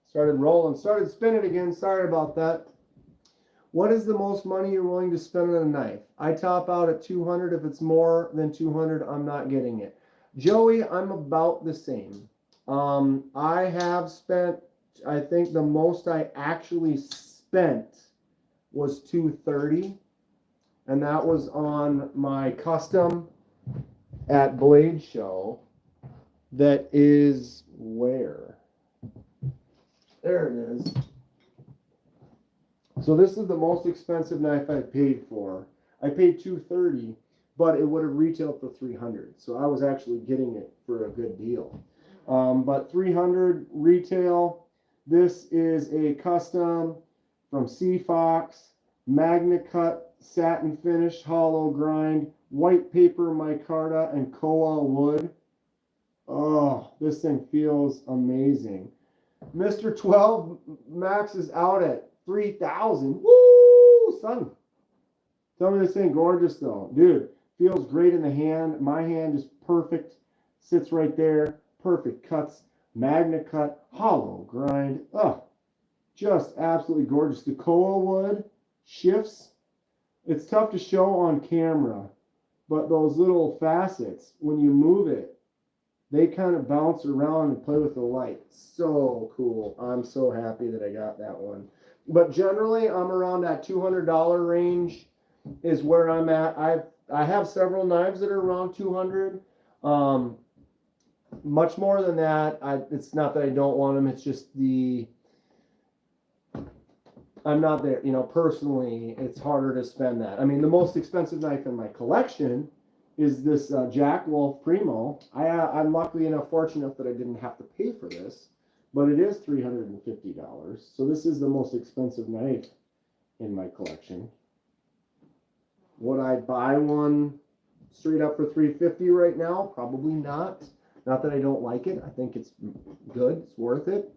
Speaker 1: Started rolling, started spinning again. Sorry about that. What is the most money you're willing to spend on a knife? I top out at 200. If it's more than 200, I'm not getting it. Joey, I'm about the same. I have spent, I think the most I actually spent was 230, and that was on my custom at Blade Show. That is where? There it is. So this is the most expensive knife I paid for. I paid $230, but it would have retailed for $300. So I was actually getting it for a good deal. But $300 retail. This is a custom from Sea Fox, Magna Cut, satin finish, hollow grind, white paper micarta, and koa wood. Oh, this thing feels amazing. Mr. 12 Max is out at 3,000. Woo, son. Tell me this ain't gorgeous though. Dude, feels great in the hand. My hand is perfect. Sits right there. Perfect cuts. Magna Cut. Hollow grind. Oh, just absolutely gorgeous. The koa wood shifts. It's tough to show on camera, but those little facets, when you move it, they kind of bounce around and play with the light. So cool. I'm so happy that I got that one. But generally, I'm around that $200 range is where I'm at. I have several knives that are around 200. Much more than that. It's not that I don't want them. It's just I'm not there. Personally, it's harder to spend that. I mean, the most expensive knife in my collection is this Jack Wolf Primo. I'm luckily enough, fortunate enough that I didn't have to pay for this, but it is $350. So this is the most expensive knife in my collection. Would I buy one straight up for $350 right now? Probably not. Not that I don't like it. I think it's good. It's worth it.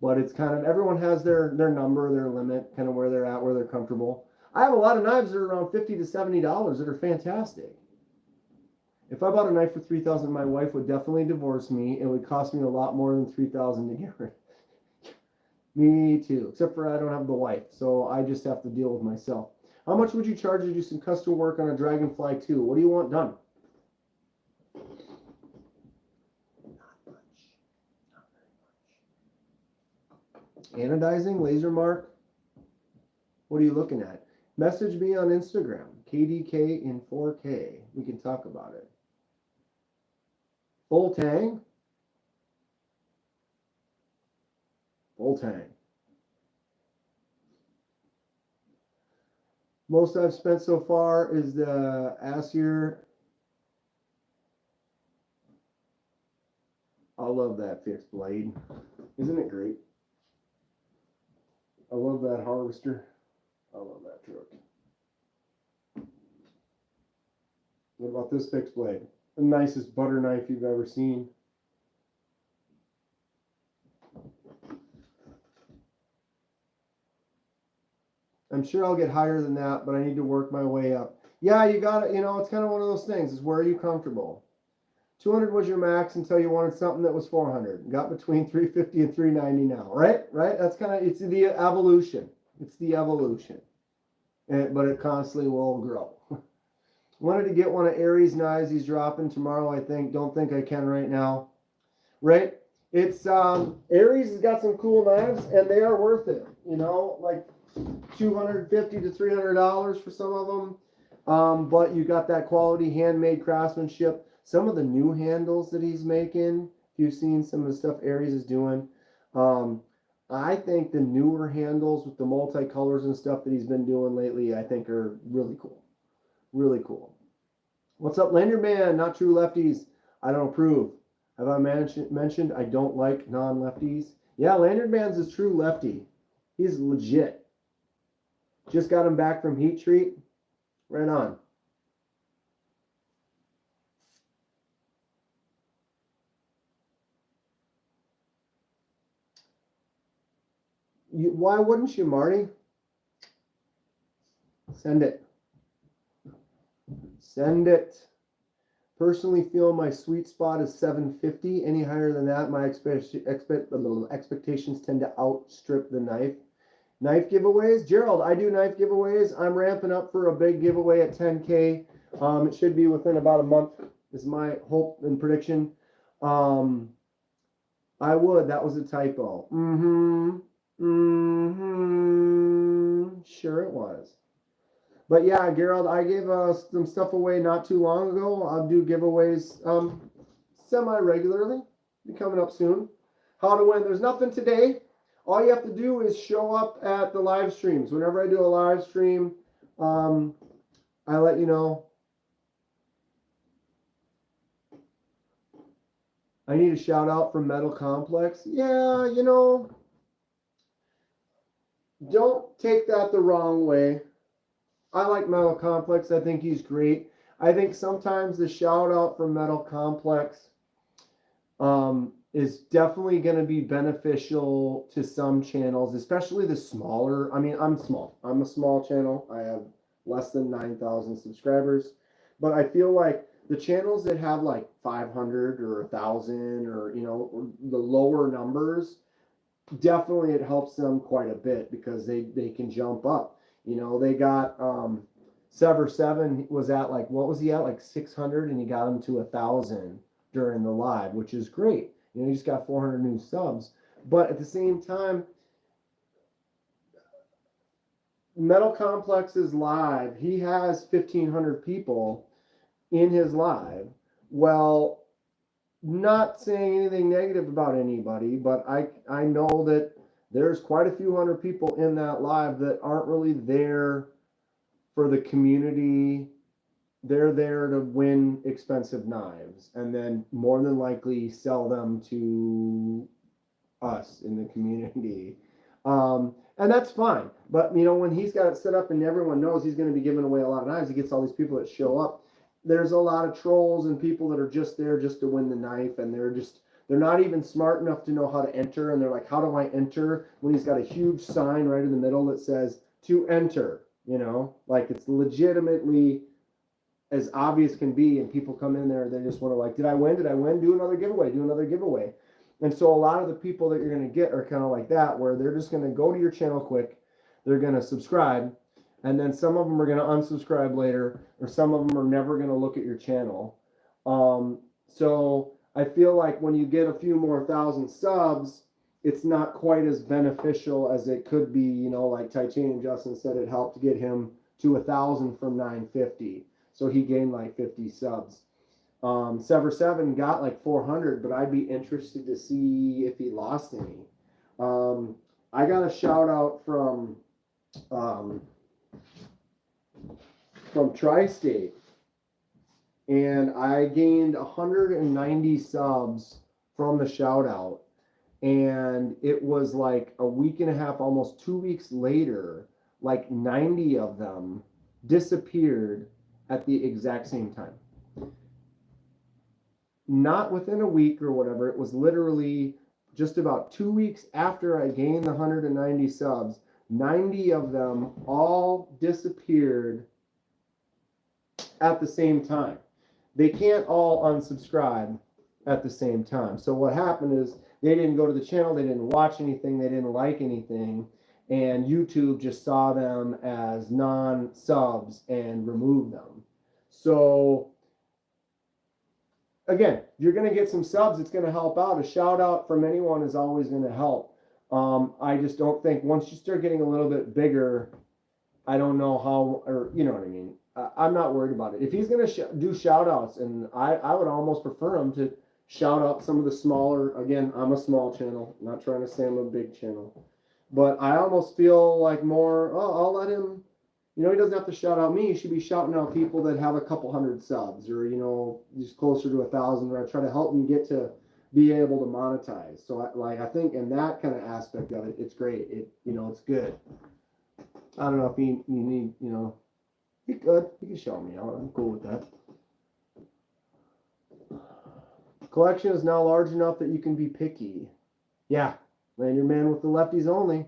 Speaker 1: But it's kind of, everyone has their number, their limit, kind of where they're at, where they're comfortable. I have a lot of knives that are around $50 to $70 that are fantastic. If I bought a knife for $3,000, my wife would definitely divorce me. It would cost me a lot more than $3,000 to get rid of it. Me too, except for I don't have the wife, so I just have to deal with myself. How much would you charge to do some custom work on a Dragonfly 2? What do you want done? Not much. Not very much. Anodizing, laser mark. What are you looking at? Message me on Instagram, KDK in 4K. We can talk about it. Full tang. Full tang. Most I've spent so far is the Acier. I love that fixed blade. Isn't it great? I love that harvester. I love that truck. What about this fixed blade? The nicest butter knife you've ever seen. I'm sure I'll get higher than that, but I need to work my way up. Yeah, you got it. You know, it's kind of one of those things. Is where are you comfortable? 200 was your max until you wanted something that was 400. Got between 350 and 390 now, right? Right? That's kind of, it's the evolution. It's the evolution. But it constantly will grow. Wanted to get one of Aries knives. He's dropping tomorrow, I think. Don't think I can right now. Right? It's Aries has got some cool knives, and they are worth it. You know, like $250 to $300 for some of them. But you got that quality handmade craftsmanship. Some of the new handles that he's making, if you've seen some of the stuff Aries is doing, I think the newer handles with the multicolors and stuff that he's been doing lately, I think are really cool. Really cool. What's up, Lanyard Man? Not true lefties. I don't approve. Have I mentioned I don't like non-lefties? Yeah, Lanyard Man's a true lefty. He's legit. Just got him back from heat treat. Right on. Why wouldn't you, Marty? Send it. Send it. Personally feel my sweet spot is 750. Any higher than that, my expectations tend to outstrip the knife. Knife giveaways? Gerald, I do knife giveaways. I'm ramping up for a big giveaway at 10K. It should be within about a month is my hope and prediction. I would. That was a typo. Sure it was. But yeah, Gerald, I gave some stuff away not too long ago. I'll do giveaways semi-regularly. Be coming up soon. How to win. There's nothing today. All you have to do is show up at the live streams. Whenever I do a live stream, I let you know. I need a shout out from Metal Complex. Yeah, you know, don't take that the wrong way. I like Metal Complex. I think he's great. I think sometimes the shout out from Metal Complex is definitely going to be beneficial to some channels, especially the smaller. I mean, I'm small. I'm a small channel. I have less than 9,000 subscribers. But I feel like the channels that have like 500 or 1,000 or, you know, or the lower numbers, definitely it helps them quite a bit because they can jump up. You know, they got Sever 7 was at like, what was he at? Like 600, and he got him to 1,000 during the live, which is great. You know, he just got 400 new subs. But at the same time, Metal Complex's live, he has 1,500 people in his live. Well, not saying anything negative about anybody, but I know that there's quite a few hundred people in that live that aren't really there for the community. They're there to win expensive knives and then more than likely sell them to us in the community. And that's fine. But, you know, when he's got it set up and everyone knows he's going to be giving away a lot of knives, he gets all these people that show up. There's a lot of trolls and people that are just there just to win the knife, and they're not even smart enough to know how to enter, and they're like, how do I enter? When he's got a huge sign right in the middle that says to enter, you know, like it's legitimately as obvious can be, and people come in there, they just want to like, did I win? Did I win? Do another giveaway. And so a lot of the people that you're going to get are kind of like that, where they're just going to go to your channel quick, they're going to subscribe, and then some of them are going to unsubscribe later, or some of them are never going to look at your channel. So I feel like when you get a few more 1,000 subs, it's not quite as beneficial as it could be. You know, like Titanium Justin said, it helped get him to 1,000 from 950. So he gained like 50 subs. Sever 7 got like 400, but I'd be interested to see if he lost any. I got a shout out from Tri-State, and I gained 190 subs from the shout out, and it was like a week and a half, almost 2 weeks later, like 90 of them disappeared at the exact same time. not within a week or whatever. It was literally just about 2 weeks after I gained the 190 subs. 90 of them all disappeared at the same time. They can't all unsubscribe at the same time. So what happened is they didn't go to the channel, they didn't watch anything, they didn't like anything, and YouTube just saw them as non-subs and removed them. So again, you're going to get some subs, it's going to help out. A shout out from anyone is always going to help. I just don't think once you start getting a little bit bigger, I don't know how, or you know what I mean. I'm not worried about it. If he's going to do shout outs, and I would almost prefer him to shout out some of the smaller, again, I'm a small channel, not trying to say I'm a big channel, but I almost feel like more, oh, I'll let him, you know, he doesn't have to shout out me. He should be shouting out people that have a couple hundred subs, or, you know, just closer to 1,000, where I try to help him get to be able to monetize. So I think in that kind of aspect of it, it's great. You know, it's good. I don't know if you need, you know, he could show me out. I'm cool with that. Collection is now large enough that you can be picky. Yeah, man, your man with the lefties only.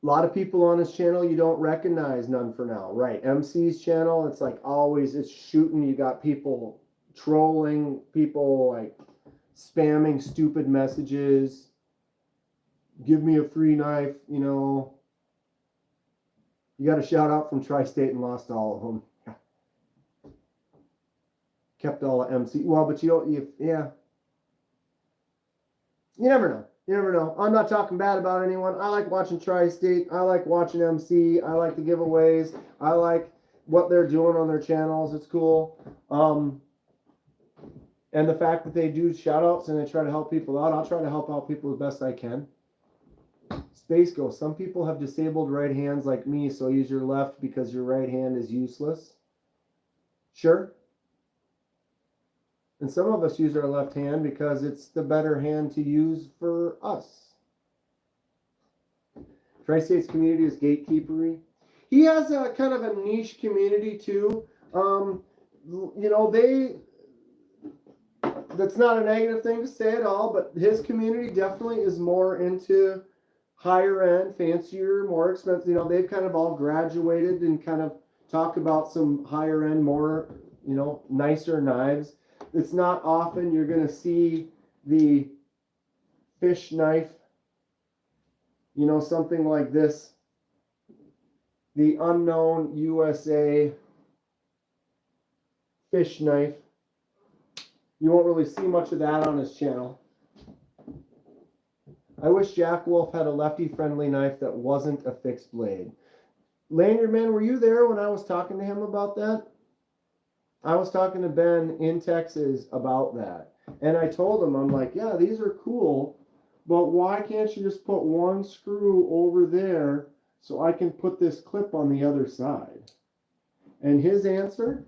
Speaker 1: A lot of people on his channel you don't recognize, none for now. Right, MC's channel, it's like always, it's shooting. You got people trolling, people like spamming stupid messages. Give me a free knife, you know. You got a shout out from Tri-State and lost all of them. Yeah. Kept all of MC. Well, but you don't, yeah. You never know. You never know. I'm not talking bad about anyone. I like watching Tri-State. I like watching MC. I like the giveaways. I like what they're doing on their channels. It's cool. And the fact that they do shout outs and they try to help people out, I'll try to help out people as best I can. Space Ghost. Some people have disabled right hands like me, so use your left because your right hand is useless. Sure. And some of us use our left hand because it's the better hand to use for us. Tri-State's community is gatekeepery. He has a kind of a niche community too. You know, that's not a negative thing to say at all, but his community definitely is more into higher end, fancier, more expensive. You know, they've kind of all graduated and kind of talk about some higher end, more, you know, nicer knives. It's not often you're going to see the fish knife, you know, something like this, the Unknown USA fish knife. You won't really see much of that on his channel. I wish Jack Wolf had a lefty-friendly knife that wasn't a fixed blade. Lanyard Man, were you there when I was talking to him about that? I was talking to Ben in Texas about that. And I told him, I'm like, yeah, these are cool, but why can't you just put one screw over there so I can put this clip on the other side? And his answer,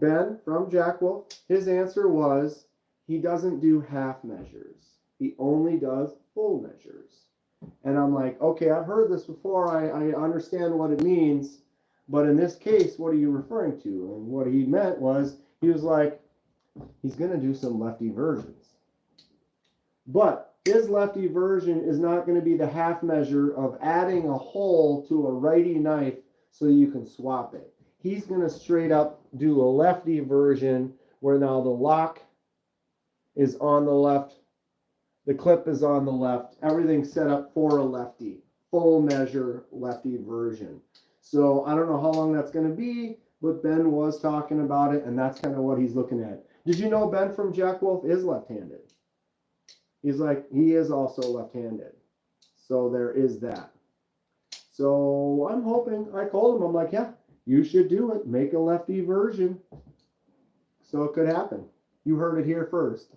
Speaker 1: Ben from Jack Wolf, his answer was he doesn't do half measures. He only does full measures. And I'm like, okay, I've heard this before. I understand what it means. But in this case, what are you referring to? And what he meant was, he was like, he's going to do some lefty versions. But his lefty version is not going to be the half measure of adding a hole to a righty knife so you can swap it. He's going to straight up do a lefty version where now the lock is on the left, the clip is on the left, everything's set up for a lefty, full measure lefty version. So I don't know how long that's going to be, but Ben was talking about it, and that's kind of what he's looking at. Did you know Ben from Jack Wolf is left-handed? He's like, he is also left-handed. So there is that. So I'm hoping, I told him, I'm like, yeah, you should do it. Make a lefty version. So it could happen. You heard it here first.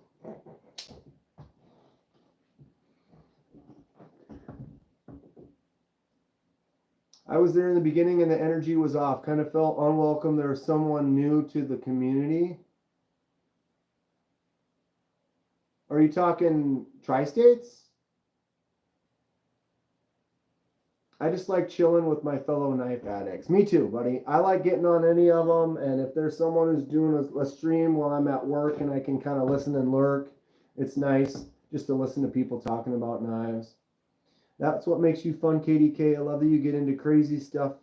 Speaker 1: I was there in the beginning and the energy was off. Kind of felt unwelcome. There was someone new to the community. Are you talking Tri-States? I just like chilling with my fellow knife addicts. Me too, buddy. I like getting on any of them, and if there's someone who's doing a stream while I'm at work and I can kind of listen and lurk, it's nice just to listen to people talking about knives. That's what makes you fun, KDK. I love that you get into crazy stuff.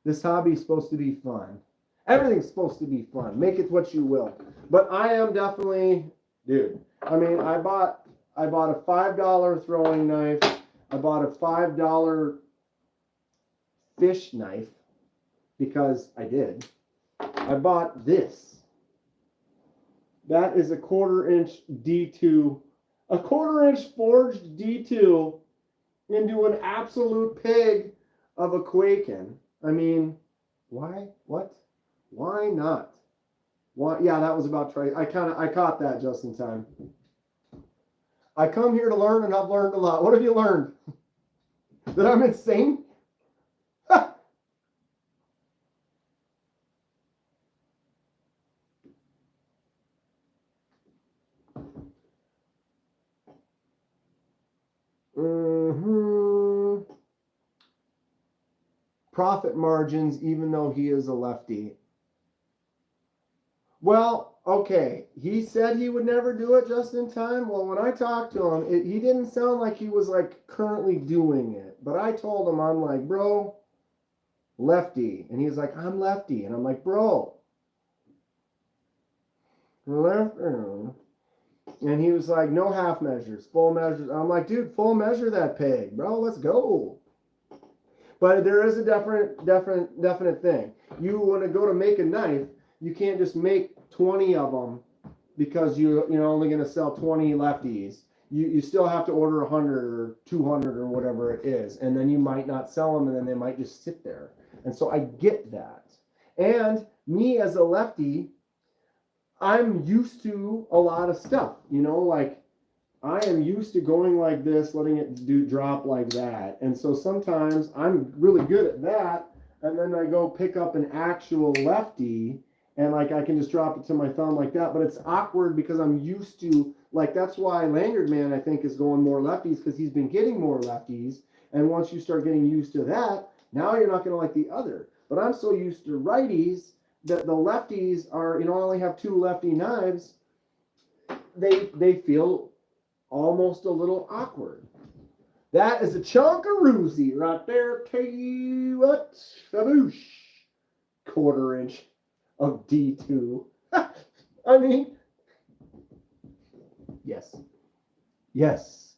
Speaker 1: This hobby is supposed to be fun. Everything's supposed to be fun. Make it what you will. But I am definitely, dude. I mean, I bought a $5 throwing knife. I bought a $5 fish knife because I did. I bought this. That is a 1/4 inch D2, a 1/4 inch forged D2 into an absolute pig of a Quaken. I mean, why? What? Why not? Why? Yeah, that was about try. I caught that just in time. I come here to learn, and I've learned a lot. What have you learned? That I'm insane? Profit margins, even though he is a lefty. Well, okay. He said he would never do it just in time. Well, when I talked to him, he didn't sound like he was like currently doing it. But I told him, I'm like, bro, lefty. And he's like, I'm lefty. And I'm like, bro, left. And he was like, no half measures, full measures. I'm like, dude, full measure that peg, bro. Let's go. But there is a definite thing. You want to go to make a knife, you can't just make 20 of them because you're only going to sell 20 lefties. You still have to order 100 or 200 or whatever it is, and then you might not sell them, and then they might just sit there. And so I get that. And me as a lefty, I'm used to a lot of stuff, like I am used to going like this, letting it drop like that. And so sometimes I'm really good at that, and then I go pick up an actual lefty, and like I can just drop it to my thumb like that. But it's awkward because I'm used to, like, that's why Lanyard Man, I think, is going more lefties, because he's been getting more lefties. And once you start getting used to that, now you're not going to like the other. But I'm so used to righties that the lefties are, I only have 2 lefty knives. They feel almost a little awkward. That is a chunkaroozy right there. Tell you what, shaboosh. 1/4 inch of D2. I mean, yes. Yes.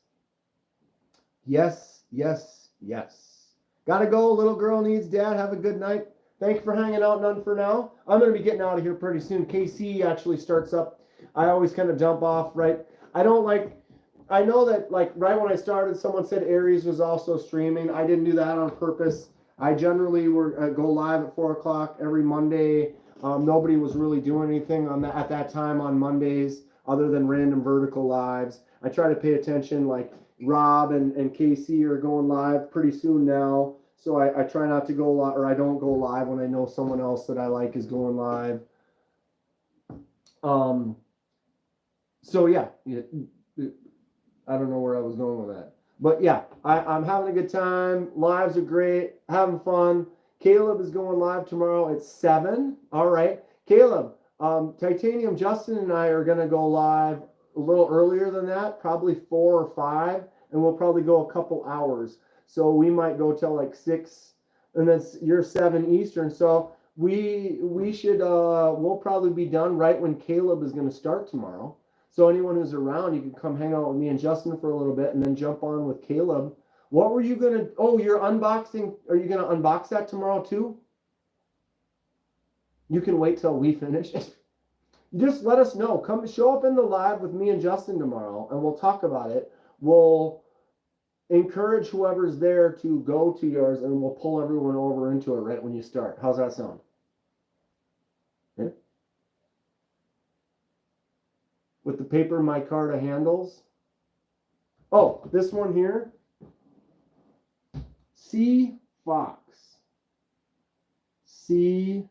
Speaker 1: Yes, yes, yes. Gotta go. Little girl needs dad. Have a good night. Thank you for hanging out. None for now. I'm going to be getting out of here pretty soon. KC actually starts up. I always kind of jump off, right? I know that, like, right when I started, someone said Aries was also streaming. I didn't do that on purpose. I generally go live at 4 o'clock every Monday. Nobody was really doing anything at that time on Mondays other than random vertical lives. I try to pay attention, like Rob and KC are going live pretty soon now. So I try not to go live, or I don't go live when I know someone else that I like is going live. So yeah, I don't know where I was going with that. But yeah, I'm having a good time. Lives are great. Having fun. Caleb is going live tomorrow at 7. All right. Caleb, Titanium Justin and I are going to go live a little earlier than that, probably 4 or 5, and we'll probably go a couple hours. So we might go till like 6, and then you're 7 Eastern. So we should, we'll probably be done right when Caleb is going to start tomorrow. So anyone who's around, you can come hang out with me and Justin for a little bit and then jump on with Caleb. What were you going to, you're unboxing, are you going to unbox that tomorrow too? You can wait till we finish. Just let us know. Come show up in the live with me and Justin tomorrow, and we'll talk about it. We'll encourage whoever's there to go to yours, and we'll pull everyone over into it right when you start. How's that sound? Yeah. With the paper micarta handles. Oh, this one here. C Fox. C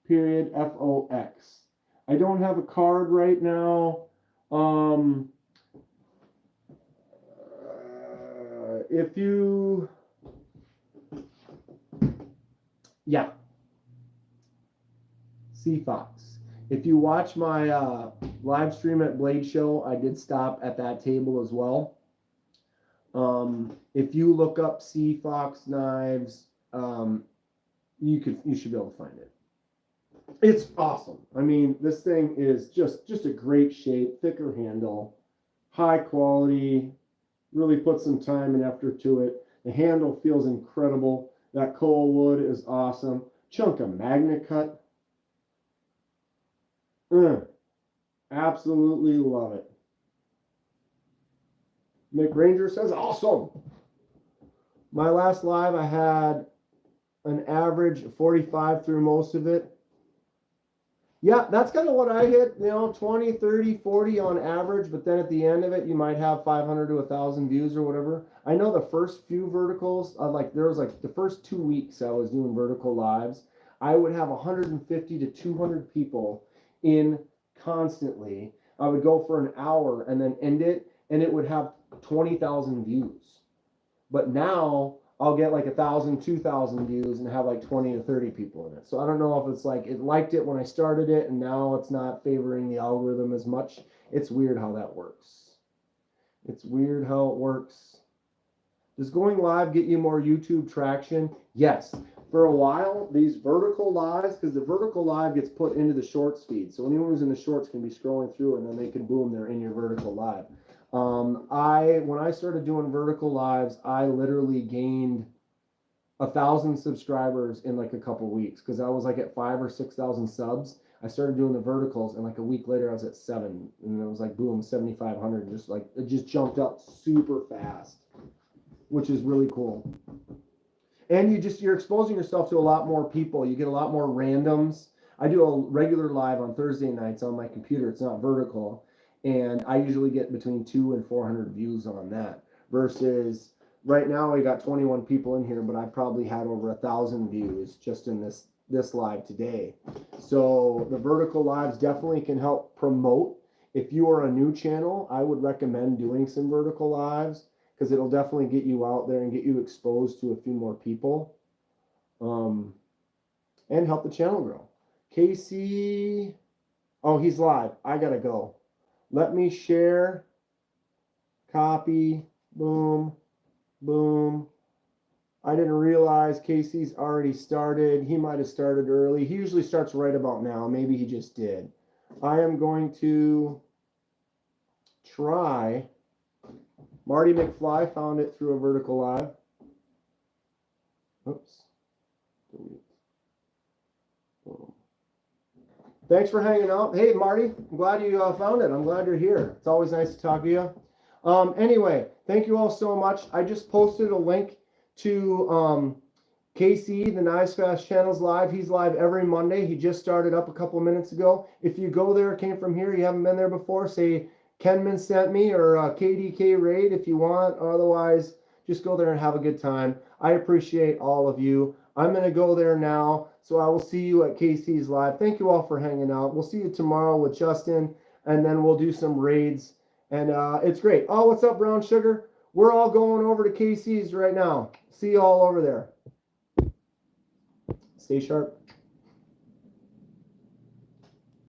Speaker 1: period FOX. I don't have a card right now. If you Yeah. Sea Fox. If you watch my live stream at Blade Show, I did stop at that table as well. If you look up Sea Fox knives, you should be able to find it. It's awesome. I mean, this thing is just a great shape, thicker handle, high quality, really put some time and effort to it. The handle feels incredible. That coal wood is awesome. Chunk of magnet cut. Absolutely love it. Nick Ranger says, awesome. My last live, I had an average of 45 through most of it. Yeah, that's kind of what I hit, 20, 30, 40 on average, but then at the end of it, you might have 500 to 1,000 views or whatever. I know the first few verticals, there was the first 2 weeks I was doing vertical lives, I would have 150 to 200 people in constantly. I would go for an hour and then end it, and it would have 20,000 views. But now I'll get 1,000, 2,000 views and have 20 to 30 people in it. So I don't know if it's it liked it when I started it and now it's not favoring the algorithm as much. It's weird how that works. It's weird how it works. Does going live get you more YouTube traction? Yes. For a while, these vertical lives, because the vertical live gets put into the shorts feed. So anyone who's in the shorts can be scrolling through and then they can boom, they're in your vertical live. When I started doing vertical lives, I literally gained 1,000 subscribers in a couple weeks because I was at 5,000 or 6,000 subs. I started doing the verticals and a week later I was at 7, and it was boom, 7,500. Just it just jumped up super fast, which is really cool. And you're exposing yourself to a lot more people. You get a lot more randoms. I do a regular live on Thursday nights on my computer. It's not vertical. And I usually get between 200 and 400 views on that. Versus right now, we got 21 people in here, but I probably had over 1,000 views just in this live today. So the vertical lives definitely can help promote. If you are a new channel, I would recommend doing some vertical lives because it'll definitely get you out there and get you exposed to a few more people, and help the channel grow. Casey, oh, he's live. I gotta go. Let me share, copy, boom, boom. I didn't realize Casey's already started. He might have started early. He usually starts right about now. Maybe he just did. I am going to try. Marty McFly found it through a vertical live. Oops. Delete. Boom. Thanks for hanging out. Hey, Marty, I'm glad you found it. I'm glad you're here. It's always nice to talk to you. Anyway, thank you all so much. I just posted a link to KC, the Knives Fast channel's live. He's live every Monday. He just started up a couple minutes ago. If you go there, came from here, you haven't been there before, say Kenman sent me or KDK Raid if you want. Otherwise, just go there and have a good time. I appreciate all of you. I'm going to go there now, so I will see you at KC's live. Thank you all for hanging out. We'll see you tomorrow with Justin, and then we'll do some raids. And it's great. Oh, what's up, Brown Sugar? We're all going over to KC's right now. See you all over there. Stay sharp.